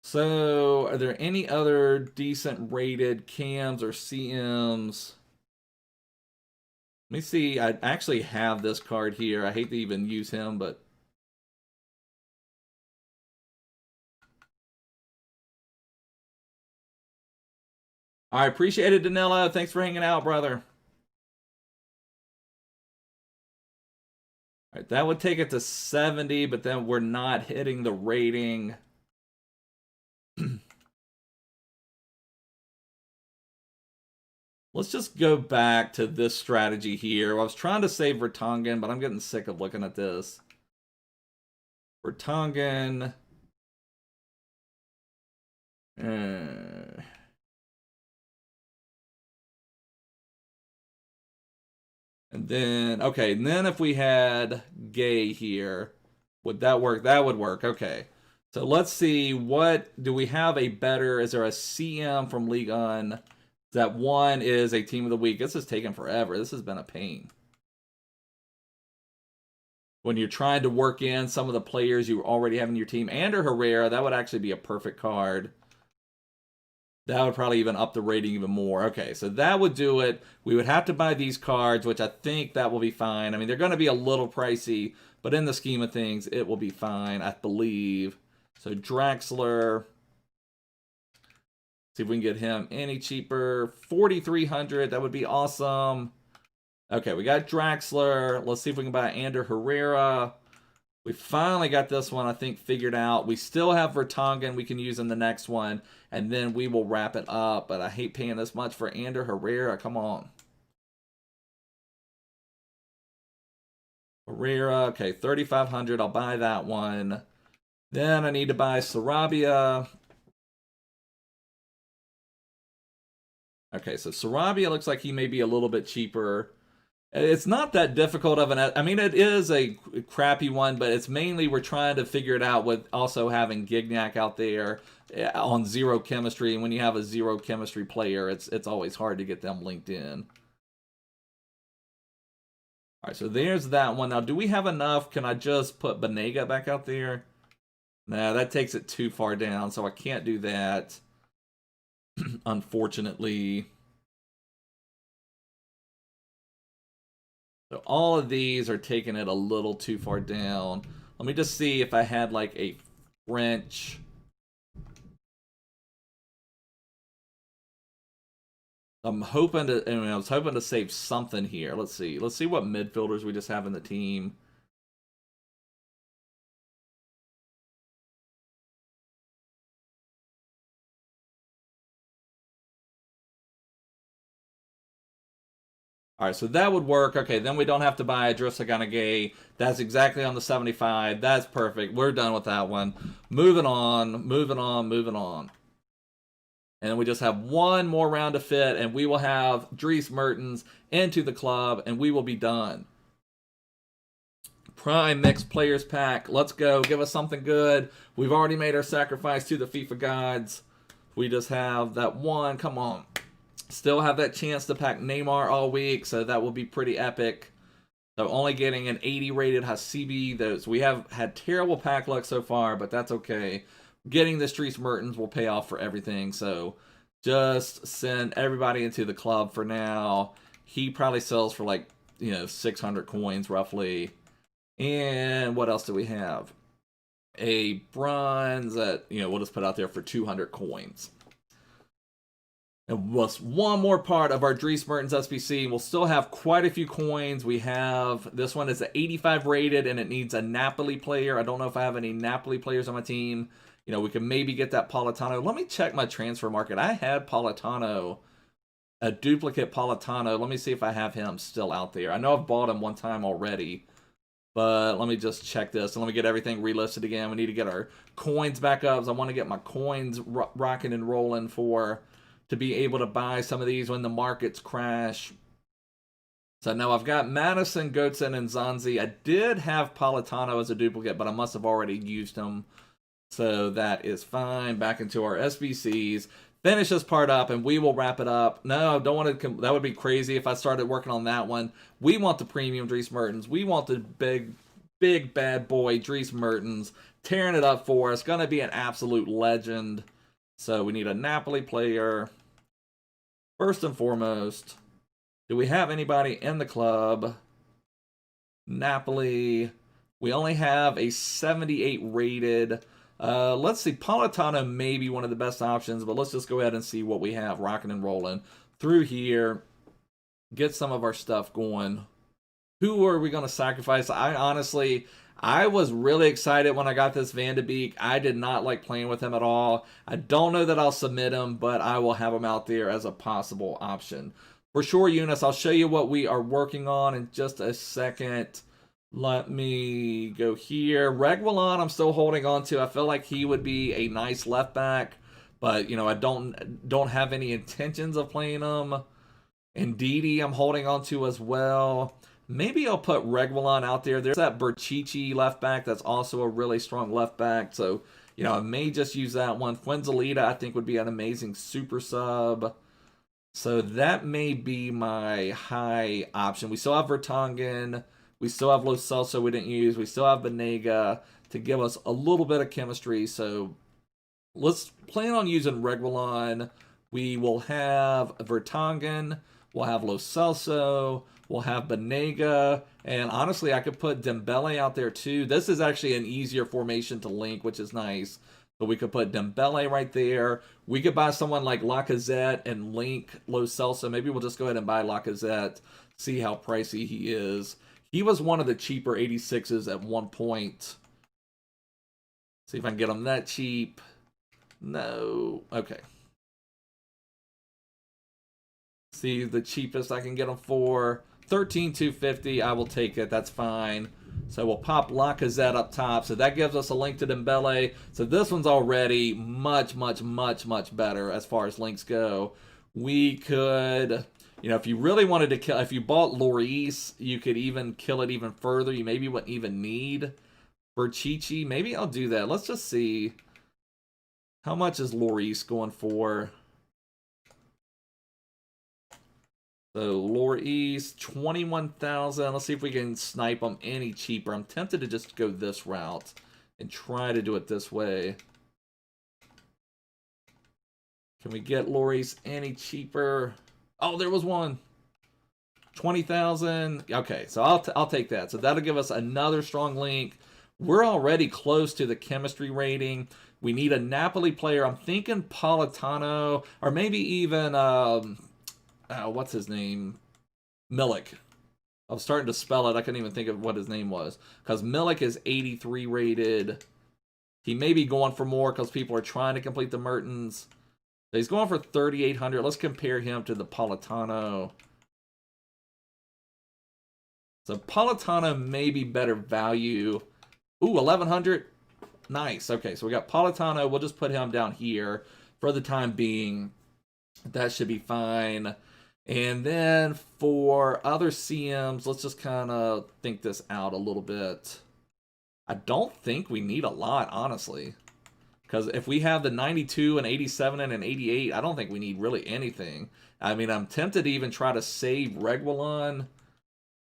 So, are there any other decent rated cams or CMs? Let me see. I actually have this card here. I hate to even use him, but I appreciate it, Danilo. Thanks for hanging out, brother. All right, that would take it to 70, but then we're not hitting the rating. Let's just go back to this strategy here. I was trying to save Vertonghen, but I'm getting sick of looking at this. Vertonghen. And then, okay, and then if we had Gay here, would that work? That would work, okay. So let's see, what, do we have a better, is there a CM from Ligue 1? That one is a team of the week. This is taking forever. This has been a pain. When you're trying to work in some of the players you already have in your team, and Herrera, that would actually be a perfect card. That would probably even up the rating even more. Okay, so that would do it. We would have to buy these cards, which I think that will be fine. I mean, they're going to be a little pricey, but in the scheme of things, it will be fine, I believe. So Draxler. See if we can get him any cheaper. 4,300. That would be awesome. Okay, we got Draxler. Let's see if we can buy Ander Herrera. We finally got this one, I think, figured out. We still have Vertonghen we can use in the next one, and then we will wrap it up. But I hate paying this much for Ander Herrera. Come on. Herrera. Okay, 3,500. I'll buy that one. Then I need to buy Sarabia. Okay, so Sarabia looks like he may be a little bit cheaper. It's not that difficult of an... I mean, it is a crappy one, but it's mainly we're trying to figure it out with also having Gignac out there on zero chemistry. And when you have a zero chemistry player, it's always hard to get them linked in. All right, so there's that one. Now, do we have enough? Can I just put Banega back out there? Nah, that takes it too far down, so I can't do that. Unfortunately. So all of these are taking it a little too far down. Let me just see if I had like a French. I'm hoping to, I mean, I was hoping to save something here. Let's see. Let's see what midfielders we just have in the team. All right, so that would work. Okay, then we don't have to buy a Gay. That's exactly on the 75. That's perfect. We're done with that one. Moving on, moving on, moving on. And then we just have one more round to fit, and we will have Dries Mertens into the club, and we will be done. Prime Mixed Players Pack. Let's go. Give us something good. We've already made our sacrifice to the FIFA gods. We just have that one. Come on. Still have that chance to pack Neymar all week, so that will be pretty epic. So only getting an 80 rated Hasibi. Those we have had terrible pack luck so far, but that's okay. Getting this Dries Mertens will pay off for everything. So just send everybody into the club for now. He probably sells for like 600 coins roughly. And what else do we have? A bronze that we'll just put out there for 200 coins. And what's one more part of our Dries Mertens SBC? We'll still have quite a few coins. We have, this one is an 85 rated and it needs a Napoli player. I don't know if I have any Napoli players on my team. We can maybe get that Politano. Let me check my transfer market. I had Politano, a duplicate Politano. Let me see if I have him still out there. I know I've bought him one time already, but let me just check this. And let me get everything relisted again. We need to get our coins back up. So I want to get my coins rocking and rolling to be able to buy some of these when the markets crash. So now I've got Madison, Götzen, and Zanzi. I did have Politano as a duplicate, but I must have already used him. So that is fine. Back into our SBCs. Finish this part up and we will wrap it up. No, I don't want to. That would be crazy if I started working on that one. We want the premium Dries Mertens. We want the big bad boy Dries Mertens tearing it up for us. Going to be an absolute legend. So we need a Napoli player. First and foremost, do we have anybody in the club? Napoli. We only have a 78 rated. Let's see. Politano may be one of the best options, but let's just go ahead and see what we have rocking and rolling through here. Get some of our stuff going. Who are we going to sacrifice? I was really excited when I got this Van de Beek. I did not like playing with him at all. I don't know that I'll submit him, but I will have him out there as a possible option. For sure, Eunice, I'll show you what we are working on in just a second. Let me go here. Reguilon, I'm still holding on to. I feel like he would be a nice left back, but you know I don't have any intentions of playing him. And Didi, I'm holding on to as well. Maybe I'll put Reguilon out there. There's that Berchichi left back that's also a really strong left back. So you know I may just use that one. Fuenzalida, I think, would be an amazing super sub. So that may be my high option. We still have Vertonghen. We still have Lo Celso we didn't use. We still have Banega to give us a little bit of chemistry. So let's plan on using Reguilon. We will have Vertonghen. We'll have Lo Celso. We'll have Banega. And honestly, I could put Dembele out there too. This is actually an easier formation to link, which is nice. But we could put Dembele right there. We could buy someone like Lacazette and link Lo Celso. Maybe we'll just go ahead and buy Lacazette. See how pricey he is. He was one of the cheaper 86s at one point. See if I can get him that cheap. No. Okay. See the cheapest I can get him for. 13,250. I will take it. That's fine. So we'll pop Lacazette up top. So that gives us a link to Dembele. So this one's already much better as far as links go. We could... You know, if you really wanted to kill, if you bought Lloris, you could even kill it even further. You maybe wouldn't even need Berchichi. Maybe I'll do that. Let's just see. How much is Lloris going for? So, Lloris, 21,000. Let's see if we can snipe them any cheaper. I'm tempted to just go this route and try to do it this way. Can we get Lloris any cheaper? Oh, there was one. 20,000. Okay, so I'll take that. So that'll give us another strong link. We're already close to the chemistry rating. We need a Napoli player. I'm thinking Politano, or maybe even what's his name? Milik. I was starting to spell it. I couldn't even think of what his name was because Milik is 83 rated. He may be going for more because people are trying to complete the Mertens. He's going for 3,800. Let's compare him to the Politano. So Politano may be better value. Ooh, 1,100. Nice. Okay, so we got Politano. We'll just put him down here for the time being. That should be fine. And then for other CMs, let's just kind of think this out a little bit. I don't think we need a lot, honestly. Because if we have the 92, and 87, and an 88, I don't think we need really anything. I mean, I'm tempted to even try to save Reguilon.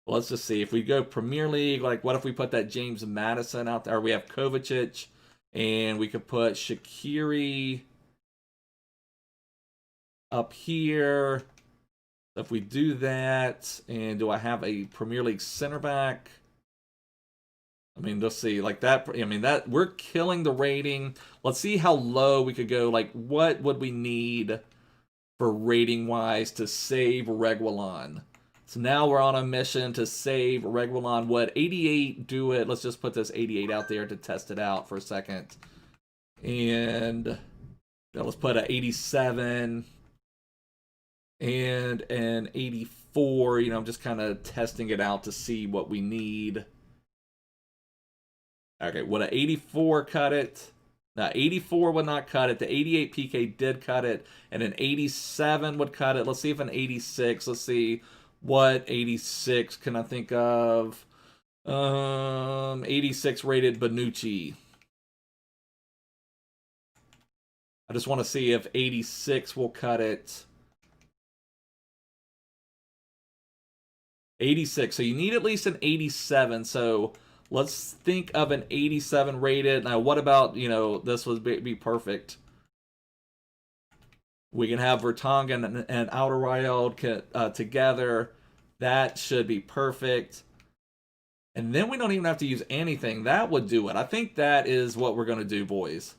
Well, let's just see. If we go Premier League, like what if we put that James Madison out there? We have Kovacic, and we could put Shaqiri up here. If we do that, and do I have a Premier League center back? I mean, let's see, like that, I mean, that, we're killing the rating. Let's see how low we could go. Like, what would we need for rating-wise to save Reguilon? So now we're on a mission to save Reguilon. Would 88 do it? Let's just put this 88 out there to test it out for a second. And let's put an 87 and an 84. You know, I'm just kind of testing it out to see what we need. Okay, would an 84 cut it? No, 84 would not cut it. The 88 PK did cut it. And an 87 would cut it. Let's see if an 86. Let's see what 86 can I think of. 86 rated Bonucci. just want to see if 86 will cut it. 86. So you need at least an 87. So let's think of an 87 rated. Now, what about, you know, this would be perfect. We can have Vertonghen and Alderweireld together. That should be perfect. And then we don't even have to use anything. That would do it. I think that is what we're going to do, boys.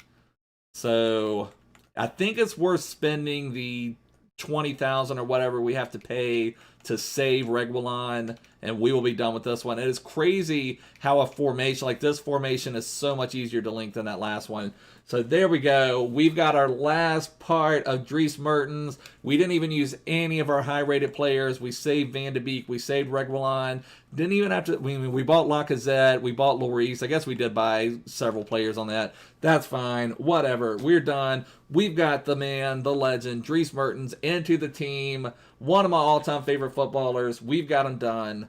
So I think it's worth spending the 20,000 or whatever we have to pay to save Reguilon, and we will be done with this one. It is crazy how a formation like this formation is so much easier to link than that last one. So there we go. We've got our last part of Dries Mertens. We didn't even use any of our high-rated players. We saved Van de Beek. We saved Reguilon. Didn't even have to. We bought Lacazette. We bought Lloris. I guess we did buy several players on that. That's fine. Whatever. We're done. We've got the man, the legend, Dries Mertens into the team. One of my all-time favorite footballers. We've got him done.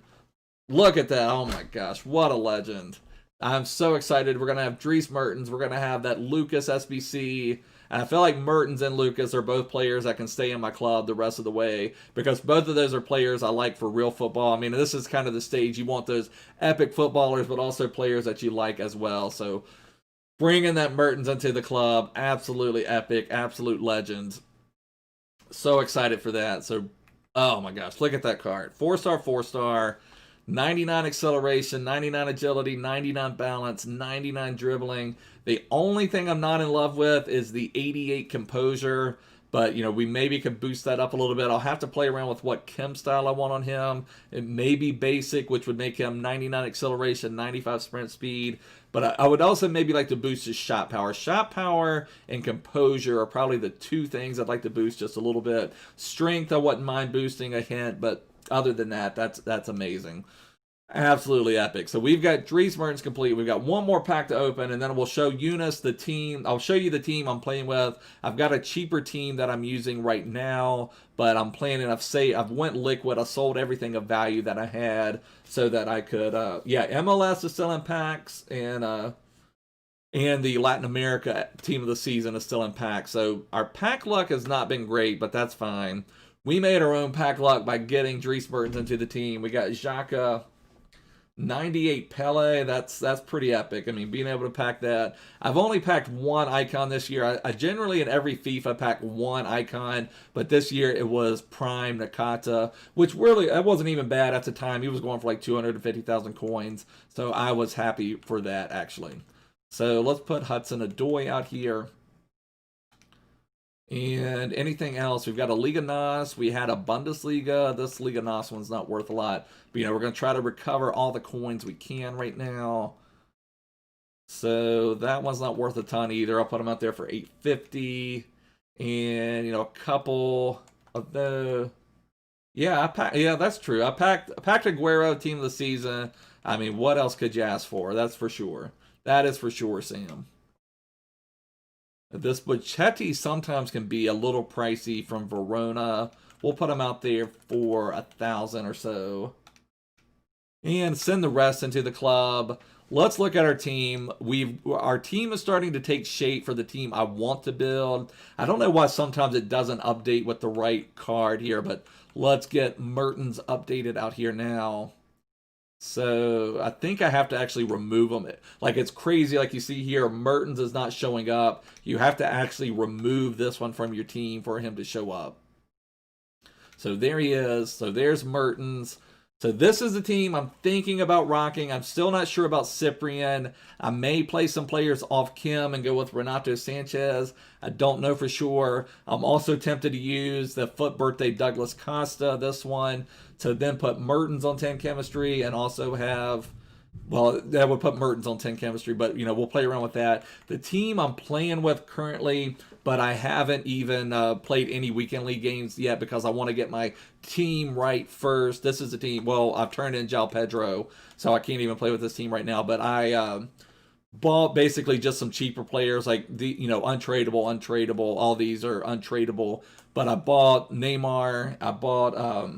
Look at that. Oh, my gosh. What a legend. I'm so excited. We're going to have Dries Mertens. We're going to have that Lucas SBC. And I feel like Mertens and Lucas are both players that can stay in my club the rest of the way, because both of those are players I like for real football. I mean, this is kind of the stage you want those epic footballers, but also players that you like as well. So bringing that Mertens into the club, absolutely epic, absolute legend. So excited for that. So, oh my gosh, look at that card. 4-star, 4-star. 99 acceleration, 99 agility, 99 balance, 99 dribbling. The only thing I'm not in love with is the 88 composure, but, you know, we maybe could boost that up a little bit. I'll have to play around with what chem style I want on him. It may be basic, which would make him 99 acceleration, 95 sprint speed, but I would also maybe like to boost his shot power. Shot power and composure are probably the two things I'd like to boost just a little bit. Strength, I wouldn't mind boosting a hint, but other than that, that's amazing. Absolutely epic. So we've got Dries Mertens complete. We've got one more pack to open, and then we'll show Eunice the team. I'll show you the team I'm playing with. I've got a cheaper team that I'm using right now, but I'm planning, I've went liquid. I sold everything of value that I had so that I could, yeah, MLS is still in packs, and the Latin America team of the season is still in packs. So our pack luck has not been great, but that's fine. We made our own pack luck by getting Dries Mertens into the team. We got Xhaka, 98 Pele. That's pretty epic. I mean, being able to pack that. I've only packed one icon this year. I generally in every FIFA pack one icon, but this year it was Prime Nakata, which really, that wasn't even bad at the time. He was going for like 250,000 coins, so I was happy for that, actually. So let's put Hudson-Odoi out here. And anything else? We've got a Liga NOS. We had a Bundesliga. This Liga NOS one's not worth a lot. But, you know, we're going to try to recover all the coins we can right now. So that one's not worth a ton either. I'll put them out there for 850. And, you know, a couple of the... Yeah, that's true. I packed Aguero, team of the season. I mean, what else could you ask for? That's for sure. That is for sure, Sam. This Bochetti sometimes can be a little pricey from Verona. We'll put them out there for 1,000 or so. And send the rest into the club. Let's look at our team. Our team is starting to take shape for the team I want to build. I don't know why sometimes it doesn't update with the right card here, but let's get Mertens updated out here now. So I think I have to actually remove them. Like, it's crazy. Like you see here, Mertens is not showing up. You have to actually remove this one from your team for him to show up. So there he is. So there's Mertens. So this is the team I'm thinking about rocking. I'm still not sure about Cyprian. I may play some players off Kim and go with Renato Sanchez. I don't know for sure. I'm also tempted to use the FUT Birthday Douglas Costa, this one, to then put Mertens on 10 chemistry and also have... Well, that would put Mertens on 10 chemistry, but, you know, we'll play around with that. The team I'm playing with currently, but I haven't even played any weekend league games yet because I want to get my team right first. This is the team. Well, I've turned in João Pedro, so I can't even play with this team right now, but I bought basically just some cheaper players, like, the, you know, untradeable. All these are untradeable, but I bought Neymar. I bought...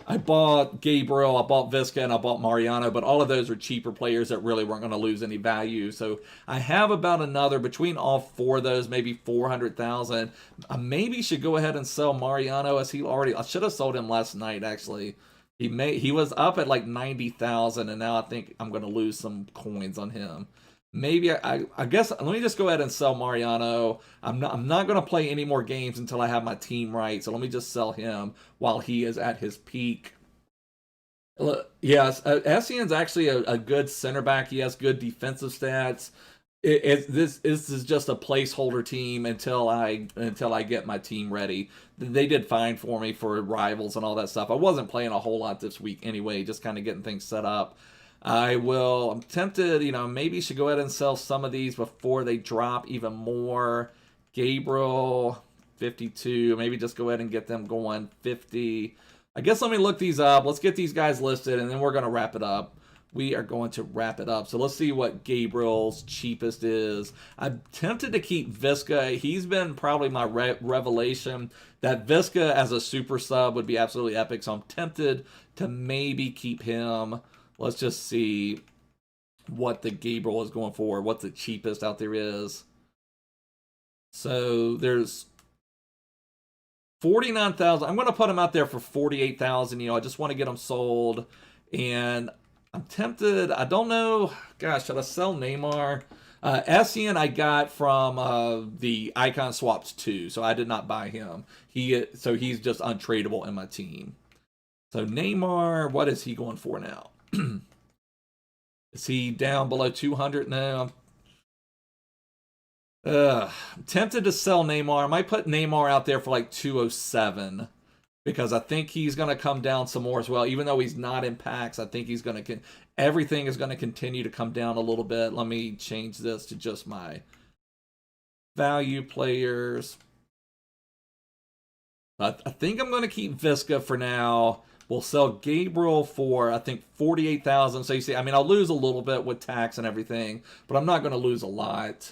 I bought Gabriel, I bought Visca, and I bought Mariano, but all of those are cheaper players that really weren't going to lose any value. So I have about another, between all four of those, maybe 400,000. I maybe should go ahead and sell Mariano, as he already, I should have sold him last night, actually. He was up at like 90,000, and now I think I'm going to lose some coins on him. Maybe I guess let me just go ahead and sell Mariano. I'm not going to play any more games until I have my team right. So let me just sell him while he is at his peak. Yes, Essien's actually a good center back. He has good defensive stats. This is just a placeholder team until I get my team ready. They did fine for me for rivals and all that stuff. I wasn't playing a whole lot this week anyway, just kind of getting things set up. I'm tempted, maybe should go ahead and sell some of these before they drop even more. Gabriel, 52, maybe just go ahead and get them going, 50. I guess let me look these up. Let's get these guys listed, and then we're going to wrap it up. We are going to wrap it up. So let's see what Gabriel's cheapest is. I'm tempted to keep Visca. He's been probably my revelation. That Visca as a super sub would be absolutely epic, so I'm tempted to maybe keep him. Let's just see what the Gabriel is going for, what the cheapest out there is. So there's 49,000. I'm going to put him out there for 48,000. I just want to get him sold. And I'm tempted. I don't know. Gosh, should I sell Neymar? Essien I got from the Icon Swaps 2, so I did not buy him. So he's just untradeable in my team. So Neymar, what is he going for now? Is he down below 200 now? I'm tempted to sell Neymar. I might put Neymar out there for like 207 because I think he's going to come down some more as well. Even though he's not in packs, I think he's going to everything is going to continue to come down a little bit. Let me change this to just my value players. I think I'm going to keep Visca for now. We'll sell Gabriel for, I think, 48,000. So you see, I'll lose a little bit with tax and everything, but I'm not going to lose a lot.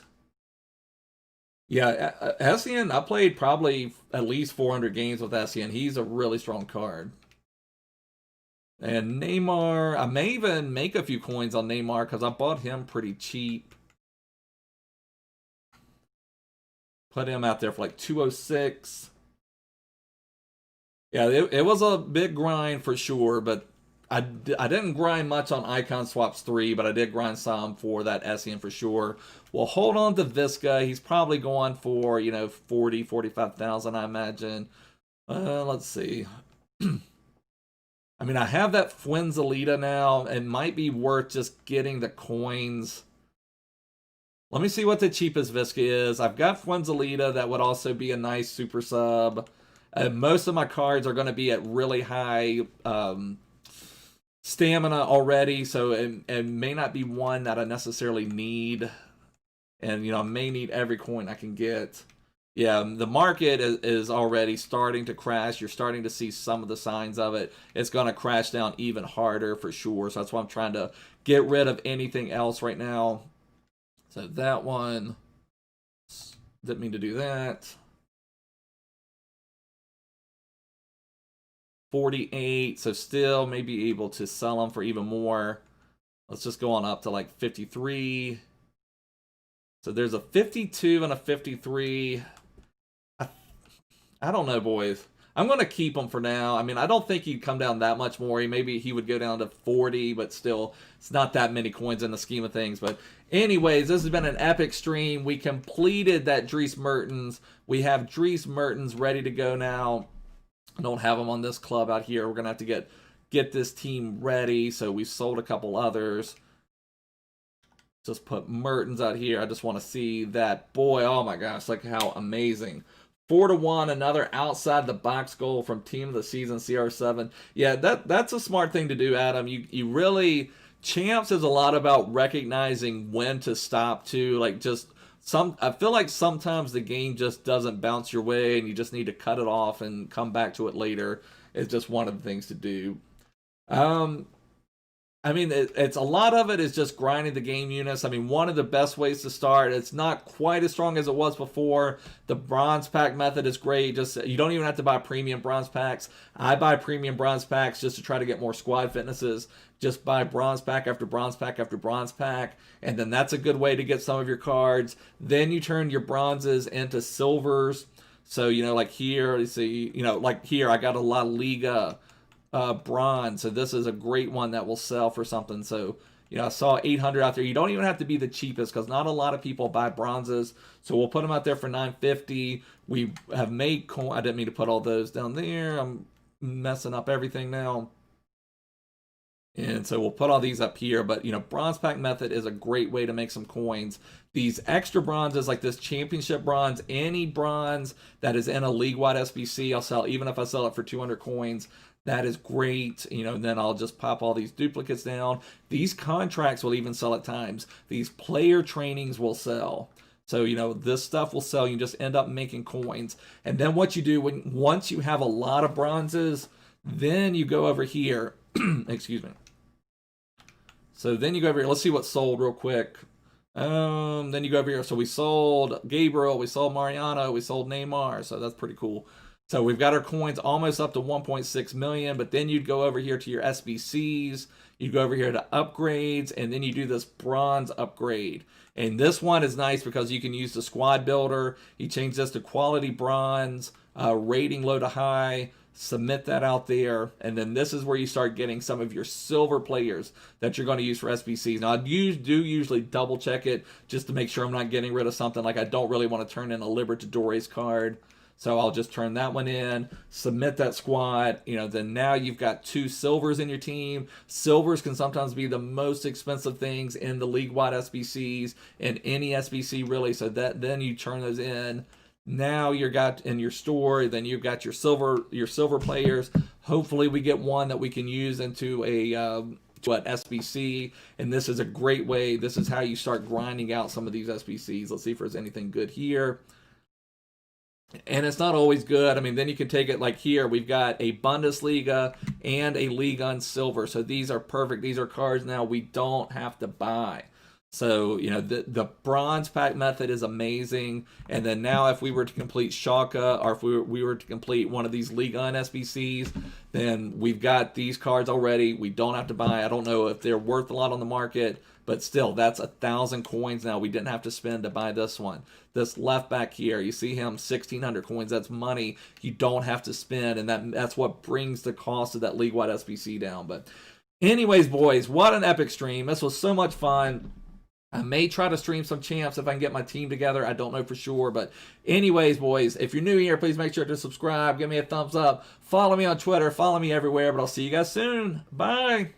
Yeah, Essien, I played probably at least 400 games with Essien. He's a really strong card. And Neymar, I may even make a few coins on Neymar because I bought him pretty cheap. Put him out there for like 206. Yeah, it was a big grind for sure, but I didn't grind much on Icon Swaps 3, but I did grind some for that Essien for sure. Well, hold on to Visca. He's probably going for, 40, 45,000, I imagine. Let's see. I have that Fuenzalida now. It might be worth just getting the coins. Let me see what the cheapest Visca is. I've got Fuenzalida. That would also be a nice super sub. Most of my cards are going to be at really high stamina already, so it may not be one that I necessarily need. And, I may need every coin I can get. Yeah, the market is already starting to crash. You're starting to see some of the signs of it. It's going to crash down even harder for sure. So that's why I'm trying to get rid of anything else right now. So that one, didn't mean to do that. 48, so still may be able to sell them for even more. Let's just go on up to like 53. So there's a 52 and a 53. I don't know, boys. I'm going to keep him for now. I don't think he'd come down that much more. Maybe he would go down to 40, but still, it's not that many coins in the scheme of things. But anyways, this has been an epic stream. We completed that Dries Mertens. We have Dries Mertens ready to go now. I don't have him on this club out here. We're going to have to get this team ready. So we sold a couple others. Just put Mertens out here. I just want to see that. Boy, oh my gosh, look how amazing. 4-1, another outside the box goal from Team of the Season CR7. Yeah, that's a smart thing to do, Adam. You really, champs is a lot about recognizing when to stop too. Like I feel like sometimes the game just doesn't bounce your way and you just need to cut it off and come back to it later. It's just one of the things to do. I mean, it's a lot of it is just grinding the game units. I mean, one of the best ways to start. It's not quite as strong as it was before. The bronze pack method is great. Just you don't even have to buy premium bronze packs. I buy premium bronze packs just to try to get more squad fitnesses. Just buy bronze pack after bronze pack after bronze pack, and then that's a good way to get some of your cards. Then you turn your bronzes into silvers. So like here, you see, like here, I got a La Liga bronze. So this is a great one that will sell for something. So, I saw 800 out there. You don't even have to be the cheapest because not a lot of people buy bronzes. So we'll put them out there for 950. We have made coin. I didn't mean to put all those down there. I'm messing up everything now. And so we'll put all these up here, but bronze pack method is a great way to make some coins. These extra bronzes like this championship bronze, any bronze that is in a league-wide SBC, I'll sell even if I sell it for 200 coins. That is great. Then I'll just pop all these duplicates down. These contracts will even sell at times. These player trainings will sell. So, this stuff will sell. You just end up making coins. And then what you do once you have a lot of bronzes, then you go over here. Excuse me. So then you go over here. Let's see what sold real quick. Then you go over here. So we sold Gabriel, we sold Mariano, we sold Neymar. So that's pretty cool. So we've got our coins almost up to 1.6 million, but then you'd go over here to your SBCs, you go over here to upgrades, and then you do this bronze upgrade. And this one is nice because you can use the squad builder. You change this to quality bronze, rating low to high, submit that out there, and then this is where you start getting some of your silver players that you're going to use for SBCs. Now, I do usually double check it just to make sure I'm not getting rid of something. Like I don't really want to turn in a Libertadores card. So I'll just turn that one in, submit that squad. Then now you've got 2 silvers in your team. Silvers can sometimes be the most expensive things in the league-wide SBCs, in any SBC really. So then you turn those in. Now you've got in your store, then you've got your silver players. Hopefully we get one that we can use into a SBC, and this is a great way. This is how you start grinding out some of these SBCs. Let's see if there's anything good here. And it's not always good. I mean, then you can take it like here. We've got a Bundesliga and a Liga on silver. So these are perfect. These are cards now we don't have to buy. So, the bronze pack method is amazing. And then now if we were to complete Schalke, or if we were to complete one of these Liga on SBCs, then we've got these cards already. We don't have to buy. I don't know if they're worth a lot on the market, but still, that's 1,000 coins now we didn't have to spend to buy this one. This left back here, you see him, 1,600 coins. That's money you don't have to spend, and that's what brings the cost of that league-wide SBC down. But anyways, boys, what an epic stream. This was so much fun. I may try to stream some champs if I can get my team together. I don't know for sure. But anyways, boys, if you're new here, please make sure to subscribe. Give me a thumbs up. Follow me on Twitter. Follow me everywhere. But I'll see you guys soon. Bye.